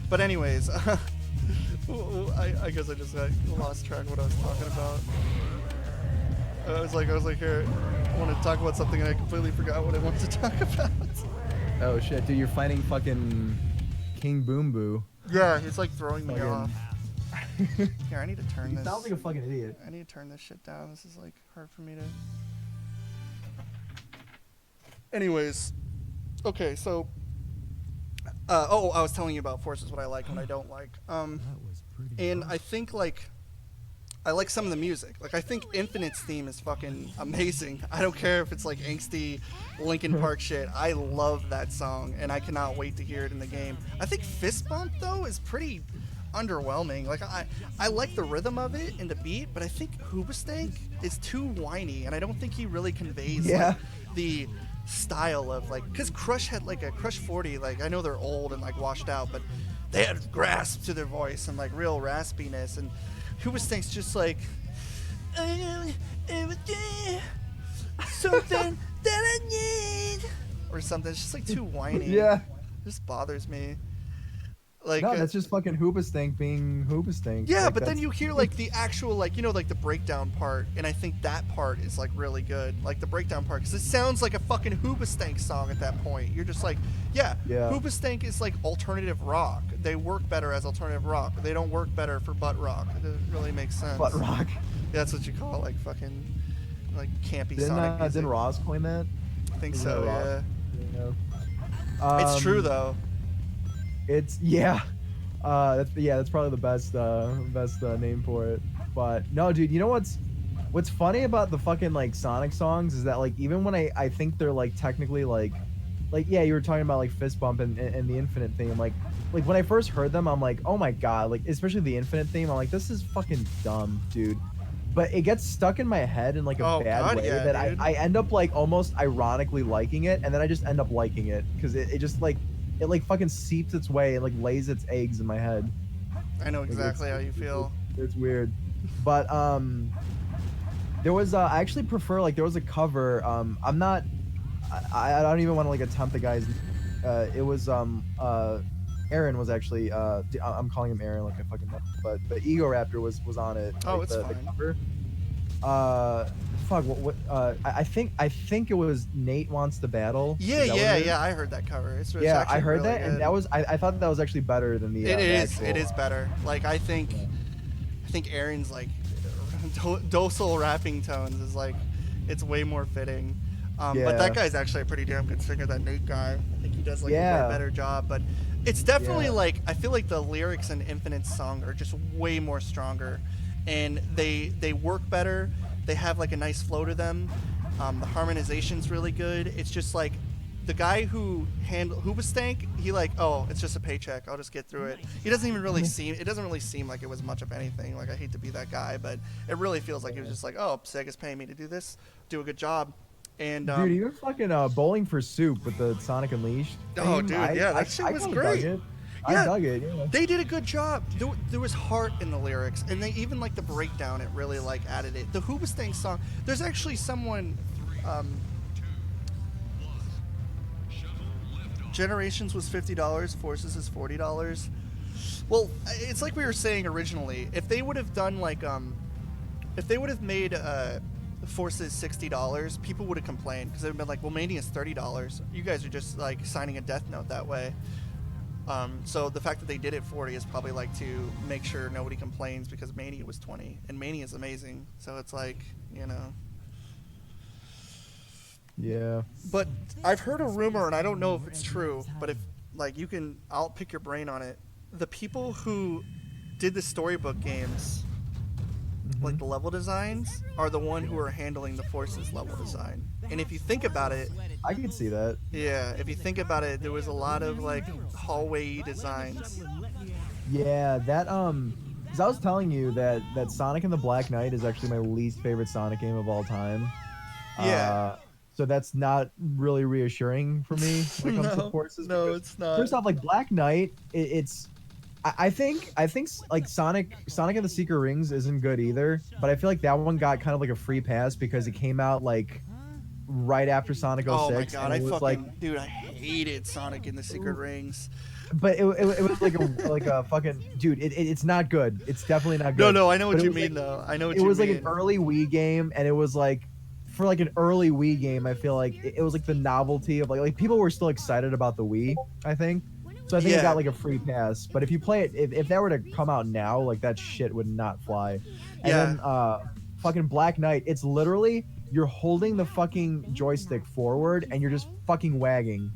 But anyways, I guess I just lost track of what I was talking about. I was like here, I wanted to talk about something and I completely forgot what I wanted to talk about. Oh shit, dude, you're fighting fucking King Boom Boo. Yeah, he's like throwing me Fucking- off. Here, I need to turn You this. sound like a fucking idiot. I need to turn this shit down. This is like hard for me to. Anyways, okay, so. I was telling you about forces, what I like and what I don't like. That was pretty. And I think like I like some of the music. Like I think Infinite's theme is fucking amazing. I don't care if it's like angsty Linkin Park shit. I love that song and I cannot wait to hear it in the game. I think Fist Bump though is pretty underwhelming. Like I like the rhythm of it and the beat, but I think Hoobastank is too whiny and I don't think he really conveys like, the style of like, because Crush had like a Crush 40, like I know they're old and like washed out, but they had grasp to their voice and like real raspiness, and Hoobastank's just like something that I need or something. It's just like too whiny. Yeah. It just bothers me. Like No, that's just fucking Hoobastank being Hoobastank. yeah, Like, but then that's- you hear like the actual like, you know, like the breakdown part, and I think that part is like really good, like the breakdown part, because it sounds like a fucking Hoobastank song at that point. You're just like, yeah. Hoobastank is like alternative rock. They work better as alternative rock. They don't work better for butt rock. It doesn't really make sense. Butt rock. Yeah, that's what you call it, like fucking like campy Sonic music. Didn't Ross coin that? I think Isn't so. that Ross? Yeah. Yeah. It's true though. It's that's probably the best name for it. But no, dude, you know what's funny about the fucking like Sonic songs is that like even when I think they're like technically like yeah, you were talking about like Fist Bump and the Infinite theme, like when I first heard them I'm like, oh my god, like especially the Infinite theme, I'm like, this is fucking dumb, dude. But it gets stuck in my head in like a bad way that I end up like almost ironically liking it, and then I just end up liking it because it just like it like fucking seeps its way and like lays its eggs in my head. I know Like, exactly how you feel. It's weird. But there was I actually prefer like there was a cover. I'm not I don't even want to like attempt the guy's it was Aaron was actually I'm calling him Aaron like I fucking know, but Ego Raptor was on it. Oh, like, it's the fine. cover. fuck. I think it was Nate Wants to Battle. Yeah, Is that what it is? I heard that cover. It's Yeah, actually I heard really that, and good. that was I thought that was actually better than the. It the is. actual, It is better. Like I think Aaron's like docile rapping tones is like it's way more fitting. But Yeah. that guy's actually a pretty damn good singer. That Nate guy. I think he does like a Yeah. way better job. But it's definitely Yeah. like I feel like the lyrics in Infinite's song are just way more stronger, and they work better. They have like a nice flow to them. The harmonization's really good. It's just like the guy who was Stank, he like, oh, it's just a paycheck. I'll just get through it. He doesn't even really seem. It doesn't really seem like it was much of anything. Like I hate to be that guy, but it really feels like it was just like, oh, Sega's paying me to do this. Do a good job. And Dude, even fucking Bowling for Soup with the Sonic Unleashed. Oh, theme, dude, yeah, that shit was kinda great. Dug it. Yeah. I dug it. Yeah. they did a good job. There was heart in the lyrics, and they even like the breakdown. It really like added it. The Hoobastank song. There's actually someone. Generations was $50. Forces is $40. Well, it's like we were saying originally. If they would have done like if they would have made Forces $60, people would have complained because they'd been like, well, Mania's $30. You guys are just like signing a death note that way. So the fact that they did it 40 is probably like to make sure nobody complains because Mania was 20 and Mania is amazing. So it's like, you know. Yeah. But I've heard a rumor, and I don't know if it's true, but if like you can, I'll pick your brain on it. The people who did the storybook games, like the level designs, are the one who are handling the Forces level design. And if you think about it, I can see that. yeah, if you think about it, there was a lot of like hallway designs. Yeah, that 'cause I was telling you that Sonic and the Black Knight is actually my least favorite Sonic game of all time. Yeah. So that's not really reassuring for me when it comes to Forces. No, because it's not. First off, like Black Knight, I think like Sonic and the Secret Rings isn't good either, but I feel like that one got kind of like a free pass because it came out like right after Sonic 06. Oh my god, and I it was fucking like, dude, I hated Sonic in the Secret Rings. but it was like a fucking dude. It's not good. It's definitely not good. No, I know what But it you was mean like- though. I know what It you was mean. like an early Wii game, and it was like for like an early Wii game, I feel like it was like the novelty of like people were still excited about the Wii, I think. So I think Yeah. it got like a free pass. But if you play it, if that were to come out now, like that shit would not fly. And Yeah. then fucking Black Knight, it's literally you're holding the fucking joystick forward and you're just fucking wagging.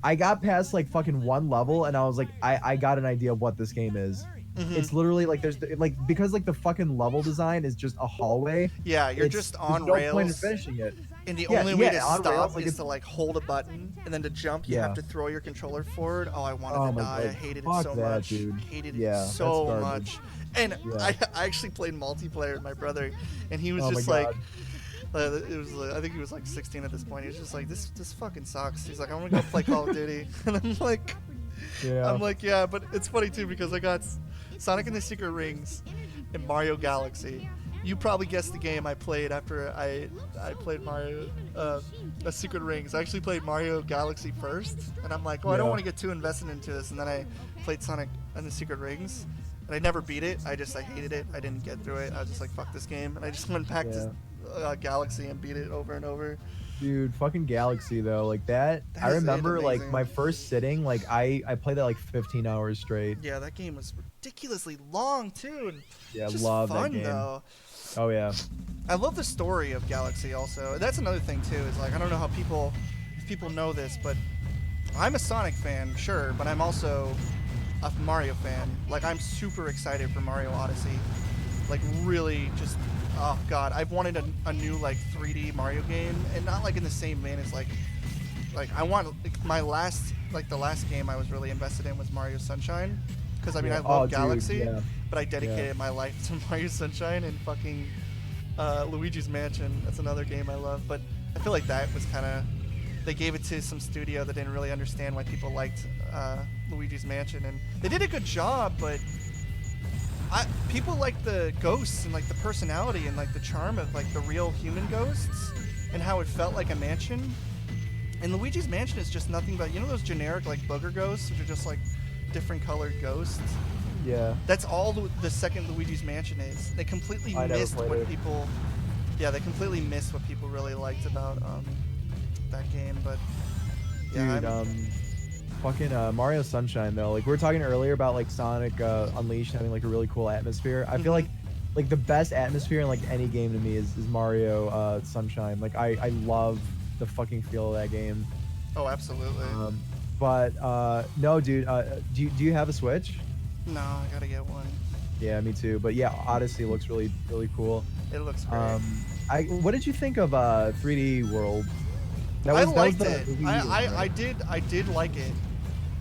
I got past like fucking one level and I was like, I got an idea of what this game is. Mhm. It's literally like there's like because like the fucking level design is just a hallway. Yeah, you're it's- just on there's no rails. point in finishing it. And the Yeah, only way yeah, to on stop rails, like is it's- to like hold a button, and then to jump, you Yeah. have to throw your controller forward. Oh, I wanted Oh to my die. I God, hated it fuck so that, much. dude. Hated Yeah, it that's so garbage. much. And Yeah. I actually played multiplayer with my brother, and he was Oh my just like, God. it was I think he was like 16 at this point. He was just like, this fucking sucks. He's like, I want to go play Call of Duty, and I'm like, yeah, but it's funny too because I got Sonic and the Secret Rings and Mario Galaxy. You probably guessed the game I played after I played Mario Secret Rings. I actually played Mario Galaxy first, and I'm like, I don't Yeah. want to get too invested into this. And then I played Sonic and the Secret Rings, and I never beat it. I hated it. I didn't get through it. I was just like, fuck this game, and I just went back to Galaxy and beat it over and over. Dude, fucking Galaxy though, like that. I is remember like amazing. my first sitting, like I played that like 15 hours straight. Yeah, that game was ridiculously long too, and Yeah, just love that fun game. though. Oh yeah. I love the story of Galaxy also. That's another thing too, is like I don't know how if people know this, but I'm a Sonic fan, sure, but I'm also a Mario fan. Like I'm super excited for Mario Odyssey. Like really just oh god, I've wanted a new like 3D Mario game, and not like in the same vein as like I want like, the last game I was really invested in was Mario Sunshine. Because I mean, Yeah. I love Oh, dude, Galaxy, yeah. but I dedicated Yeah. my life to Mario Sunshine and fucking Luigi's Mansion. That's another game I love. But I feel like that was kind of they gave it to some studio that didn't really understand why people liked Luigi's Mansion, and they did a good job. But people like the ghosts and like the personality and like the charm of like the real human ghosts and how it felt like a mansion. And Luigi's Mansion is just nothing but those generic like booger ghosts, which are just like different colored ghosts. Yeah. That's all the second Luigi's Mansion is. They completely I never missed played what it. people. yeah, they completely missed what people really liked about that game. But yeah, Dude, fucking Mario Sunshine though. Like we were talking earlier about like Sonic Unleashed having like a really cool atmosphere. I feel like the best atmosphere in like any game to me is Mario Sunshine. Like I love the fucking feel of that game. oh, absolutely. But no, dude. Do you have a Switch? No, I gotta get one. Yeah, me too. But yeah, Odyssey looks really cool. It looks great. What did you think of 3D World? I liked the it. Wii U one, right? I did like it.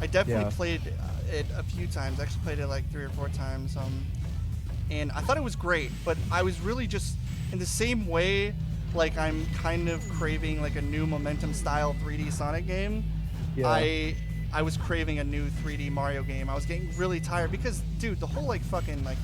I definitely Yeah. played it a few times. I actually played it like 3 or 4 times. And I thought it was great, but I was really just in the same way. Like I'm kind of craving like a new Momentum style 3D Sonic game. Yeah. I was craving a new 3D Mario game. I was getting really tired because, dude, the whole like fucking like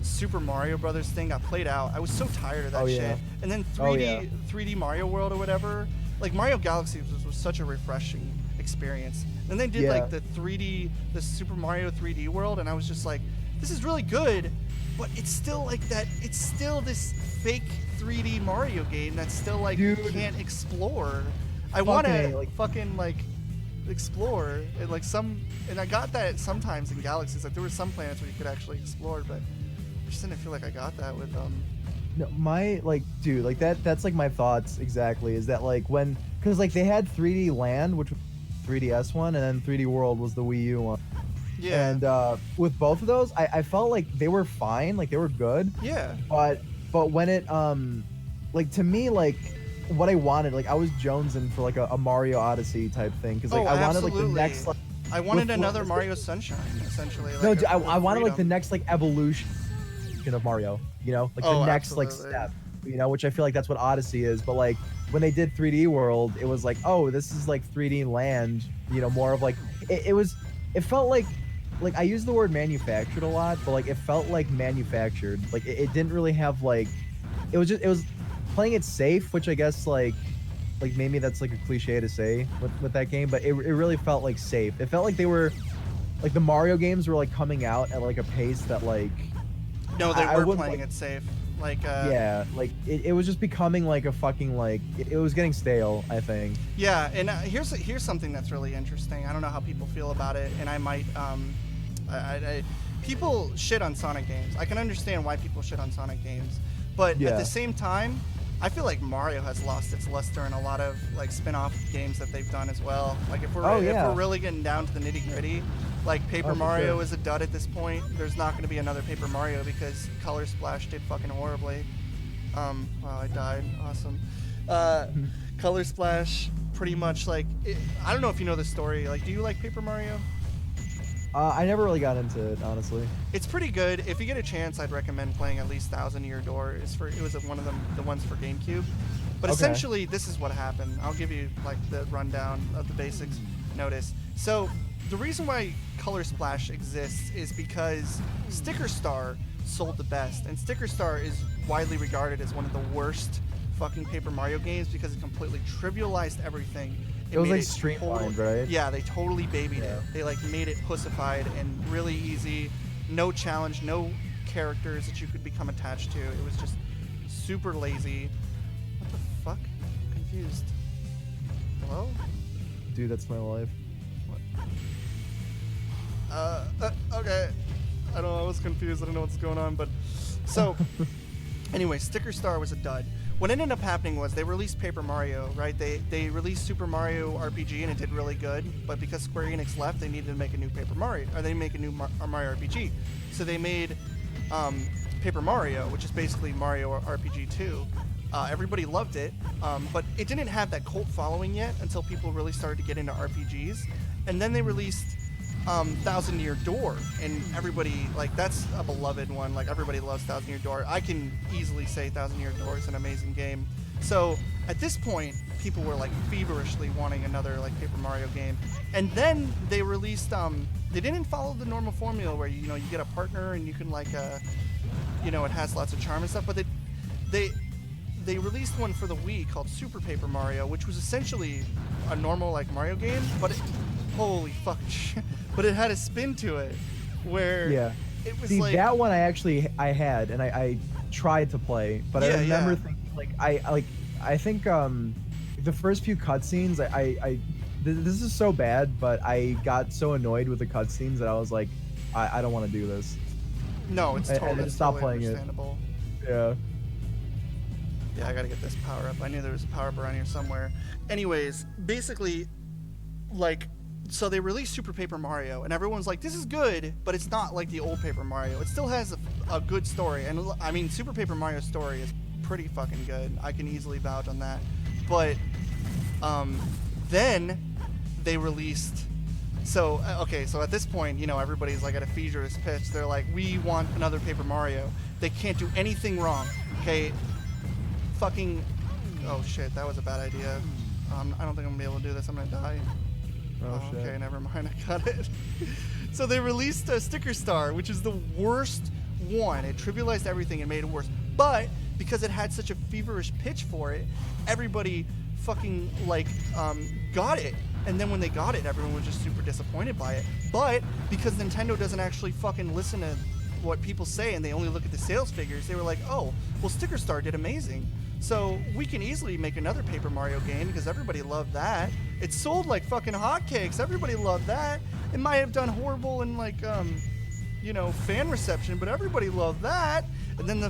Super Mario Brothers thing got played out. I was so tired of that Oh, shit. yeah. And then 3D Oh, yeah. 3D Mario World or whatever, like Mario Galaxy was such a refreshing experience. And they did Yeah. like the Super Mario 3D World, and I was just like, this is really good, but it's still like that. It's still this fake 3D Mario game that's still like Dude. can't explore. I want Fucking to A, like- fucking like explore and like and I got that sometimes in Galaxies. Like there were some planets where you could actually explore, but I just didn't feel like I got that with No, my like, dude, like that's like my thoughts exactly. Is that like because like they had 3D Land, which was 3DS one, and then 3D World was the Wii U one. yeah. And with both of those, I felt like they were fine, like they were good. Yeah. But when it like to me like what I wanted, like I was jonesing for like a Mario Odyssey type thing because like Oh, I wanted like absolutely. the next like I wanted with- another with- Mario Sunshine, essentially. no, Like dude, I wanted like the freedom. next like evolution of Mario, you know, like Oh, the next like absolutely. step, you know, which I feel like that's what Odyssey is. But like when they did 3D World, it was like, oh, this is like 3D Land, you know, more of like it felt like I use the word manufactured a lot, but like it felt like manufactured. Like it didn't really have like it was playing it safe, which I guess like maybe that's like a cliche to say with that game, but it really felt like safe. It felt like they were like the Mario games were like coming out at like a pace that like No, they I were wouldn't, playing like- it safe. Like yeah, like it was just becoming like a fucking like it was getting stale, I think. Yeah, and here's something that's really interesting. I don't know how people feel about it, and I might people shit on Sonic games. I can understand why people shit on Sonic games, but at Yeah. the same time, I feel like Mario has lost its luster in a lot of like spin-off games that they've done as well. Like if we're really getting down to the nitty-gritty, like Paper Oh, for Mario sure. is a dud at this point. There's not going to be another Paper Mario because Color Splash did fucking horribly. Wow, I died. Awesome. Color Splash, pretty much like I don't know if you know the story. Like, do you like Paper Mario? I never really got into it, honestly. It's pretty good. If you get a chance, I'd recommend playing at least Thousand Year Door. It was one of the ones for GameCube. But Okay. essentially, this is what happened. I'll give you like the rundown of the basics. Notice. So the reason why Color Splash exists is because Sticker Star sold the best, and Sticker Star is widely regarded as one of the worst fucking Paper Mario games because it completely trivialized everything. It was made like streamlined, right? Yeah, they totally babied Yeah. it. They like made it pussified and really easy. No challenge, no characters that you could become attached to. It was just super lazy. What the fuck? I'm confused. Hello? Dude, that's my life. Okay. I don't know. I was confused. I don't know what's going on, but so anyway, Sticker Star was a dud. What ended up happening was they released Paper Mario, right? They released Super Mario RPG and it did really good, but because Square Enix left, they needed to make a new Paper Mario, or they make a new Mario RPG. So they made Paper Mario, which is basically Mario RPG 2. Everybody loved it, but it didn't have that cult following yet until people really started to get into RPGs. And then they released Thousand Year Door, and everybody, like, that's a beloved one. Like, everybody loves Thousand Year Door. I can easily say Thousand Year Door is an amazing game. So at this point, people were like feverishly wanting another like Paper Mario game. And then they released they didn't follow the normal formula where you get a partner and you can like it has lots of charm and stuff, but they released one for the Wii called Super Paper Mario, which was essentially a normal like Mario game, but holy fucking shit. But it had a spin to it where Yeah. it was See, like that one I had, and I tried to play, but Yeah, I remember yeah. thinking I think the first few cutscenes this is so bad, but I got so annoyed with the cutscenes that I was like, I don't want to do this. No, it's I totally, just stopped totally playing it. understandable. Yeah. Yeah, I gotta get this power up. I knew there was a power up around here somewhere. Anyways, basically, like, so they released Super Paper Mario, and everyone's like, this is good, but it's not like the old Paper Mario. It still has a good story, and I mean, Super Paper Mario's story is pretty fucking good. I can easily vouch on that. But then they released. So okay, so at this point, you know, everybody's like at a feverish pitch. They're like, we want another Paper Mario. They can't do anything wrong. Okay, fucking. Oh shit, that was a bad idea. I don't think I'm gonna be able to do this. I'm gonna die. Oh, shit. Okay, never mind. I got it. So they released a Sticker Star, which is the worst one. It trivialized everything and made it worse. But because it had such a feverish pitch for it, everybody fucking like got it. And then when they got it, everyone was just super disappointed by it. But because Nintendo doesn't actually fucking listen to what people say and they only look at the sales figures, they were like, oh, well, Sticker Star did amazing. So we can easily make another Paper Mario game because everybody loved that. It sold like fucking hotcakes. Everybody loved that. It might have done horrible in like, you know, fan reception, but everybody loved that. And then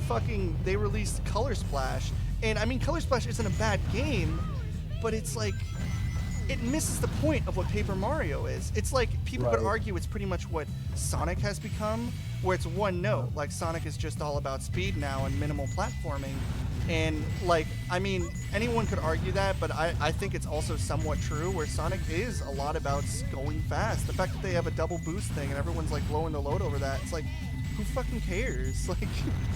they released Color Splash. And I mean, Color Splash isn't a bad game, but it's like, it misses the point of what Paper Mario is. It's like, people could Right. argue it's pretty much what Sonic has become, where it's one note. Like, Sonic is just all about speed now and minimal platforming. And, like, I mean, anyone could argue that, but I think it's also somewhat true, where Sonic is a lot about going fast. The fact that they have a double boost thing and everyone's, like, blowing the load over that, it's like, who fucking cares? Like,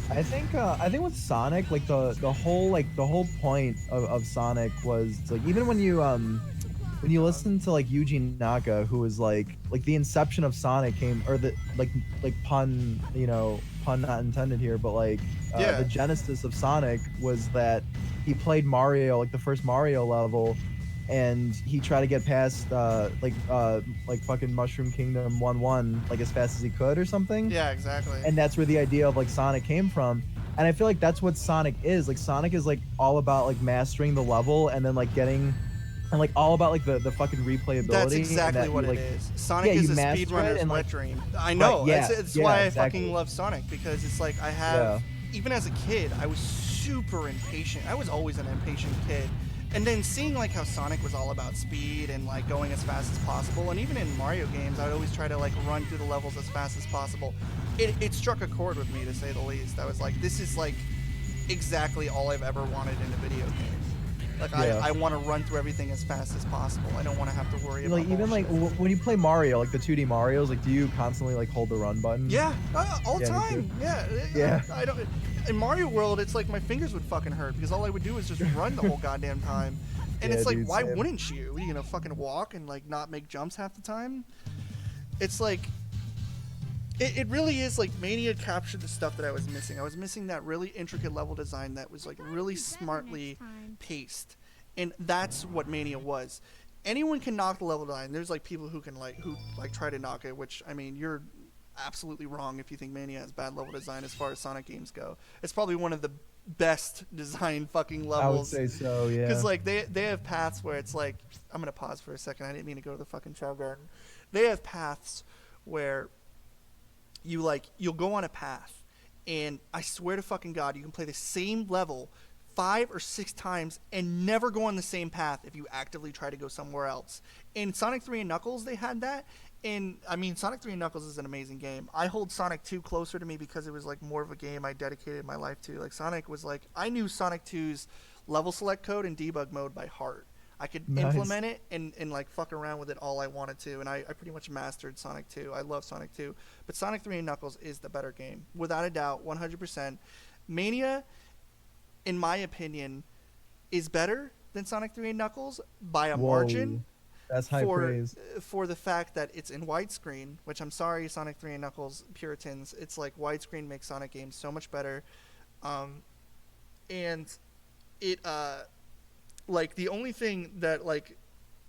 I think with Sonic, like the whole point of Sonic was like, even when you listen to like Yuji Naka, who was like the inception of Sonic came, or the like pun, you know, pun not intended here, but like Yeah. the genesis of Sonic was that he played Mario, like the first Mario level, and he tried to get past like fucking Mushroom Kingdom 1-1 like as fast as he could or something. yeah, exactly. And that's where the idea of like Sonic came from. And I feel like that's what Sonic is. Like Sonic is like all about like mastering the level and then like getting, and like all about like the fucking replayability. That's and exactly that what you, it like, is. Sonic yeah, is you a master it speedrunner's and, wet like, dream. I know. yeah, It's yeah, why exactly. I fucking love Sonic, because it's like I have, even as a kid, I was super impatient. I was always an impatient kid. And then seeing like how Sonic was all about speed and like going as fast as possible, and even in Mario games, I would always try to like run through the levels as fast as possible. It struck a chord with me, to say the least. I was like, this is like exactly all I've ever wanted in a video game. Like Yeah. I want to run through everything as fast as possible. I don't want to have to worry about like even like bullshit. when you play Mario, like the 2D Marios, like do you constantly like hold the run button? Yeah, all Yeah, me time. too. Yeah. Yeah. I don't. In Mario World, it's like my fingers would fucking hurt because all I would do is just run the whole goddamn time. And Yeah, it's like, dude, why same. wouldn't you? Are you gonna fucking walk and like not make jumps half the time? It's like, it really is like Mania captured the stuff that I was missing. I was missing that really intricate level design that was like really smartly paced, and that's what Mania was. Anyone can knock the level design. There's like people who try to knock it, which I mean, you're absolutely wrong if you think Mania has bad level design as far as Sonic games go. It's probably one of the best designed fucking levels. I would say so, yeah. Because like they have paths where it's like, I'm gonna pause for a second. I didn't mean to go to the fucking chow garden. They have paths where you'll go on a path, and I swear to fucking God, you can play the same level 5 or 6 times and never go on the same path if you actively try to go somewhere else. In Sonic 3 and Knuckles, they had that. And I mean, Sonic 3 and Knuckles is an amazing game. I hold Sonic 2 closer to me because it was like more of a game I dedicated my life to. Like Sonic was like, I knew Sonic 2's level select code and debug mode by heart. I could Nice. implement it and like fuck around with it all I wanted to, and I pretty much mastered Sonic 2. I love Sonic 2, but Sonic 3 and Knuckles is the better game, without a doubt, 100%. Mania, in my opinion, is better than Sonic 3 and Knuckles by a Whoa, margin. that's high praise. For the fact that it's in widescreen, which I'm sorry, Sonic 3 and Knuckles Puritans, it's like widescreen makes Sonic games so much better, and it like the only thing that like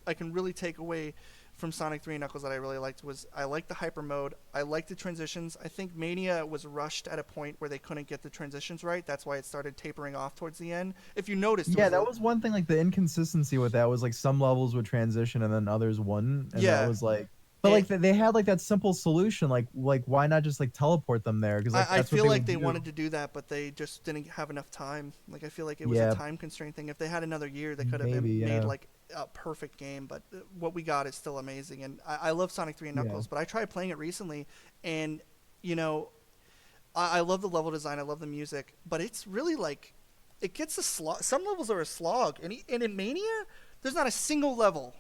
I can really take away from Sonic 3 and Knuckles that I really liked was I liked the hyper mode. I liked the transitions. I think Mania was rushed at a point where they couldn't get the transitions right. That's why it started tapering off towards the end. If you noticed, Yeah, that was one thing. Like the inconsistency with that was like some levels would transition and then others wouldn't, and Yeah. that was like. But like they had like that simple solution. Like why not just like teleport them there? Because like, I that's feel what like they would do. wanted to do that, but they just didn't have enough time. Like I feel like it was Yeah. a time constraint thing. If they had another year, they could have Maybe, yeah. made like a perfect game. But what we got is still amazing, and I love Sonic 3 and Knuckles. But I tried playing it recently, and you know, I love the level design. I love the music, but it's really like it gets a slog. Some levels are a slog, and in Mania, there's not a single level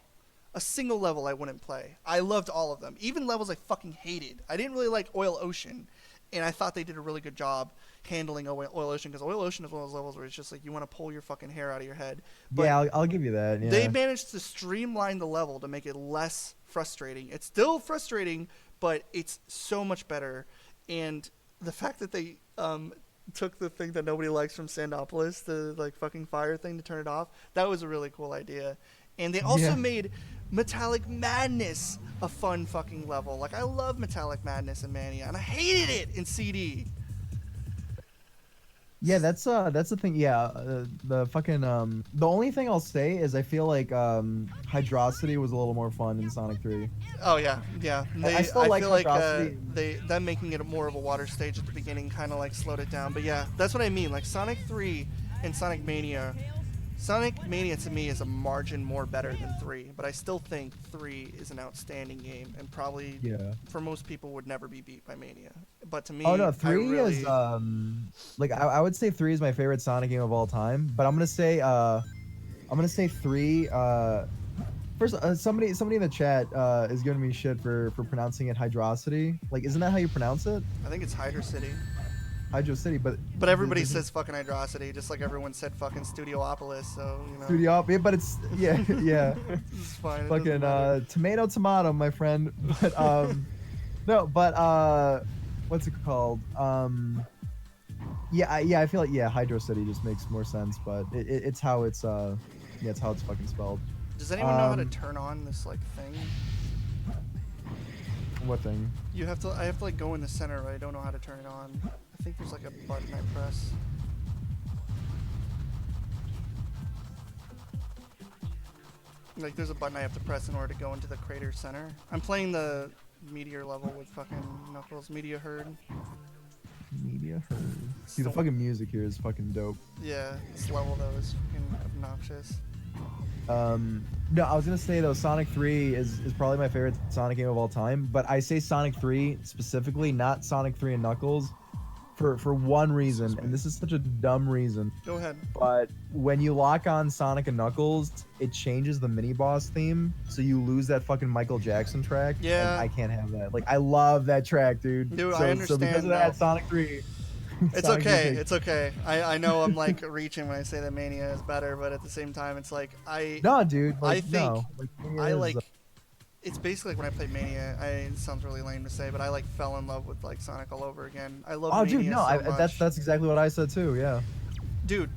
I wouldn't play. I loved all of them, even levels I fucking hated. I didn't really like Oil Ocean, and I thought they did a really good job handling Oil Ocean, because Oil Ocean is one of those levels where it's just like you want to pull your fucking hair out of your head. But Yeah, I'll give you that. Yeah. they managed to streamline the level to make it less frustrating. It's still frustrating, but it's so much better. And the fact that they took the thing that nobody likes from Sandopolis, the like fucking fire thing, to turn it off, that was a really cool idea. And they also made Metallic Madness a fun fucking level. Like I love Metallic Madness in Mania, and I hated it in CD. Yeah, that's the thing. Yeah, the fucking the only thing I'll say is I feel like Hydrosity was a little more fun in Sonic 3. Oh yeah. I still like feel like Hydrosity. them making it more of a water stage at the beginning kind of like slowed it down. But yeah, that's what I mean. Like Sonic 3 and Sonic Mania to me is a margin more better than 3, but I still think 3 is an outstanding game and probably for most people would never be beat by Mania. But to me, Oh no, 3 really... is like I would say 3 is my favorite Sonic game of all time, but I'm gonna say 3. First, somebody in the chat is giving me shit for pronouncing it Hydrosity. Like, isn't that how you pronounce it? I think it's Hydro City. Hydro City, but everybody says fucking Hydrosity, just like everyone said fucking Studiopolis. So you know. Yeah, but it's yeah. It's fine. Fucking tomato, my friend. But no, but what's it called? Yeah, I feel like Hydro City just makes more sense, but it's how it's it's how it's fucking spelled. Does anyone know how to turn on this like thing? What thing? I have to like go in the center, but I don't know how to turn it on. I think there's like a button I press. Like there's a button I have to press in order to go into the crater center. I'm playing the meteor level with fucking Knuckles, Meteor Herd. See, the fucking music here is fucking dope. Yeah, this level though is fucking obnoxious. No, I was gonna say though, Sonic 3 is probably my favorite Sonic game of all time, but I say Sonic 3 specifically, not Sonic 3 and Knuckles, for one reason, and this is such a dumb reason. Go ahead. But when you lock on Sonic and Knuckles, it changes the mini boss theme, so you lose that fucking Michael Jackson track. Yeah. And I can't have that. Like, I love that track, dude. Dude, so, I understand. So because of that, Sonic 3. It's Sonic okay. 3. It's okay. I know I'm like reaching when I say that Mania is better, but at the same time, it's like No, dude. Like, I think no. Like, I is- like. It's basically like when I played Mania. It sounds really lame to say, but I like fell in love with like Sonic all over again. I love. Oh, Mania dude, no. so much. That's exactly what I said too. Yeah. Dude,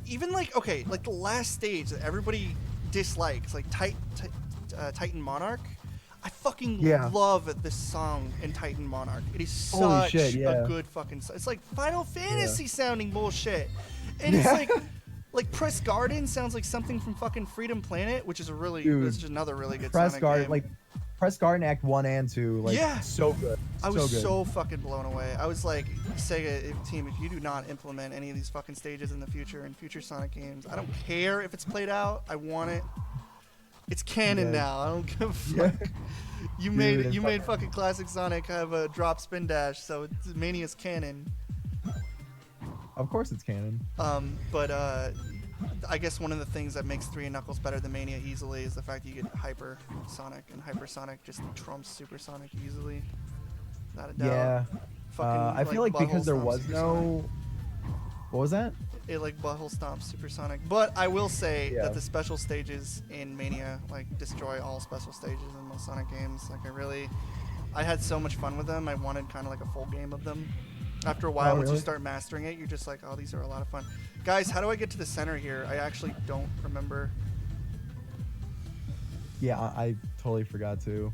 even like like the last stage that everybody dislikes, like Titan Monarch. I fucking love this song in Titan Monarch. It is Holy such shit, a good fucking song. It's like Final Fantasy sounding bullshit. And it's like Press Garden sounds like something from fucking Freedom Planet, which is a really, it's just another really good Press Sonic Garden, game. like Press Garden Act 1 and 2, like so good. I was good. so fucking blown away. I was like, Sega team, if you do not implement any of these fucking stages in the future in future Sonic games, I don't care if it's played out. I want it. It's canon now. I don't give a fuck. You made fucking classic Sonic have a drop spin dash, so Mania's canon. Of course it's canon. But I guess one of the things that makes 3 and Knuckles better than Mania easily is the fact that you get Hyper Sonic, and Hyper Sonic just trumps Super Sonic easily. Without a doubt. Yeah. Fucking, I feel like because there butthole was stomps Super no. Sonic. What was that? It like butthole stomps Super Sonic. But I will say that the special stages in Mania like destroy all special stages in most Sonic games. Like I had so much fun with them. I wanted kind of like a full game of them. After a while, once you start mastering it, you're just like, oh, these are a lot of fun. Guys, how do I get to the center here? I actually don't remember. Yeah, I totally forgot to.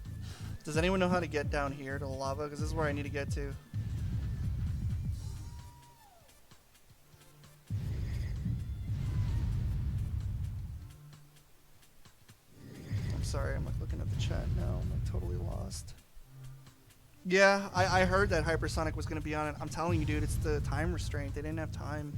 Does anyone know how to get down here to the lava? Because this is where I need to get to. I'm sorry, I'm like looking at the chat now. I'm like totally lost. Yeah, I heard that Hypersonic was going to be on it. I'm telling you, dude, it's the time restraint. They didn't have time.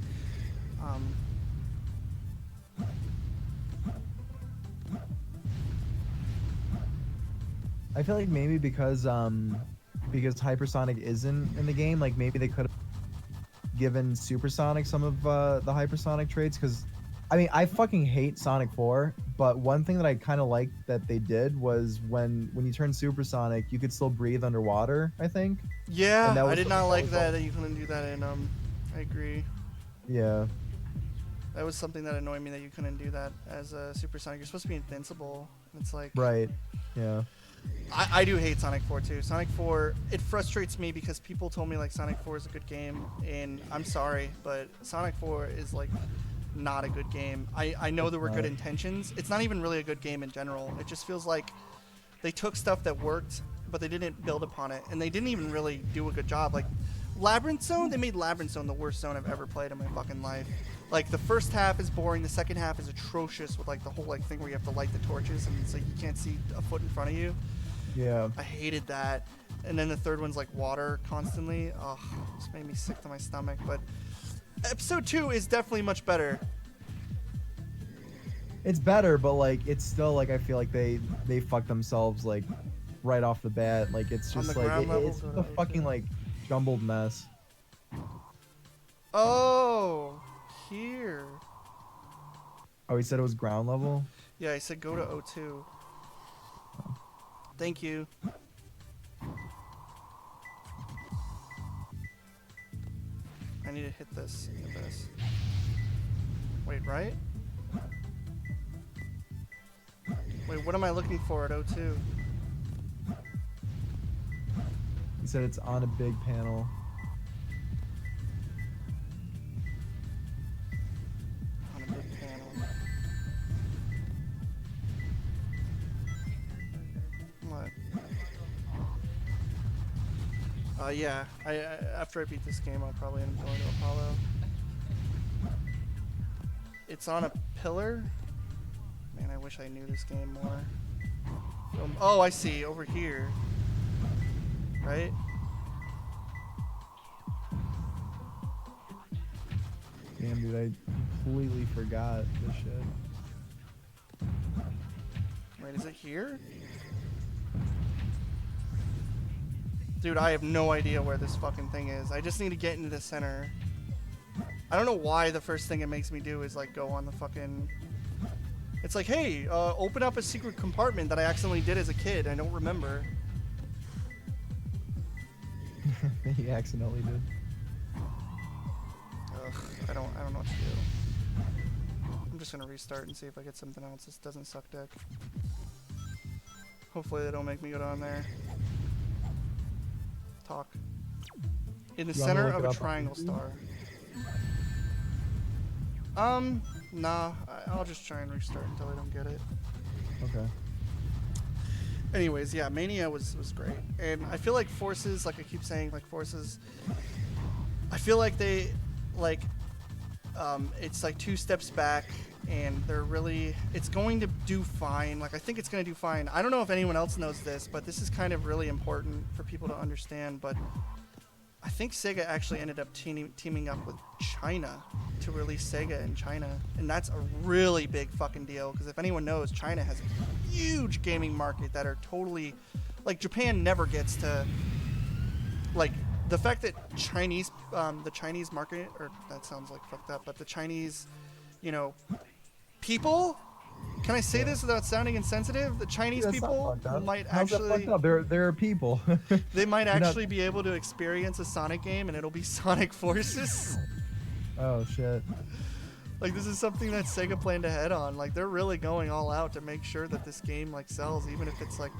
I feel like maybe because Hypersonic isn't in the game, like maybe they could have given Supersonic some of the Hypersonic traits. Because, I mean, I fucking hate Sonic 4, but one thing that I kind of liked that they did was when you turn Supersonic, you could still breathe underwater, I think. Yeah, that I was did something not that like was that you couldn't do that in I agree. Yeah. That was something that annoyed me, that you couldn't do that as a Supersonic. You're supposed to be invincible. It's like Right. Yeah. I do hate Sonic 4 too. Sonic 4, it frustrates me because people told me like Sonic 4 is a good game, and I'm sorry, but Sonic 4 is like not a good game. I know there were good intentions. It's not even really a good game in general. It just feels like they took stuff that worked, but they didn't build upon it, and they didn't even really do a good job. Like Labyrinth Zone, they made Labyrinth Zone the worst zone I've ever played in my fucking life. Like the first half is boring, the second half is atrocious with like the whole like thing where you have to light the torches and it's like you can't see a foot in front of you. Yeah. I hated that. And then the third one's like water constantly. Oh, just made me sick to my stomach. But episode 2 is definitely much better. It's better, but like it's still like I feel like they fucked themselves like right off the bat. Like it's On just the like ground level, it's go just to a fucking O2. like jumbled mess. Oh, here. Oh, he said it was ground level. Yeah, I said go to O2. Thank you. I need to hit this. Hit this. Wait, right? Wait, what am I looking for at O2? He said it's on a big panel. On a big panel. What? Yeah. I after I beat this game, I'll probably end up going to Apollo. It's on a pillar. Man, I wish I knew this game more. Oh, I see. Over here. Right? Damn, dude, I completely forgot this shit. Wait, is it here? Dude, I have no idea where this fucking thing is. I just need to get into the center. I don't know why the first thing it makes me do is like go on the fucking... It's like, hey, open up a secret compartment that I accidentally did as a kid. I don't remember. He accidentally did. Ugh, I don't know what to do. I'm just gonna restart and see if I get something else. This doesn't suck dick. Hopefully they don't make me go down there. Talk. In the You want me to center look of it a up on triangle YouTube? star. Nah. I'll just try and restart until I don't get it. Okay. Anyways, yeah, Mania was great. And I feel like Forces, like I keep saying, like Forces, I feel like they, like, it's like 2 steps back, and they're really, it's going to do fine. Like, I think it's going to do fine. I don't know if anyone else knows this, but this is kind of really important for people to understand, but I think Sega actually ended up teaming up with China to release Sega in China, and that's a really big fucking deal, because if anyone knows, China has a huge gaming market that are totally, like, Japan never gets to, like, the fact that the Chinese market, or that sounds like fucked up, but the Chinese, you know, people, can I say this without sounding insensitive? The Chinese That's not people fucked up. might How's that actually... fucked up? There are people. They might You're not- actually be able to experience a Sonic game, and it'll be Sonic Forces. Oh shit. Like, this is something that Sega planned ahead on. Like, they're really going all out to make sure that this game, like, sells, even if it's, like,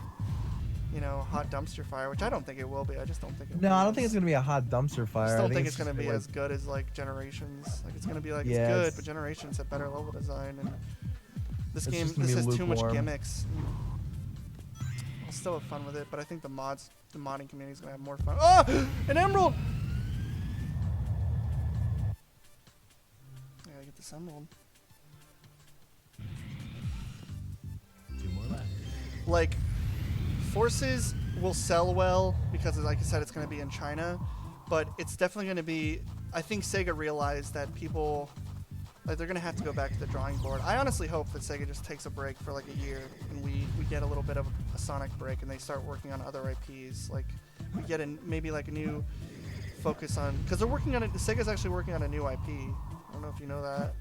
you know, hot dumpster fire, which I don't think it will be. I just don't think it will. No, I don't think it's gonna be a hot dumpster fire. I just don't think it's it's going to be like, as good as, like, Generations. Like, it's going to be, like, Yeah, it's good, it's- but Generations had better level design, and this It's game, just gonna this be has too much lukewarm. gimmicks. still have fun with it, but I think the modding community is gonna have more fun. Oh, an emerald! I gotta get this emerald. Two more left. Like, Forces will sell well because, like I said, it's gonna be in China, but it's definitely gonna be. I think Sega realized that people, like, they're gonna have to go back to the drawing board. I honestly hope that Sega just takes a break for like a year and we get a little bit of a Sonic break and they start working on other IPs. Like, we get maybe like a new focus on, because they're working on it. Sega's actually working on a new IP. I don't know if you know that.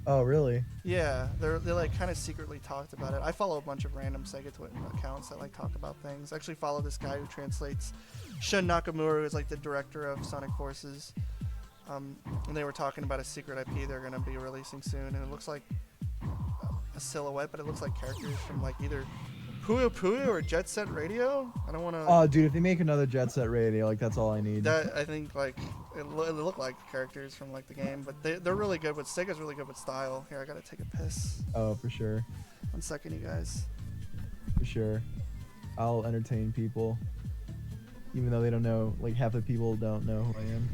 Oh, really? Yeah, they like kind of secretly talked about it. I follow a bunch of random Sega Twitter accounts that like talk about things. I actually follow this guy who translates Shun Nakamura, who's like the director of Sonic Forces. And they were talking about a secret IP they're gonna be releasing soon, and it looks like a silhouette, but it looks like characters from like either Puyo Puyo or Jet Set Radio. I don't want to. Oh, dude, if they make another Jet Set Radio, like that's all I need. That I think like it looked like characters from like the game, but they're really good with Sega's really good with style. Here, I gotta take a piss. Oh, for sure. 1 second, you guys. For sure. I'll entertain people. Even though they don't know, like half the people don't know who I am.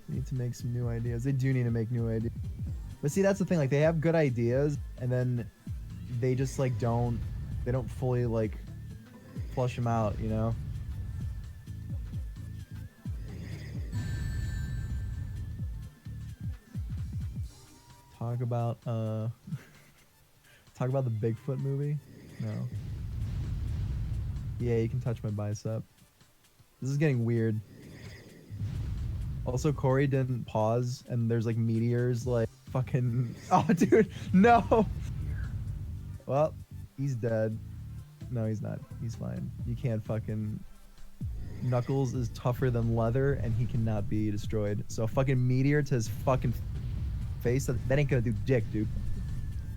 They need to make some new ideas. They do need to make new ideas. But see, that's the thing, like they have good ideas and then they just like they don't fully like flush them out, you know? Talk about the Bigfoot movie? No. Yeah, you can touch my bicep. This is getting weird. Also, Corey didn't pause, and there's like meteors, like fucking. Oh, dude, no. Well, he's dead. No, he's not. He's fine. You can't fucking. Knuckles is tougher than leather, and he cannot be destroyed. So a fucking meteor to his fucking face, that ain't gonna do dick, dude.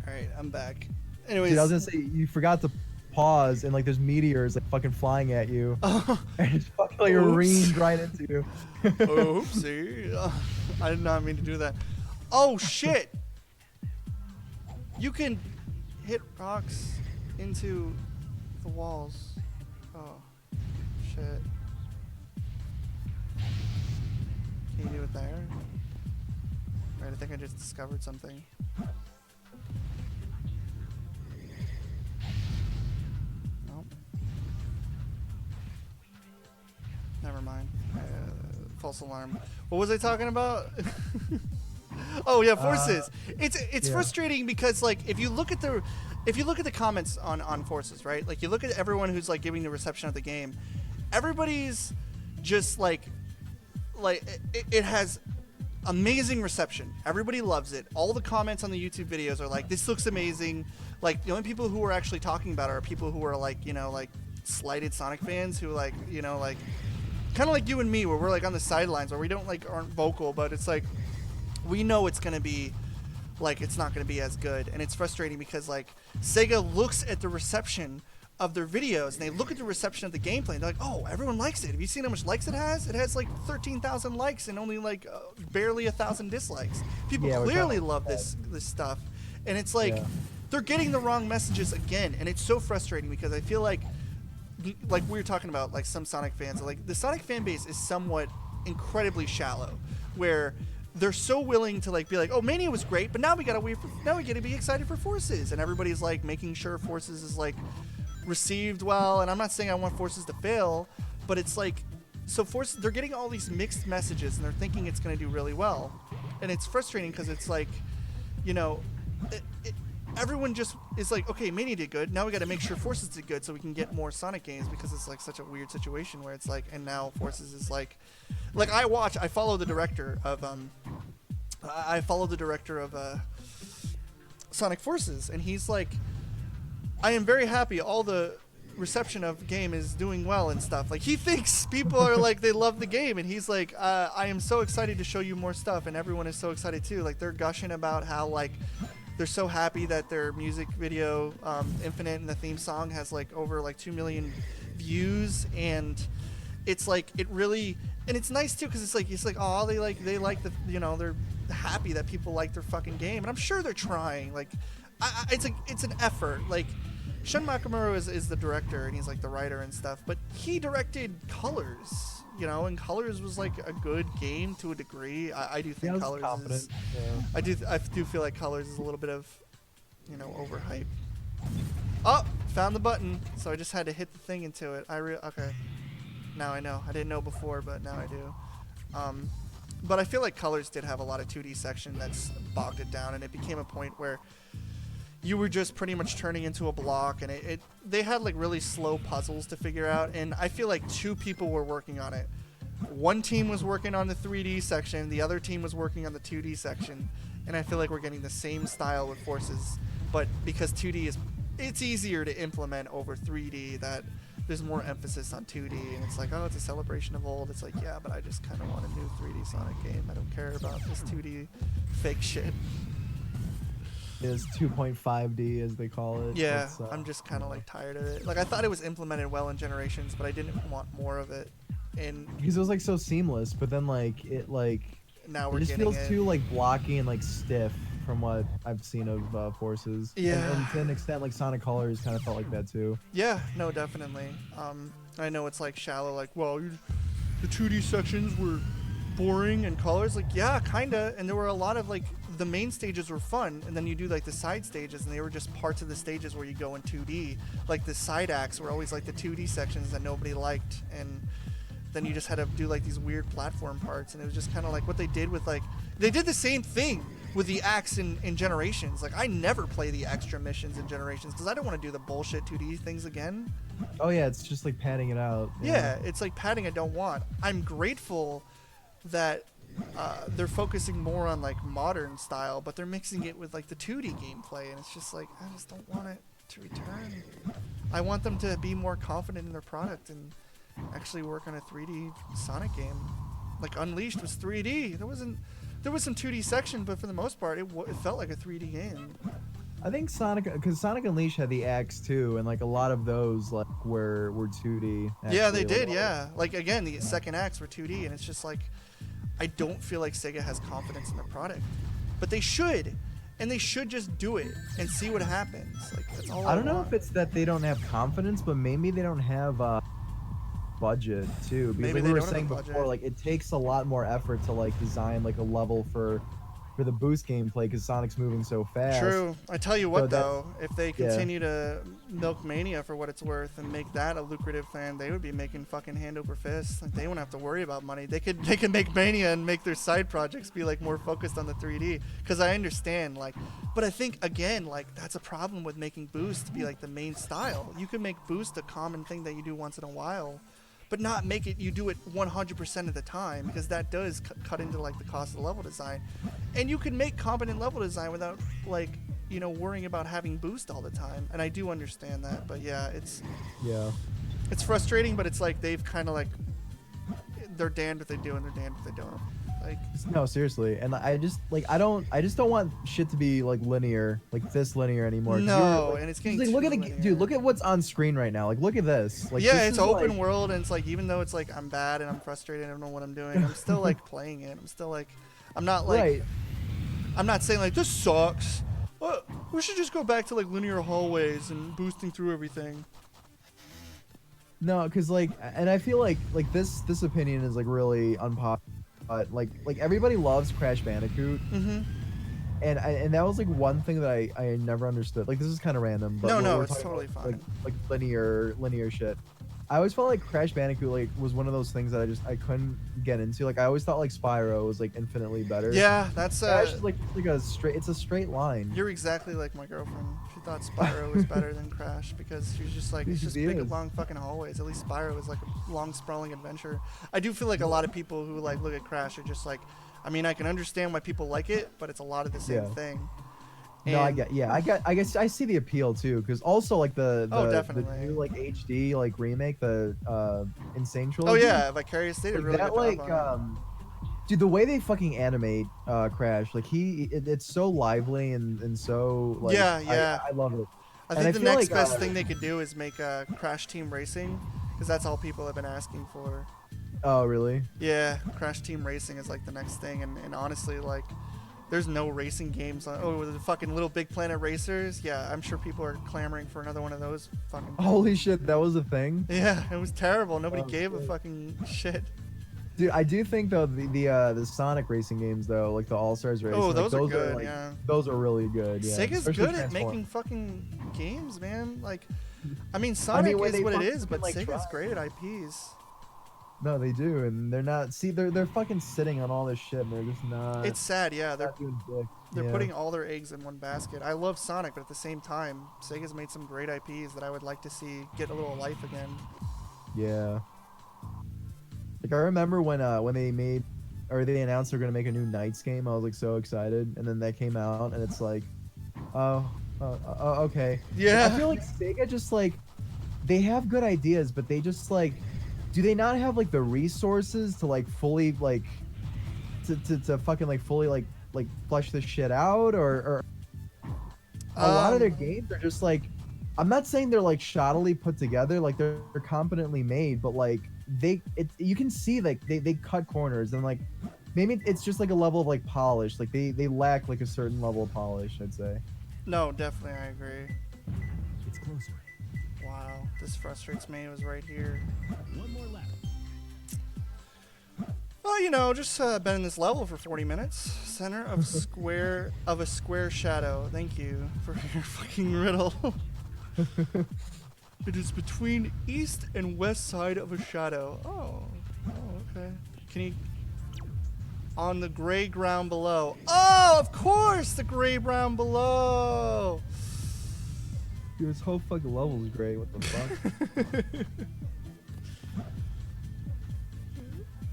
All right, I'm back. Anyways, Dude, I was gonna say you forgot to pause, and like there's meteors like fucking flying at you, and it's fucking like Oops. rained right into you. Oopsie. I did not mean to do that. Oh shit! You can hit rocks into the walls. Oh shit. Can you do it there? Alright, I think I just discovered something. Nope. Never mind. False alarm. What was I talking about? Oh yeah, Forces. It's yeah. frustrating because like if you look at the comments on Forces, right? Like you look at everyone who's like giving the reception of the game, everybody's just like it has amazing reception. Everybody loves it. All the comments on the YouTube videos are like, this looks amazing. Like the only people who are actually talking about it are people who are like, you know, like slighted Sonic fans who like, you know, like kind of like you and me where we're like on the sidelines where we don't like aren't vocal, but it's like we know it's gonna be like it's not gonna be as good, and it's frustrating because like Sega looks at the reception of their videos and they look at the reception of the gameplay and they're like, oh, everyone likes it. Have you seen how much likes it has? It has like 13,000 likes and only like barely 1,000 dislikes. People clearly love this stuff, and it's like they're getting the wrong messages again, and it's so frustrating because I feel like we were talking about like some Sonic fans, like the Sonic fan base is somewhat incredibly shallow, where they're so willing to like be like, oh, Mania was great, but now we gotta be excited for Forces, and everybody's like making sure Forces is like received well. And I'm not saying I want Forces to fail, but it's like, so Forces, they're getting all these mixed messages and they're thinking it's gonna do really well, and it's frustrating because it's like, you know, everyone just is like, okay, Mania did good, now we got to make sure Forces did good so we can get more Sonic games, because it's like such a weird situation where it's like, and now Forces is like I follow the director of Sonic Forces, and he's like, I am very happy all the reception of the game is doing well and stuff. Like he thinks people are like, they love the game, and he's like, I am so excited to show you more stuff, and everyone is so excited too. Like they're gushing about how like they're so happy that their music video Infinite and the theme song has like over like 2 million views, and it's like it really, and it's nice too because it's like oh, they like the, you know, they're happy that people like their fucking game, and I'm sure they're trying. Like it's an effort. Like Shun Nakamura is the director, and he's like the writer and stuff, but he directed Colors, you know, and Colors was like a good game to a degree. I do think Yeah, I was Colors confident. is, Yeah. I do feel like Colors is a little bit of, you know, overhyped. Oh, found the button, so I just had to hit the thing into it. Okay, now I know. I didn't know before, but now I do. But I feel like Colors did have a lot of 2D section that's bogged it down, and it became a point where you were just pretty much turning into a block, and they had like really slow puzzles to figure out, and I feel like 2 people were working on it. One team was working on the 3D section, the other team was working on the 2D section, and I feel like we're getting the same style with Forces, but because 2D it's easier to implement over 3D, that there's more emphasis on 2D, and it's like, oh, it's a celebration of old. It's like, yeah, but I just kind of want a new 3D Sonic game. I don't care about this 2D fake shit. Is 2.5D as they call it. Yeah, It's, I'm just kind of like tired of it. Like, I thought it was implemented well in Generations, but I didn't want more of it. And because it was like so seamless, but then now it it just getting feels it. too like blocky and like stiff from what I've seen of Forces. Yeah. And to an extent, like Sonic Colors kind of felt like that too. Yeah, no, definitely. I know it's like shallow, like, well, the 2D sections were boring and Colors, like, yeah, kinda. And there were a lot of like the main stages were fun, and then you do like the side stages, and they were just parts of the stages where you go in 2D. Like the side acts were always like the 2D sections that nobody liked, and then you just had to do like these weird platform parts, and it was just kind of like what they did with like they did the same thing with the acts in Generations. Like, I never play the extra missions in Generations because I don't want to do the bullshit 2D things again. Oh yeah, it's just like padding it out. Yeah, it's like padding I don't want. I'm grateful that they're focusing more on like modern style, but they're mixing it with like the 2D gameplay, and it's just like, I just don't want it to return. I want them to be more confident in their product and actually work on a 3D Sonic game. Like Unleashed was 3D. There was some 2D section, but for the most part, it felt like a 3D game. I think because Sonic Unleashed had the X too, and like a lot of those like were 2D. Yeah, they actually, did. like, Yeah, like again, the second acts were 2D, and it's just like, I don't feel like Sega has confidence in their product, but they should, and they should just do it and see what happens. Like, that's all. I don't know if it's that they don't have confidence, but maybe they don't have budget too. Because Maybe like they we were don't have saying a budget. before, like it takes a lot more effort to like design like a level for the boost gameplay because Sonic's moving so fast. True. I tell you what, So that's- though, if they continue to milk Mania for what it's worth and make that a lucrative thing, they would be making fucking hand over fist. Like, they wouldn't have to worry about money. They could make Mania and make their side projects be like more focused on the 3D. Because I understand, like, but I think again, like, that's a problem with making Boost be like the main style. You can make Boost a common thing that you do once in a while, but not make it you do it 100% of the time, because that does cut into like the cost of the level design. And you can make competent level design without like, you know, worrying about having Boost all the time. And I do understand that, but yeah, it's frustrating, but it's like they've kind of like, they're damned if they do and they're damned if they don't. Like, No, seriously, and I just don't want shit to be like linear, like this linear anymore. 'Cause no, like, and it's getting like, too look at linear. dude, look at what's on screen right now. Like, look at this. Like, yeah, this it's is, open like, world, and it's like, even though it's like I'm bad and I'm frustrated and I don't know what I'm doing, I'm still like playing it. I'm still like, I'm not like, right. I'm not saying like this sucks. We should just go back to like linear hallways and boosting through everything. No, because like, and I feel like this opinion is like really unpopular. But like everybody loves Crash Bandicoot, Mm-hmm. and that was like one thing that I never understood. Like, this is kind of random, but No, we're it's talking totally about, fine. Like linear shit. I always felt like Crash Bandicoot like was one of those things that I couldn't get into. Like, I always thought like Spyro was like infinitely better. Yeah, that's Crash is like a straight line. You're exactly like my girlfriend. She thought Spyro was better than Crash because she was just like, it's just He big is. long fucking hallways. At least Spyro is like a long sprawling adventure. I do feel like a lot of people who like look at Crash are just like, I mean, I can understand why people like it, but it's a lot of the same Yeah. thing. No, I And- guess I see the appeal too, because also like the definitely. new like HD like remake, the Insane Oh trilogy. yeah, Vicarious State did a Like, really that good job on it. dude, the way they fucking animate Crash, like it's so lively and so like Yeah. I love it. I and think I the feel next like, best thing they could do is make Crash Team Racing, because that's all people have been asking for. Oh really? Yeah, Crash Team Racing is like the next thing, and honestly, like, There's no racing games on. Oh, the fucking Little Big Planet Racers. Yeah, I'm sure people are clamoring for another one of those. Fucking. Holy shit, that was a thing. Yeah, it was terrible. Nobody Oh, gave a shit. fucking shit. Dude, I do think though the Sonic racing games though, like the All Stars racing, Oh, like, those are are good. like, Yeah. those are really good. Yeah. Sega's Especially good at Transform. making fucking games, man. Like, I mean, Sonic when is they what it fucking is, but like Sega's try. great at IPs. No, they do, and they're not. See, they're fucking sitting on all this shit, and they're just not. It's sad, yeah. They're not doing dick. they're Yeah. putting all their eggs in one basket. I love Sonic, but at the same time, Sega's made some great IPs that I would like to see get a little life again. Yeah. Like I remember when they made or they announced they're gonna make a new Knights game. I was like so excited, and then that came out, and it's like, okay. Yeah. I feel like Sega just like they have good ideas, but they just like, do they not have like the resources to like fully like to fucking like fully like flesh this shit out, or a lot of their games are just like, I'm not saying they're like shoddily put together, like they're competently made, but like you can see like they cut corners, and like maybe it's just like a level of like polish, like they lack like a certain level of polish, I'd say. No, definitely, I agree. It's closer. Wow, this frustrates me. It was right here. One more lap. Well, you know, just been in this level for 40 minutes. Center of a square shadow. Thank you for your fucking riddle. It is between east and west side of a shadow. Oh, okay. Can you... On the gray ground below. Oh, of course, the gray ground below. Dude, this whole fucking level is great. What the fuck?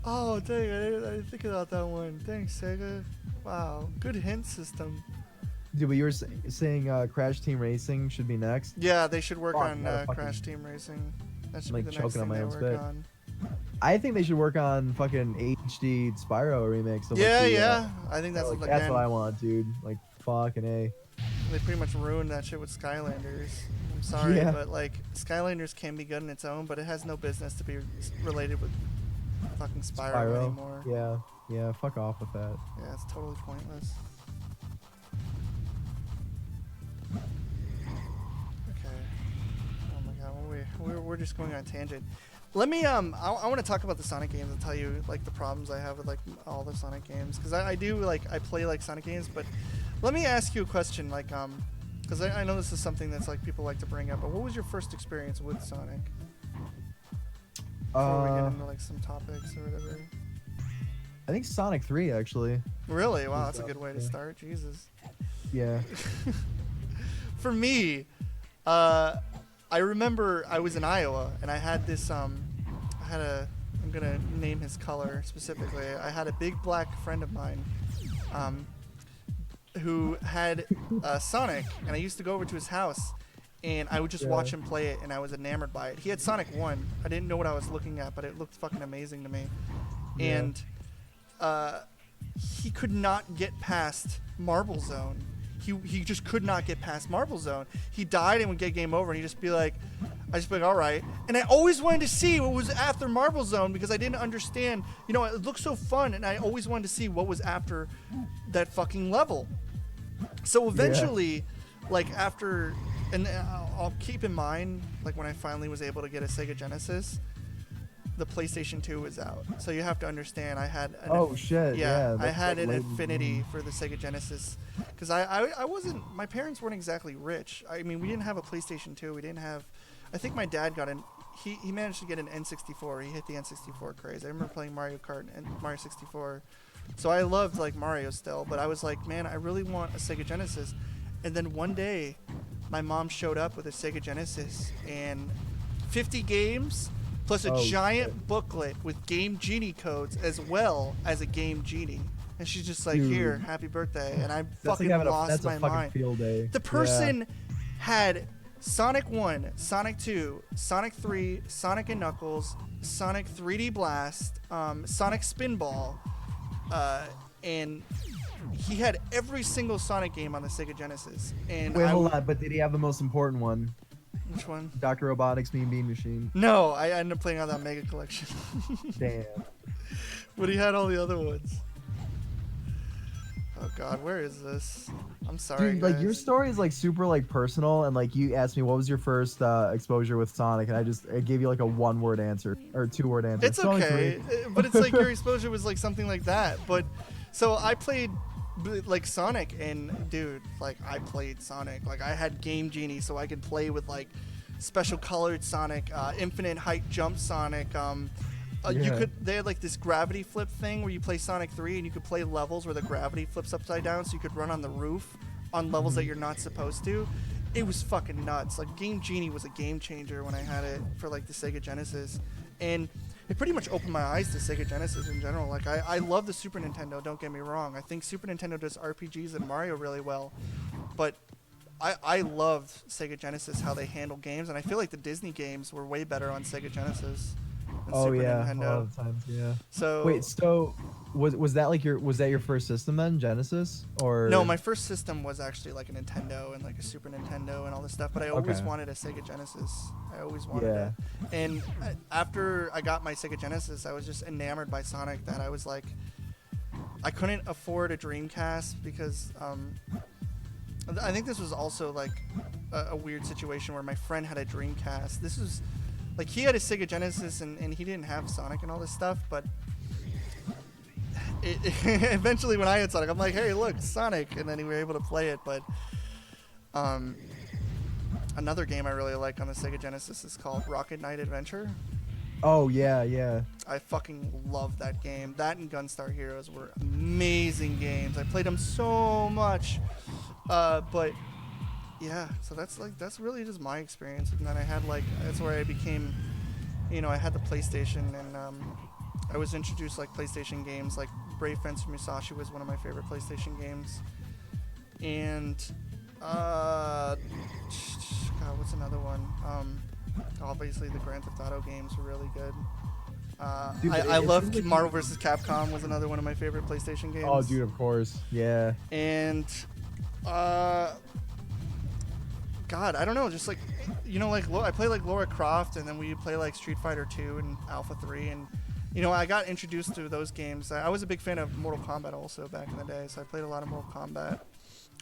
Oh, dang, I didn't think about that one. Thanks, Sega. Wow, good hint system. Dude, but you were saying Crash Team Racing should be next. Yeah, they should work Fuck, on motherfucking- Crash Team Racing. That should I'm, be like, the next choking on thing my they own work spit. on. I think they should work on fucking HD Spyro remix. Of, like, Yeah, the, yeah. I think that's like, what, that's what I want, dude. Like fucking A. They pretty much ruined that shit with Skylanders. I'm sorry, Yeah. but like Skylanders can be good in its own, but it has no business to be related with fucking Spyro anymore. Yeah, fuck off with that. Yeah, it's totally pointless. Okay. Oh my god, we're just going on a tangent. Let me I want to talk about the Sonic games and tell you like the problems I have with like all the Sonic games, because I do like I play like Sonic games, but let me ask you a question, like because I know this is something that's like people like to bring up, but what was your first experience with Sonic? Before we get into like some topics or whatever. I think Sonic 3 actually. Really? Wow, that's a good way to start. Jesus. Yeah. For me, I remember I was in Iowa and I had this I'm gonna name his color specifically. I had a big black friend of mine who had Sonic, and I used to go over to his house and I would just watch him play it, and I was enamored by it. He had Sonic 1. I didn't know what I was looking at, but it looked fucking amazing to me. Yeah. And he could not get past Marble Zone. He just could not get past Marble Zone. He died and would get game over, and he'd just be like, all right. And I always wanted to see what was after Marble Zone because I didn't understand. You know, it looked so fun, and I always wanted to see what was after that fucking level. So eventually, like after, and I'll keep in mind, like when I finally was able to get a Sega Genesis, the PlayStation 2 was out. So you have to understand, I had an Oh shit. Yeah. I that's, had like, an late- affinity for the Sega Genesis because I wasn't, my parents weren't exactly rich. I mean, we didn't have a PlayStation 2. We didn't have, I think my dad got he managed to get an N64. He hit the N64 craze. I remember playing Mario Kart and Mario 64. So I loved like Mario still, but I was like, man, I really want a Sega Genesis. And then one day, my mom showed up with a Sega Genesis and 50 games plus a Oh, giant shit. booklet with Game Genie codes as well as a Game Genie. And she's just like, Dude. here, happy birthday. And I That's fucking like having lost that's my a fucking mind. field day. The person had Sonic 1, Sonic 2, Sonic 3, Sonic and Knuckles, Sonic 3D Blast, Sonic Spinball, and he had every single Sonic game on the Sega Genesis. And Wait, hold on. But did he have the most important one? Which one? Dr. Robotics Mean Bean Machine. No, I ended up playing on that Mega Collection. Damn. But he had all the other ones. Oh God, where is this? I'm sorry, Dude, guys. like your story is like super like personal, and like you asked me what was your first exposure with Sonic, and I gave you like a 1-word answer or 2-word answer. It's only okay, 3. but it's like your exposure was like something like that. But so I played like Sonic, and dude, like I played Sonic. Like I had Game Genie, so I could play with like special colored Sonic, infinite height jump Sonic. You Yeah. they had like this gravity flip thing where you play Sonic 3 and you could play levels where the gravity flips upside down, so you could run on the roof on levels that you're not supposed to. It was fucking nuts. Like Game Genie was a game changer when I had it for like the Sega Genesis, and it pretty much opened my eyes to Sega Genesis in general. Like I love the Super Nintendo, don't get me wrong. I think Super Nintendo does RPGs and Mario really well, but I loved Sega Genesis, how they handle games, and I feel like the Disney games were way better on Sega Genesis than Oh Super yeah, a Nintendo. lot of times, yeah. So Wait, so was that like your first system then, Genesis, or no, my first system was actually like a Nintendo and like a Super Nintendo and all this stuff, but I always Okay. wanted a Sega Genesis. I always wanted Yeah. it. And after I got my Sega Genesis, I was just enamored by Sonic that I was like, I couldn't afford a Dreamcast because I think this was also like a weird situation where my friend had a Dreamcast. This was like he had a Sega Genesis and he didn't have Sonic and all this stuff, but eventually when I had Sonic, I'm like, hey, look, Sonic, and then we were able to play it. But another game I really like on the Sega Genesis is called Rocket Knight Adventure. Oh yeah, yeah. I fucking love that game. That and Gunstar Heroes were amazing games. I played them so much. But yeah, so that's really just my experience. And then I had that's where I became, I had the PlayStation, and I was introduced like PlayStation games. Like Brave Fencer Musashi was one of my favorite PlayStation games. And God, what's another one? Obviously the Grand Theft Auto games were really good. Dude, I it loved seems like Marvel vs. Capcom was another one of my favorite PlayStation games. Oh, dude, of course, yeah. And God, I don't know, just like I play like Lara Croft, and then we play like Street Fighter 2 and Alpha 3, and I got introduced to those games. I was a big fan of Mortal Kombat also back in the day, so I played a lot of Mortal Kombat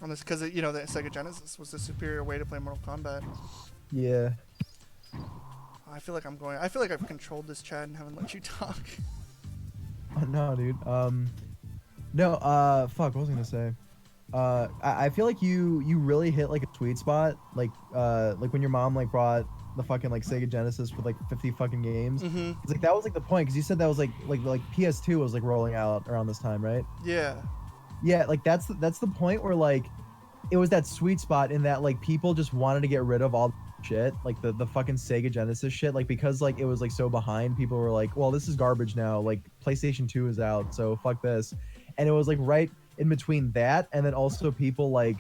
on this because the Sega Genesis was the superior way to play Mortal Kombat. Yeah. I feel like I've controlled this chat and haven't let you talk. Oh, no, dude. Fuck, what was I gonna say? I feel like you really hit like a sweet spot, like when your mom like brought the fucking like Sega Genesis with like 50 fucking games. Mm-hmm. It's like that was like the point, because you said that was like PS2 was like rolling out around this time, right? Yeah. Yeah, like that's the point where like it was that sweet spot in that like people just wanted to get rid of all the shit, like the fucking Sega Genesis shit, like because like it was like so behind. People were like, well, this is garbage now, like PlayStation 2 is out, so fuck this. And it was like right in between that, and then also people like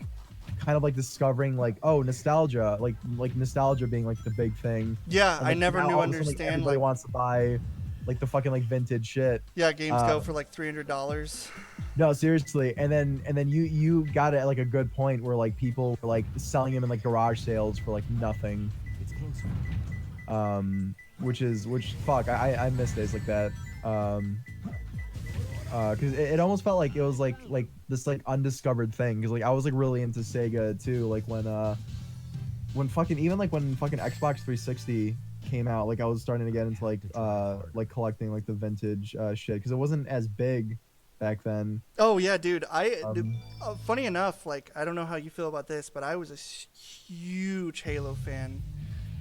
kind of like discovering like, oh, nostalgia, like nostalgia being like the big thing. Yeah, And, I like, never now knew all of a sudden, like, understand everybody like wants to buy like the fucking like vintage shit. yeah, games go for like $300. No, seriously. And then you got it at like a good point where like people were like selling them in like garage sales for like nothing. It's closer. Which fuck, I miss days like that. Because it almost felt like it was like this like undiscovered thing. Because like I was like really into Sega too. Like when fucking Xbox 360 came out, like I was starting to get into like collecting like the vintage shit, because it wasn't as big back then. Oh yeah, dude. Funny enough, like I don't know how you feel about this, but I was a huge Halo fan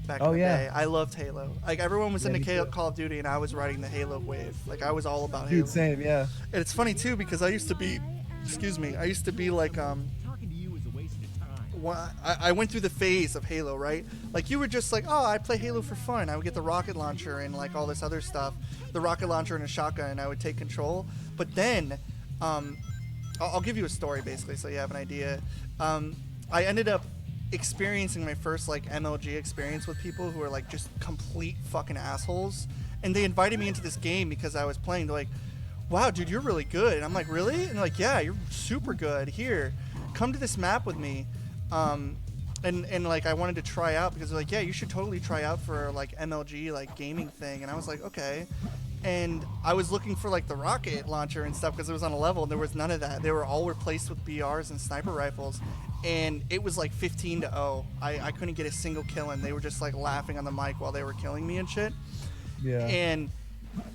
back in the day. I loved Halo. Like everyone was into me too. Call of Duty, and I was riding the Halo wave. Like I was all about Dude, Halo. same, yeah. And it's funny too because I used to be like Talking to you is a waste of time. I went through the phase of Halo, right? Like you were just like, oh, I play Halo for fun. I would get the rocket launcher and like all this other stuff, the rocket launcher and a shotgun, and I would take control. But then, I'll give you a story basically, so you have an idea. I ended up experiencing my first like MLG experience with people who were like just complete fucking assholes, and they invited me into this game because I was playing. They're like, wow, dude, you're really good. And I'm like, really? And they're like, yeah, you're super good. Here, come to this map with me. And like I wanted to try out because they're like, yeah, you should totally try out for like MLG like gaming thing. And I was like, okay. and I was looking for like the rocket launcher and stuff because it was on a level, and there was none of that. They were all replaced with BRs and sniper rifles, and it was like 15-0. I couldn't get a single kill, and they were just like laughing on the mic while they were killing me and shit. Yeah. And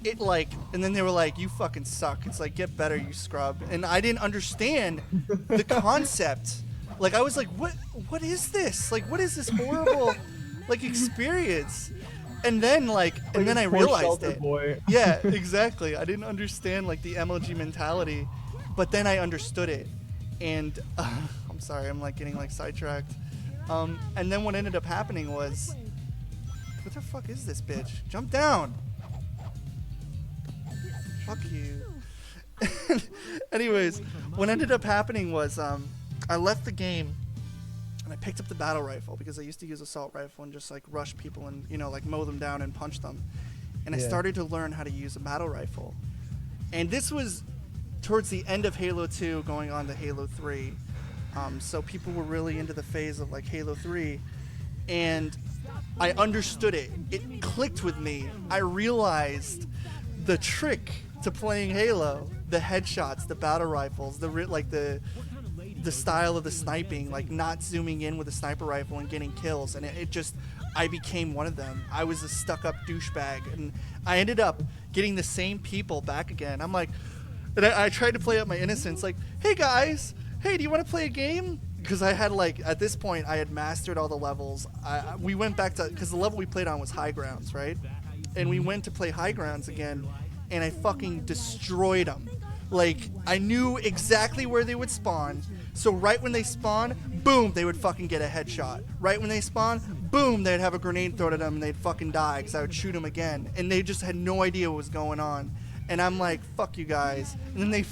it like, and then they were like, "You fucking suck." It's like, "Get better, you scrub." And I didn't understand the concept. Like I was like, what is this? Like, what is this horrible like experience? And then like then I poor realized shelter it. boy. Yeah, exactly. I didn't understand like the MLG mentality, but then I understood it. And I'm sorry, I'm like getting like sidetracked. And then what ended up happening was, what the fuck is this bitch? Jump down. Fuck you. Anyways, what ended up happening was I left the game and I picked up the battle rifle because I used to use assault rifle and just like rush people and, you know, like mow them down and punch them. And I Yeah. started to learn how to use a battle rifle. And this was towards the end of Halo 2 going on to Halo 3. So people were really into the phase of like Halo 3. And I understood it. It clicked with me. I realized the trick to playing Halo, the headshots, the battle rifles, the style of the sniping, like not zooming in with a sniper rifle and getting kills, and it just, I became one of them. I was a stuck-up douchebag, and I ended up getting the same people back again. I'm like, and I tried to play up my innocence, like, "Hey guys, hey, do you want to play a game?" Because I had like, at this point, I had mastered all the levels. We went back to, because the level we played on was High Grounds, right? And we went to play High Grounds again, and I fucking destroyed them. Like, I knew exactly where they would spawn. So right when they spawn, boom, they would fucking get a headshot. Right when they spawn, boom, they'd have a grenade thrown at them and they'd fucking die because I would shoot them again. And they just had no idea what was going on. And I'm like, fuck you guys. And then they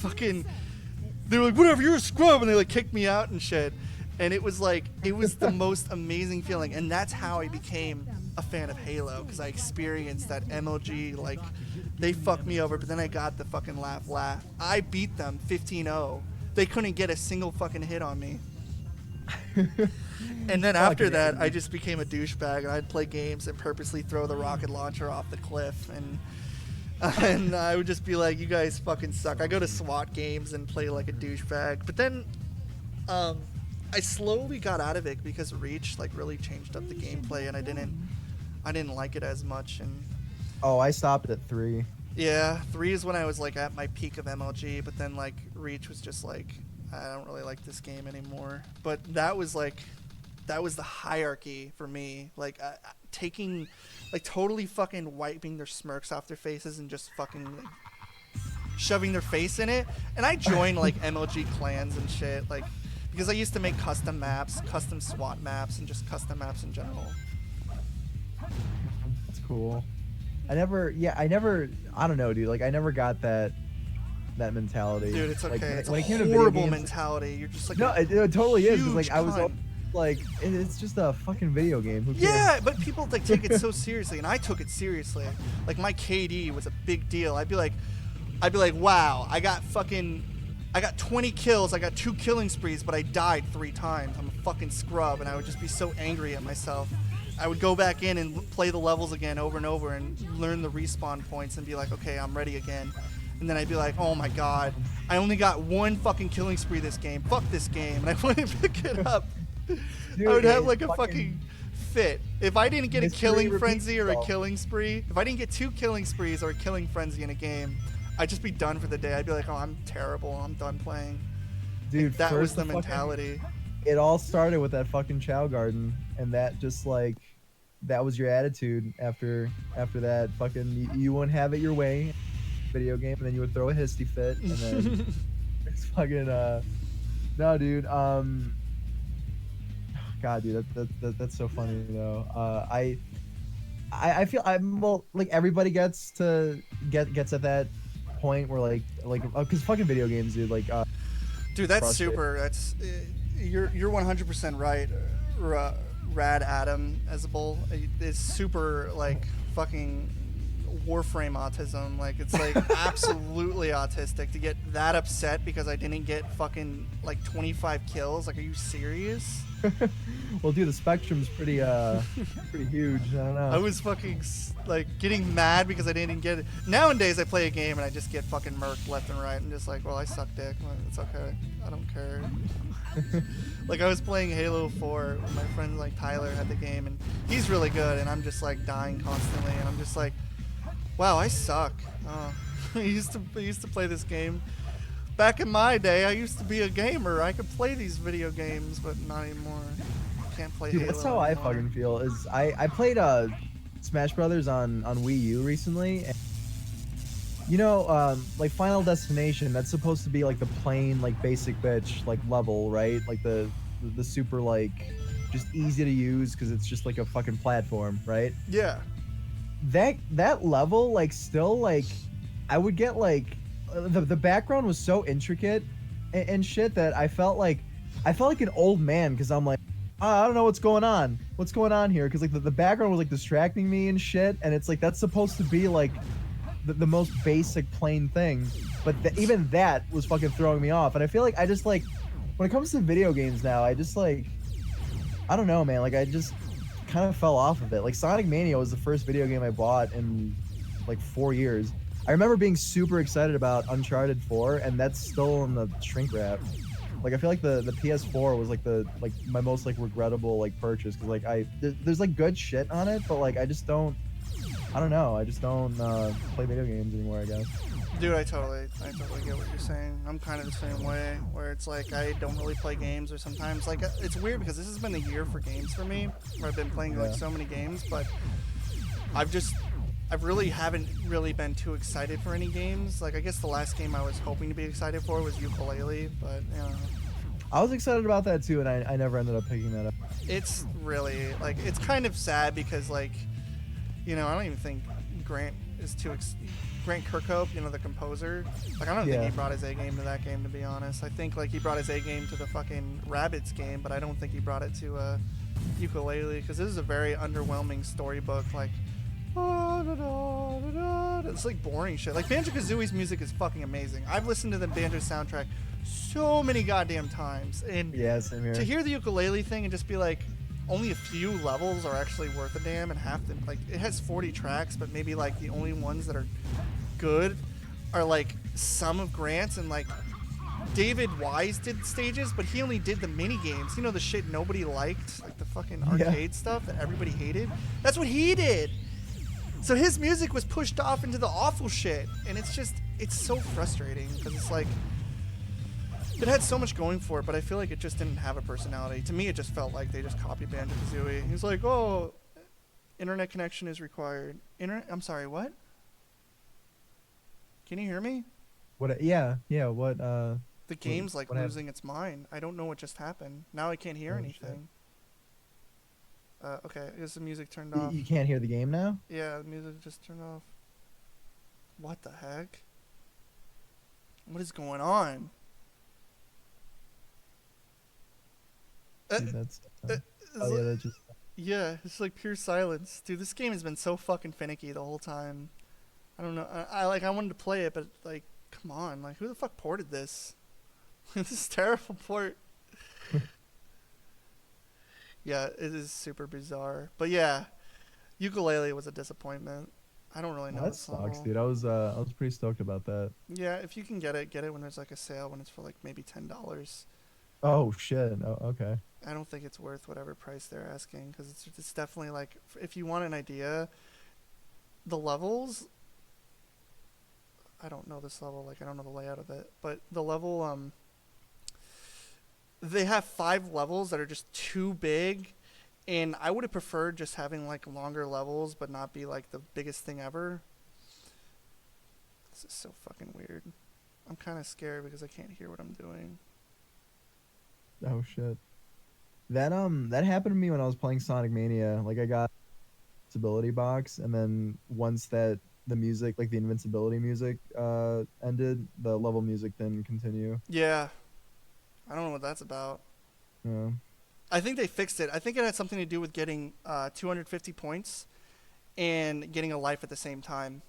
were like, "Whatever, you're a scrub." And they like kicked me out and shit. And it was like, it was the most amazing feeling. And that's how I became a fan of Halo, because I experienced that MLG, like, they fucked me over, but then I got the fucking laugh. I beat them 15-0. They couldn't get a single fucking hit on me. And then after that, I just became a douchebag, and I'd play games and purposely throw the rocket launcher off the cliff, and I would just be like, "You guys fucking suck." I go to SWAT games and play like a douchebag, but then I slowly got out of it because Reach like really changed up the gameplay, and I didn't like it as much. And Oh, I stopped at 3. yeah, 3 is when I was like at my peak of MLG, but then like Reach was just like, I don't really like this game anymore. But that was the hierarchy for me, like taking, like totally fucking wiping their smirks off their faces and just fucking like, shoving their face in it. And I joined like MLG clans and shit, like, because I used to make custom maps, custom SWAT maps, and just custom maps in general. That's cool. I don't know, dude. Like, I never got that mentality. Dude, it's okay. Like, It's when a it came to video horrible games- mentality. You're just like, No, it totally is. 'Cause, like, huge I was cunt. like, it's just a fucking video game. Who cares? yeah, but people like take it so seriously, and I took it seriously. Like my KD was a big deal. I'd be like, "Wow, I got 20 kills. I got 2 killing sprees, but I died 3 times. I'm a fucking scrub." And I would just be so angry at myself. I would go back in and play the levels again over and over and learn the respawn points and be like, "Okay, I'm ready again." And then I'd be like, "Oh my god, I only got 1 fucking killing spree this game. Fuck this game." And I wouldn't pick it up. Dude, I would have it's like a fucking fit. If I didn't get a Mystery killing repeats frenzy or a itself. killing spree, if I didn't get 2 killing sprees or a killing frenzy in a game, I'd just be done for the day. I'd be like, "Oh, I'm terrible. I'm done playing." Dude, That was first the fucking- mentality. It all started with that fucking Chow Garden, and that just like, that was your attitude after that fucking, you wouldn't have it your way video game, and then you would throw a hissy fit, and then it's fucking no, dude. God, dude, that's so funny though. I feel like everybody gets at that point where like because fucking video games, dude, like Dude, that's frustrating. super. That's you're 100% right. Rad Adam as a bull is super like fucking Warframe autism. Like, it's like absolutely autistic to get that upset because I didn't get fucking like 25 kills. Like, are you serious? Well, dude, the spectrum's pretty pretty huge. I don't know. I was fucking like getting mad because I didn't get it. Nowadays, I play a game and I just get fucking murked left and right. I'm just like, well, I suck dick. Well, it's okay. I don't care. Like, I was playing Halo 4 when my friend like Tyler had the game, and he's really good, and I'm just like dying constantly, and I'm just like, wow, I suck. Oh. I used to play this game. Back in my day, I used to be a gamer. I could play these video games, but not anymore. Can't play Dude, Halo that's how I anymore. fucking feel. Is I played Smash Brothers on Wii U recently. And, you know, like Final Destination, that's supposed to be like the plain, like basic bitch like level, right? Like the super like just easy to use because it's just like a fucking platform, right? Yeah. That level, like, still, like, I would get like the background was so intricate and shit that I felt like an old man because I'm like, I don't know what's going on here, because like the background was like distracting me and shit, and it's like that's supposed to be like the most basic plain thing, but even that was fucking throwing me off. And I feel like I just like when it comes to video games now, I just like, I don't know, man, like I just kind of fell off of it. Like Sonic Mania was the first video game I bought in like 4 years. I remember being super excited about Uncharted 4, and that's still in the shrink wrap. Like I feel like the PS4 was like my most like regrettable like purchase, because like there's like good shit on it, but like I just don't play video games anymore, I guess. Dude, I totally get what you're saying. I'm kind of the same way, where it's like I don't really play games, or sometimes like it's weird because this has been a year for games for me, where I've been playing like so many games, but I really haven't really been too excited for any games. Like I guess the last game I was hoping to be excited for was Ukulele, but you know. I was excited about that too, and I never ended up picking that up. It's really like it's kind of sad because like, you know, I don't even think Grant is too Grant Kirkhope, you know, the composer. Like I don't think he brought his A game to that game, to be honest. I think like he brought his A game to the fucking Rabbids game, but I don't think he brought it to Ukulele, because this is a very underwhelming storybook. Like, it's like boring shit. Like Banjo-Kazooie's music is fucking amazing. I've listened to the Banjo soundtrack so many goddamn times, and Same here. to hear the ukulele thing and just be like, only a few levels are actually worth a damn, and half them, like, it has 40 tracks, but maybe like the only ones that are good are like some of Grant's, and like David Wise did stages, but he only did the mini games. You know, the shit nobody liked, like the fucking arcade stuff that everybody hated. That's what he did. So his music was pushed off into the awful shit, and it's so frustrating because it's like it had so much going for it, but I feel like it just didn't have a personality. To me, it just felt like they just copied Banjo-Kazooie. He's like, oh, internet connection is required. I'm sorry, what? Can you hear me? What? Yeah. What? The game's like what losing its mind. I don't know what just happened. Now I can't hear anything. Okay, I guess the music turned off. You can't hear the game now? Yeah, the music just turned off. What the heck? What is going on? Dude, that's. That just. Yeah, it's like pure silence. Dude, this game has been so fucking finicky the whole time. I don't know. I wanted to play it, but like, come on. Like, who the fuck ported this? This is a terrible port. Yeah, it is super bizarre. But yeah, Ukulele was a disappointment. I don't really know. That sucks, dude. I was pretty stoked about that. Yeah, if you can get it when there's like a sale, when it's for like maybe $10. Oh shit. Oh, okay. I don't think it's worth whatever price they're asking, because it's definitely like, if you want an idea, the levels, I don't know this level, like I don't know the layout of it, but the level, they have 5 levels that are just too big, and I would have preferred just having like longer levels but not be like the biggest thing ever. This is so fucking weird. I'm kind of scared because I can't hear what I'm doing. Oh shit. That happened to me when I was playing Sonic Mania. Like I got invincibility box, and then once that the music, like the invincibility music, ended, the level music didn't continue. Yeah. I don't know what that's about. Yeah. I think they fixed it. I think it had something to do with getting 250 points. and getting a life at the same time.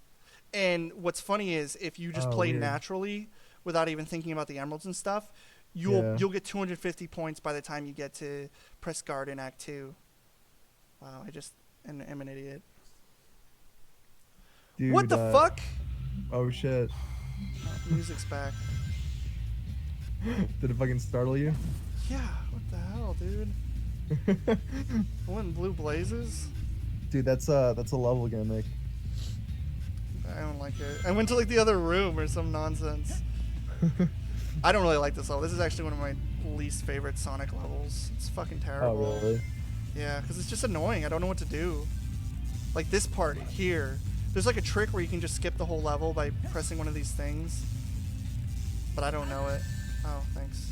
And what's funny is if you just Oh, play weird. naturally without even thinking about the emeralds and stuff, Yeah. you'll get 250 points by the time you get to press guard in Act 2. Wow, I just am an idiot. Dude, What the fuck? Oh shit! Music's back. Did it fucking startle you? Yeah, what the hell, dude? I went in blue blazes? Dude, that's a level gimmick. I don't like it. I went to like the other room or some nonsense. I don't really like this level. This is actually one of my least favorite Sonic levels. It's fucking terrible. Oh really? Yeah, because it's just annoying. I don't know what to do. Like this part here. There's like a trick where you can just skip the whole level by pressing one of these things. But I don't know it. Oh, thanks.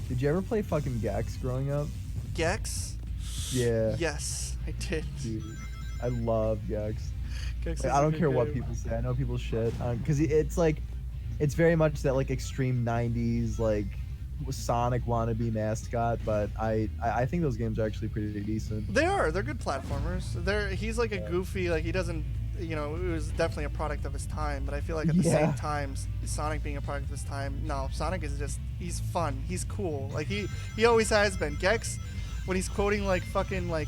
Did you ever play fucking Gex growing up? Gex? Yeah. Yes, I did. Dude, I love Gex. Gex Like, is I a don't good care what game. people say. I know people shit because it's like, it's very much that like extreme '90s like Sonic wannabe mascot. But I think those games are actually pretty decent. They are. They're good platformers. He's like a goofy, like he doesn't, you know, it was definitely a product of his time. But I feel like at the Yeah. same time, Sonic being a product of his time, no, Sonic is just, he's fun. He's cool. Like he always has been. Gex, when he's quoting like fucking like,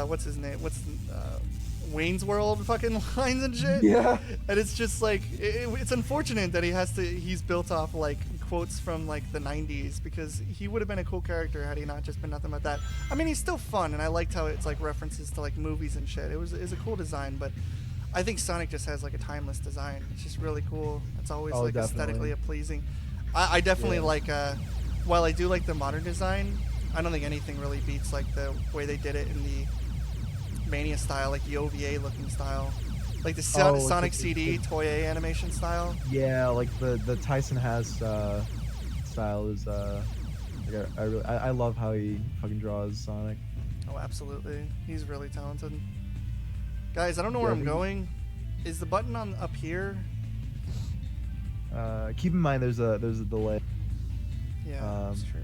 what's his name? Wayne's World fucking lines and shit. Yeah. And it's just like, it's unfortunate that he's built off like quotes from like the 90s, because he would have been a cool character had he not just been nothing but that. I mean, he's still fun, and I liked how it's like references to like movies and shit. It was a cool design, but I think Sonic just has like a timeless design. It's just really cool. It's always Oh, like definitely. aesthetically pleasing. I definitely like, while I do like the modern design, I don't think anything really beats like the way they did it in the Mania style, like the OVA looking style, like the Oh, it's Sonic like CD Toei animation style. Yeah, like the Tyson has style is like I love how he fucking draws Sonic. Oh, absolutely, he's really talented. Guys, I don't know where Yeah, I'm going. Is the button on up here? Keep in mind there's a delay. Yeah, that's true.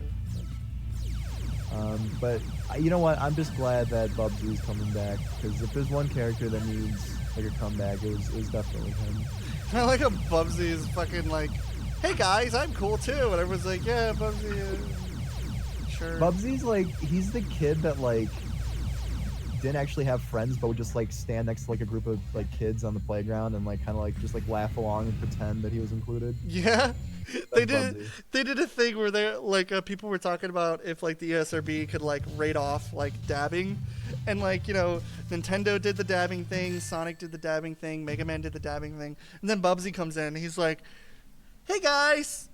But you know what? I'm just glad that Bubsy's coming back, because if there's one character that needs like a comeback, it was definitely him. I like how Bubsy is fucking like, hey guys, I'm cool too, and everyone's like, yeah, Bubsy, sure. Bubsy's like, he's the kid that like didn't actually have friends, but would just like stand next to like a group of like kids on the playground and like kind of like just like laugh along and pretend that he was included. Yeah, they did. Bubsy. They did a thing where they like people were talking about if like the ESRB could like rate off like dabbing, and like, you know, Nintendo did the dabbing thing, Sonic did the dabbing thing, Mega Man did the dabbing thing, and then Bubsy comes in and he's like, "Hey guys,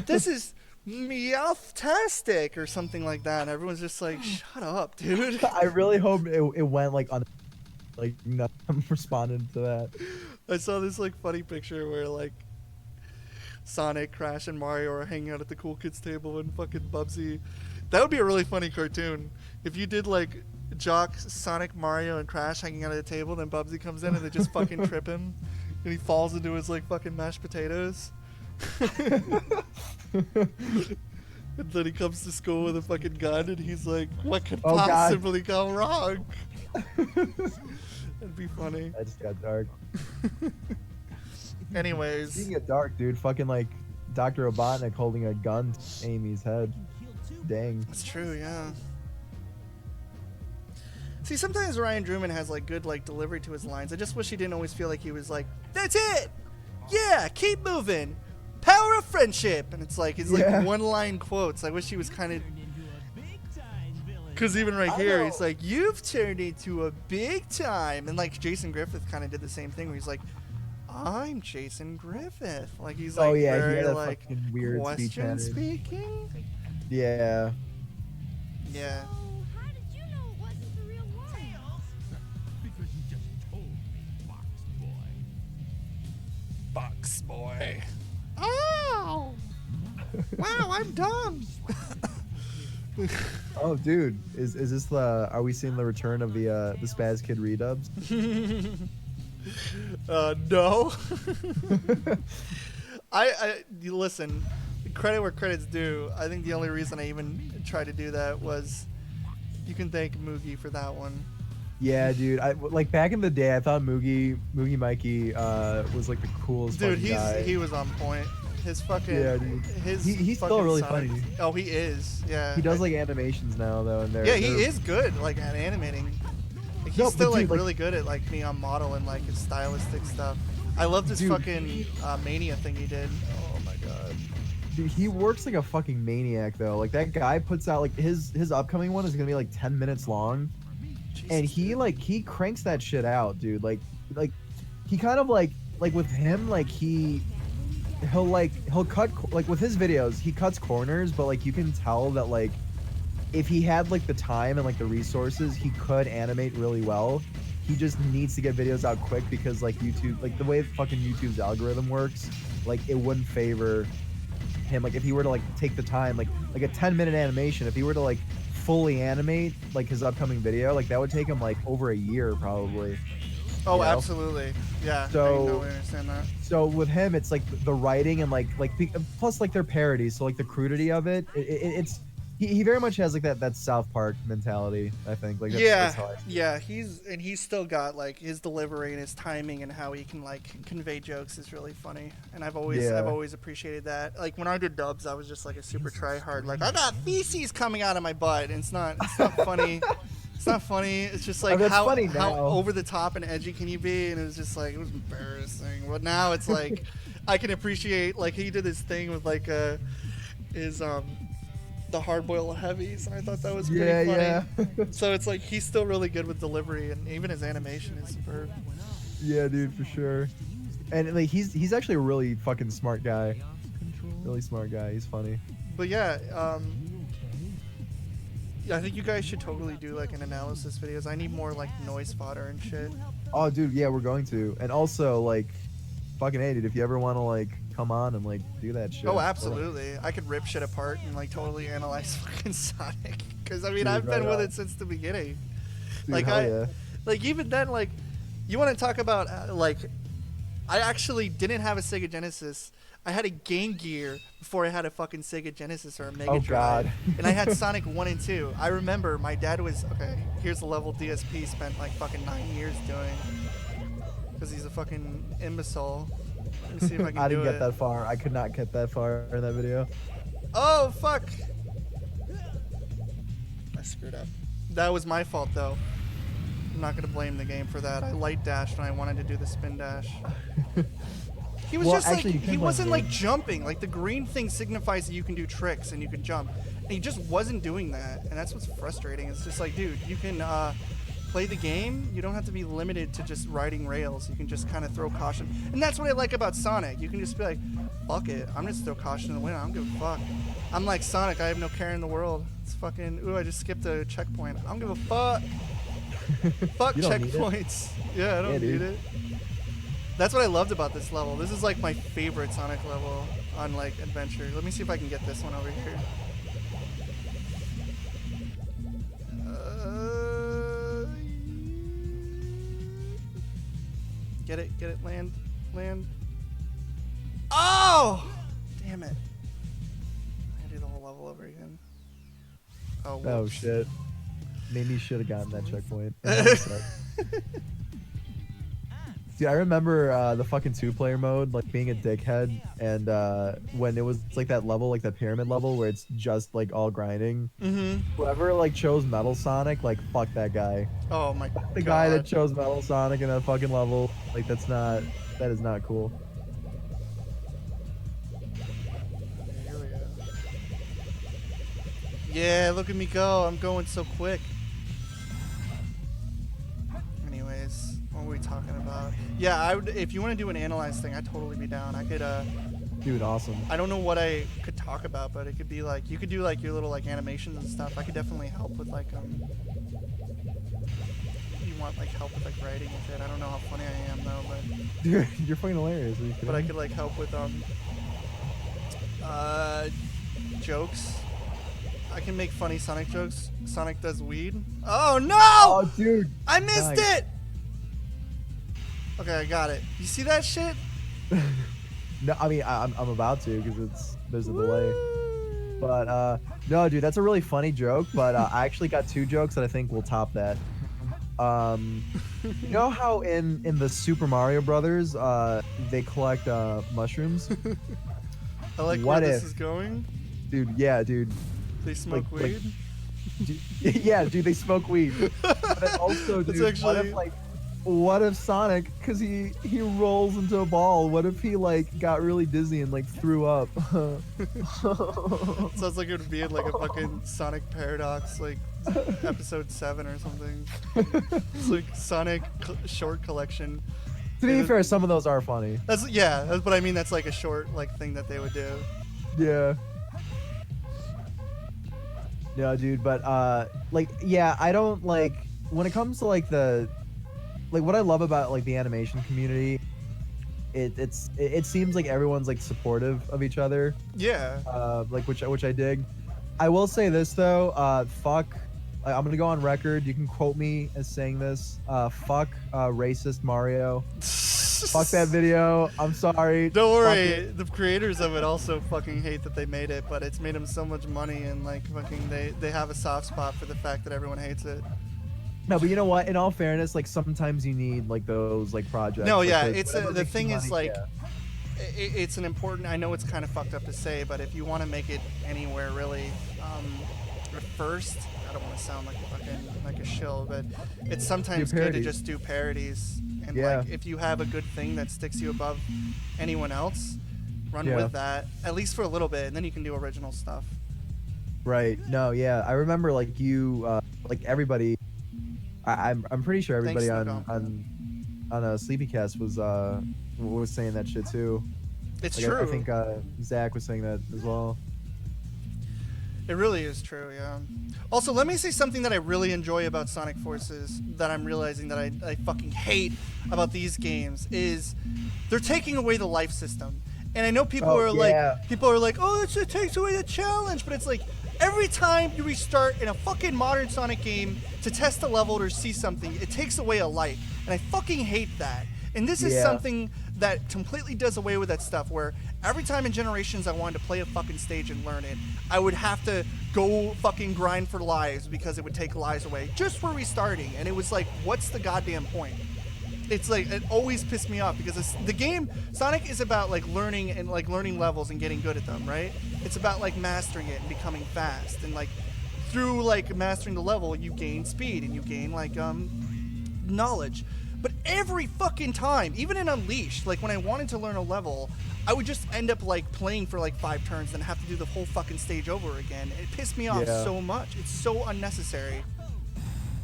this is Meowtastic," or something like that, and everyone's just like, "Shut up, dude." I really hope it went like on, like nothing responded to that. I saw this like funny picture where like Sonic, Crash, and Mario are hanging out at the cool kids table, and fucking Bubsy. That would be a really funny cartoon if you did like Jock, Sonic, Mario, and Crash hanging out at a table. Then Bubsy comes in and they just fucking trip him, and he falls into his like fucking mashed potatoes. And then he comes to school with a fucking gun, and he's like, "What could Oh, God. possibly go wrong?" That'd be funny. That just got dark. Anyways. Speaking of dark, dude, fucking like Dr. Robotnik holding a gun to Amy's head. Dang. That's true, yeah. See, sometimes Ryan Drewman has like good like delivery to his lines. I just wish he didn't always feel like he was like, "That's it, yeah, keep moving, power of friendship," and it's like his Yeah. like one-line quotes. I wish he was kind of, Turned into a big-time villain. because even right I here, know. he's like, "You've turned into a big time," and like Jason Griffith kind of did the same thing where he's like, "I'm Jason Griffith," like he's like Oh, yeah, he very had that like fucking weird speech question pattern. speaking. Yeah. Yeah. Oh, how did you know it wasn't the real one? Because you just told me, Box Boy. Box boy. Oh! Wow, I'm dumb. Oh, dude, is this the? Are we seeing the return of the Spaz Kid redubs? No. You listen. Credit where credit's due. I think the only reason I even tried to do that was You can thank Moogie for that one. Yeah, dude. I like back in the day. I thought Moogie Mikey was like the coolest Dude, fucking guy. he was on point. His fucking Yeah, dude. He's still fucking really Sonic- funny. Oh, he is. Yeah. He does like animations now though, and Yeah, he is good like at animating. Like, he's No, but still like dude, like- really good at like neon model and like his stylistic stuff. I love this Dude, fucking Mania thing he did. Oh my god. Dude, he works like a fucking maniac though. Like that guy puts out like his upcoming one is gonna be like 10 minutes long, and Jesus, he dude. like he cranks that shit out, dude. Like he kind of like with him like he'll cut like with his videos he cuts corners, but like you can tell that like if he had like the time and like the resources he could animate really well. He just needs to get videos out quick because like YouTube, like the way fucking YouTube's algorithm works, like it wouldn't favor him. Like if he were to like take the time, like a 10-minute animation, if he were to like fully animate like his upcoming video, like that would take him like over a year probably. Oh, you know? absolutely. Yeah. So- I totally understand that. So with him, it's like the writing and like plus like their parodies, so like the crudity of it, it's he very much has like that South Park mentality. I think like that's how I see it. Yeah, he's still got like his delivery and his timing and how he can like convey jokes is really funny. And I've always appreciated that. Like when I did dubs, I was just like a super try hard. Like I got feces coming out of my butt. And it's not funny. It's not funny. It's just like that's how funny now. over the top and edgy can you be? And it was just like it was embarrassing. But now it's like I can appreciate like he did this thing with like his the hard-boiled heavies, and I thought that was pretty funny. Yeah. So it's like he's still really good with delivery, and even his animation is superb. Yeah, dude, for sure. And like he's actually a really fucking smart guy. Really smart guy. He's funny. But yeah, I think you guys should totally do like an analysis videos. I need more like noise fodder and shit. Oh, dude, yeah, we're going to. And also like, fucking hey, dude, if you ever want to like come on and like do that shit. Oh, absolutely. I could rip shit apart and like totally analyze fucking Sonic. Because I mean, Dude, I've been right with on. it since the beginning. Dude, Like hell yeah. like even then, like you want to talk about like I actually didn't have a Sega Genesis. I had a Game Gear before I had a fucking Sega Genesis or a Mega Oh, Drive. God. And I had Sonic 1 and 2. I remember my dad was, okay, here's the level DSP spent like fucking 9 years doing. Because he's a fucking imbecile. Let me see if I can I do didn't it. get that far. I could not get that far in that video. Oh, fuck. I screwed up. That was my fault, though. I'm not going to blame the game for that. I light dashed and I wanted to do the spin dash. He was Well, just actually, you like, can he blame wasn't the like game. jumping. Like the green thing signifies that you can do tricks and you can jump. And he just wasn't doing that. And that's what's frustrating. It's just like, dude, you can play the game. You don't have to be limited to just riding rails. You can just kind of throw caution. And that's what I like about Sonic. You can just be like, fuck it. I'm just throw caution in the wind. I don't give a fuck. I'm like Sonic. I have no care in the world. It's fucking, ooh, I just skipped a checkpoint. I don't give a fuck. Fuck You don't need it. checkpoints. Yeah, I don't Yeah, need dude. it. That's what I loved about this level. This is like my favorite Sonic level on like adventure. Let me see if I can get this one over here. Get it, land. Oh! Damn it. I gotta do the whole level over again. Oh, Oh whoops. shit. Maybe should have gotten that checkpoint. Dude, I remember the fucking two-player mode, like being a dickhead, and when it was like that level, like that pyramid level, where it's just like all grinding. Mm-hmm. Whoever like chose Metal Sonic, like fuck that guy. Oh my god. The guy that chose Metal Sonic in that fucking level, like that is not cool. Here we go. Yeah, look at me go. I'm going so quick. Anyways, what were we talking about? Yeah, I would. If you want to do an analyze thing, I'd totally be down. I could. Dude, awesome. I don't know what I could talk about, but it could be like you could do like your little like animations and stuff. I could definitely help with like You want like help with like writing and shit. I don't know how funny I am though, but Dude, you're fucking hilarious. Are you kidding but I me? could like help with jokes. I can make funny Sonic jokes. Sonic does weed. Oh no! Oh, dude. I missed nice. it! Okay, I got it. You see that shit? No, I mean I'm about to because there's a delay. But no, dude, that's a really funny joke. But I actually got 2 jokes that I think will top that. You know how in the Super Mario Brothers, they collect mushrooms? I like What where this if- is going. Dude, yeah, dude. They smoke like- weed. Yeah, dude, they smoke weed. But also, That's dude, actually- what if Sonic, because he rolls into a ball, what if he like got really dizzy and like threw up? Sounds like it would be in like a fucking Sonic Paradox, like episode 7 or something. It's like Sonic short collection. To be fair, some of those are funny. That's what I mean. That's like a short like thing that they would do. Yeah. No, dude, but like, yeah, I don't like when it comes to like what I love about like the animation community. It seems like everyone's like supportive of each other. Yeah. Like which I dig. I will say this though, fuck. I'm gonna go on record. You can quote me as saying this. Fuck racist Mario. Fuck that video. I'm sorry. Don't Fuck worry, it. the creators of it also fucking hate that they made it, but it's made them so much money and like fucking they have a soft spot for the fact that everyone hates it. No, but you know what? In all fairness, like sometimes you need like those like projects. No, like, yeah, those- it's whatever the makes you thing is money, like yeah. it's an important. I know it's kind of fucked up to say, but if you want to make it anywhere really, at first, I don't want to sound like a shill, but it's sometimes good to parodies. just do parodies. And Yeah. like if you have a good thing that sticks you above anyone else, run Yeah. with that at least for a little bit, and then you can do original stuff. Right. No. Yeah. I remember like you, like everybody. I'm pretty sure everybody Thanks, on a Sleepycast was saying that shit too. It's Like, true. I think Zach was saying that as well. It really is true, yeah. Also, let me say something that I really enjoy about Sonic Forces that I'm realizing that I fucking hate about these games is they're taking away the life system. And I know people Oh, are yeah. like, oh, it takes away the challenge. But it's like, every time you restart in a fucking modern Sonic game to test a level or see something, it takes away a life. And I fucking hate that. And this is Yeah. something that completely does away with that stuff where every time in Generations I wanted to play a fucking stage and learn it, I would have to go fucking grind for lives because it would take lives away just for restarting. And it was like, what's the goddamn point? It's like, it always pissed me off because the game, Sonic is about like learning and like learning levels and getting good at them, right? It's about like mastering it and becoming fast. And like through like mastering the level, you gain speed and you gain like knowledge. But every fucking time, even in Unleashed, like when I wanted to learn a level, I would just end up like playing for like 5 turns and have to do the whole fucking stage over again. It pissed me off Yeah. so much. It's so unnecessary.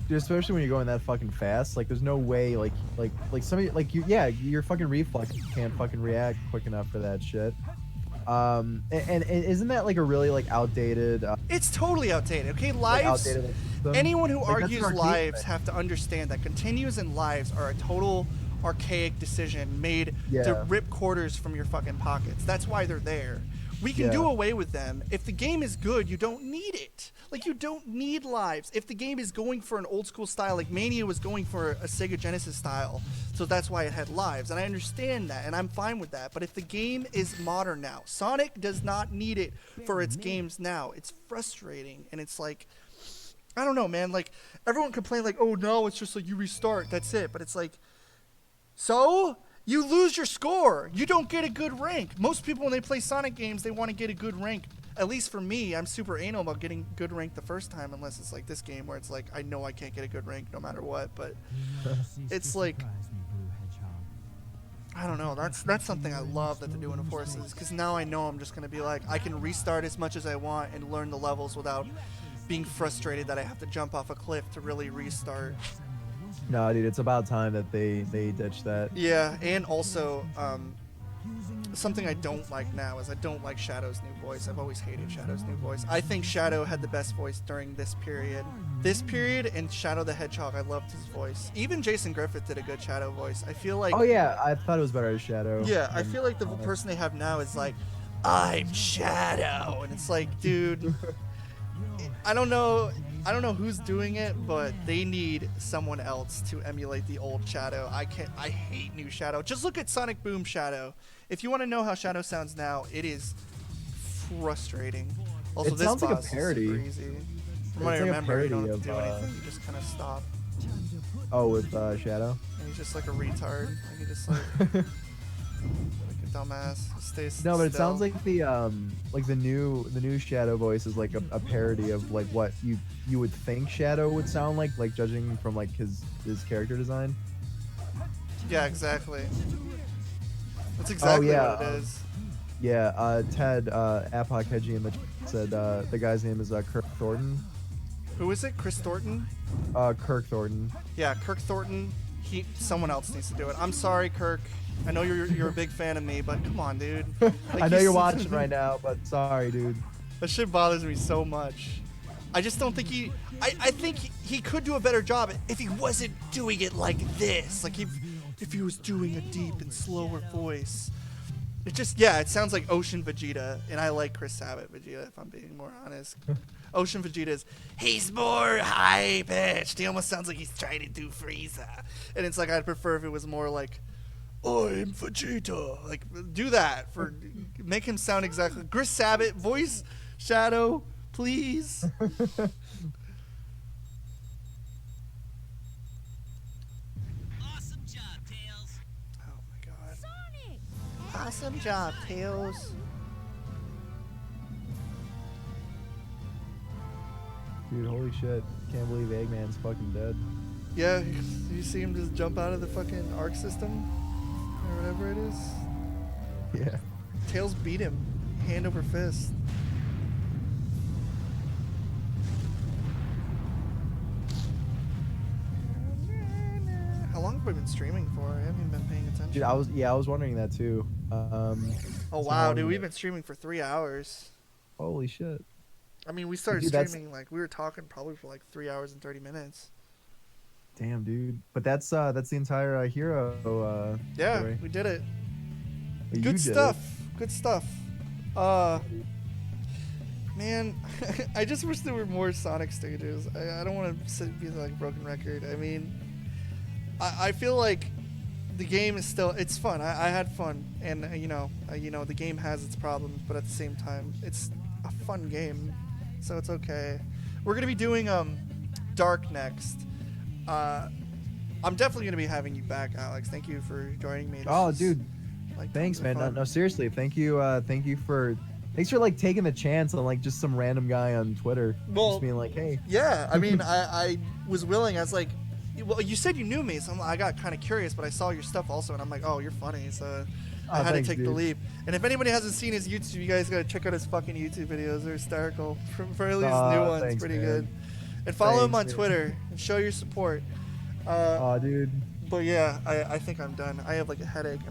Dude, especially when you're going that fucking fast, like there's no way, like somebody, like your fucking reflex can't fucking react quick enough for that shit. And isn't that like a really like outdated? It's totally outdated. Okay, like, lives. outdated like, system? Anyone who Like, that's an argues arcade lives thing. have to understand that continues and lives are a total archaic decision made to Yeah. rip quarters from your fucking pockets. That's why they're there. We can do Yeah. away with them. If the game is good, you don't need it. Like, you don't need lives. If the game is going for an old school style, like Mania was going for a Sega Genesis style, so that's why it had lives. And I understand that, and I'm fine with that. But if the game is modern now, Sonic does not need it for its games now. It's frustrating, and it's like, I don't know, man. Like, everyone complained, like, oh, no, it's just like you restart. That's it. But it's like, so? You lose your score. You don't get a good rank. Most people, when they play Sonic games, they want to get a good rank. At least for me, I'm super anal about getting good rank the first time, unless it's like this game where it's like, I know I can't get a good rank no matter what. But it's like, I don't know. That's something I love that they're doing in Forces, because now I know I'm just going to be like, I can restart as much as I want and learn the levels without being frustrated that I have to jump off a cliff to really restart. No, dude, it's about time that they ditch that. Yeah, and also, something I don't like now is I don't like Shadow's new voice. I've always hated Shadow's new voice. I think Shadow had the best voice during this period. This period and Shadow the Hedgehog, I loved his voice. Even Jason Griffith did a good Shadow voice. I feel like... Oh yeah, I thought it was better as Shadow. Yeah, I feel like the person they have now is like, I'm Shadow, and it's like, dude, I don't know who's doing it, but they need someone else to emulate the old Shadow. I hate new Shadow. Just look at Sonic Boom Shadow. If you want to know how Shadow sounds now, it is frustrating. Also, It this sounds like a boss parody. is super easy. From It's what I like a remember, you don't parody have to do of, anything. You just kind of stop. Oh, with Shadow. And he's just like a retard. Like he just like a dumbass. He stays No, but it still. sounds like the new Shadow voice is like a parody of like what you would think Shadow would sound like judging from like his character design. Yeah, exactly. That's exactly yeah, what it is. Yeah, Ted Apoc Hedgie in the chat said the guy's name is Kirk Thornton. Who is it? Chris Thornton? Kirk Thornton. Yeah, Kirk Thornton. Someone else needs to do it. I'm sorry, Kirk. I know you're a big fan of me, but come on, dude. Like, I know he's- you're watching right now, but sorry, dude. That shit bothers me so much. I just don't think he. I think he could do a better job if he wasn't doing it like this. Like if he was doing a deep and slower voice. It just, yeah, it sounds like Ocean Vegeta, and I like Chris Sabat Vegeta, if I'm being more honest. Ocean Vegeta's, he's more high pitched. He almost sounds like he's trying to do Frieza. And it's like, I'd prefer if it was more like, I'm Vegeta. Like, do that. Make him sound exactly. Chris Sabat, voice Shadow, please. Awesome job, Tails. Oh my god. Sonic! Awesome job, Tails. Dude, holy shit! Can't believe Eggman's fucking dead. Yeah, you see him just jump out of the fucking arc system? Or whatever it is? Yeah. Tails beat him, hand over fist. How long have we been streaming for? I haven't even been paying attention. Dude, I was wondering that too. Oh so wow, long- dude, we've been streaming for 3 hours. Holy shit! I mean, we started Dude, that's- streaming like we were talking probably for like 3 hours and 30 minutes. Damn, dude. But that's the entire hero. Yeah, story. we did it. You Good did stuff. Good stuff. Man, I just wish there were more Sonic stages. I don't want to be like a broken record. I mean, I feel like the game is still, it's fun. I had fun, and you know, the game has its problems, but at the same time, it's a fun game, so it's okay. We're gonna be doing Dark next. I'm definitely gonna be having you back, Alex. Thank you for joining me. This Oh, is, dude. like, Thanks, tons of man. No, fun. no, seriously. Thank you. Thanks for like taking the chance on like just some random guy on Twitter, Well, just being like, hey. Yeah, I mean, I was willing. I was like, well, you said you knew me, so I got kind of curious, but I saw your stuff also, and I'm like, oh, you're funny, so I Oh, had thanks, to take the dude. leap. And if anybody hasn't seen his YouTube, you guys gotta check out his fucking YouTube videos. They're hysterical. For at least new ones, thanks, pretty man. good. And follow him Thanks, on man. Twitter and show your support. Oh, dude. But yeah, I think I'm done. I have like a headache.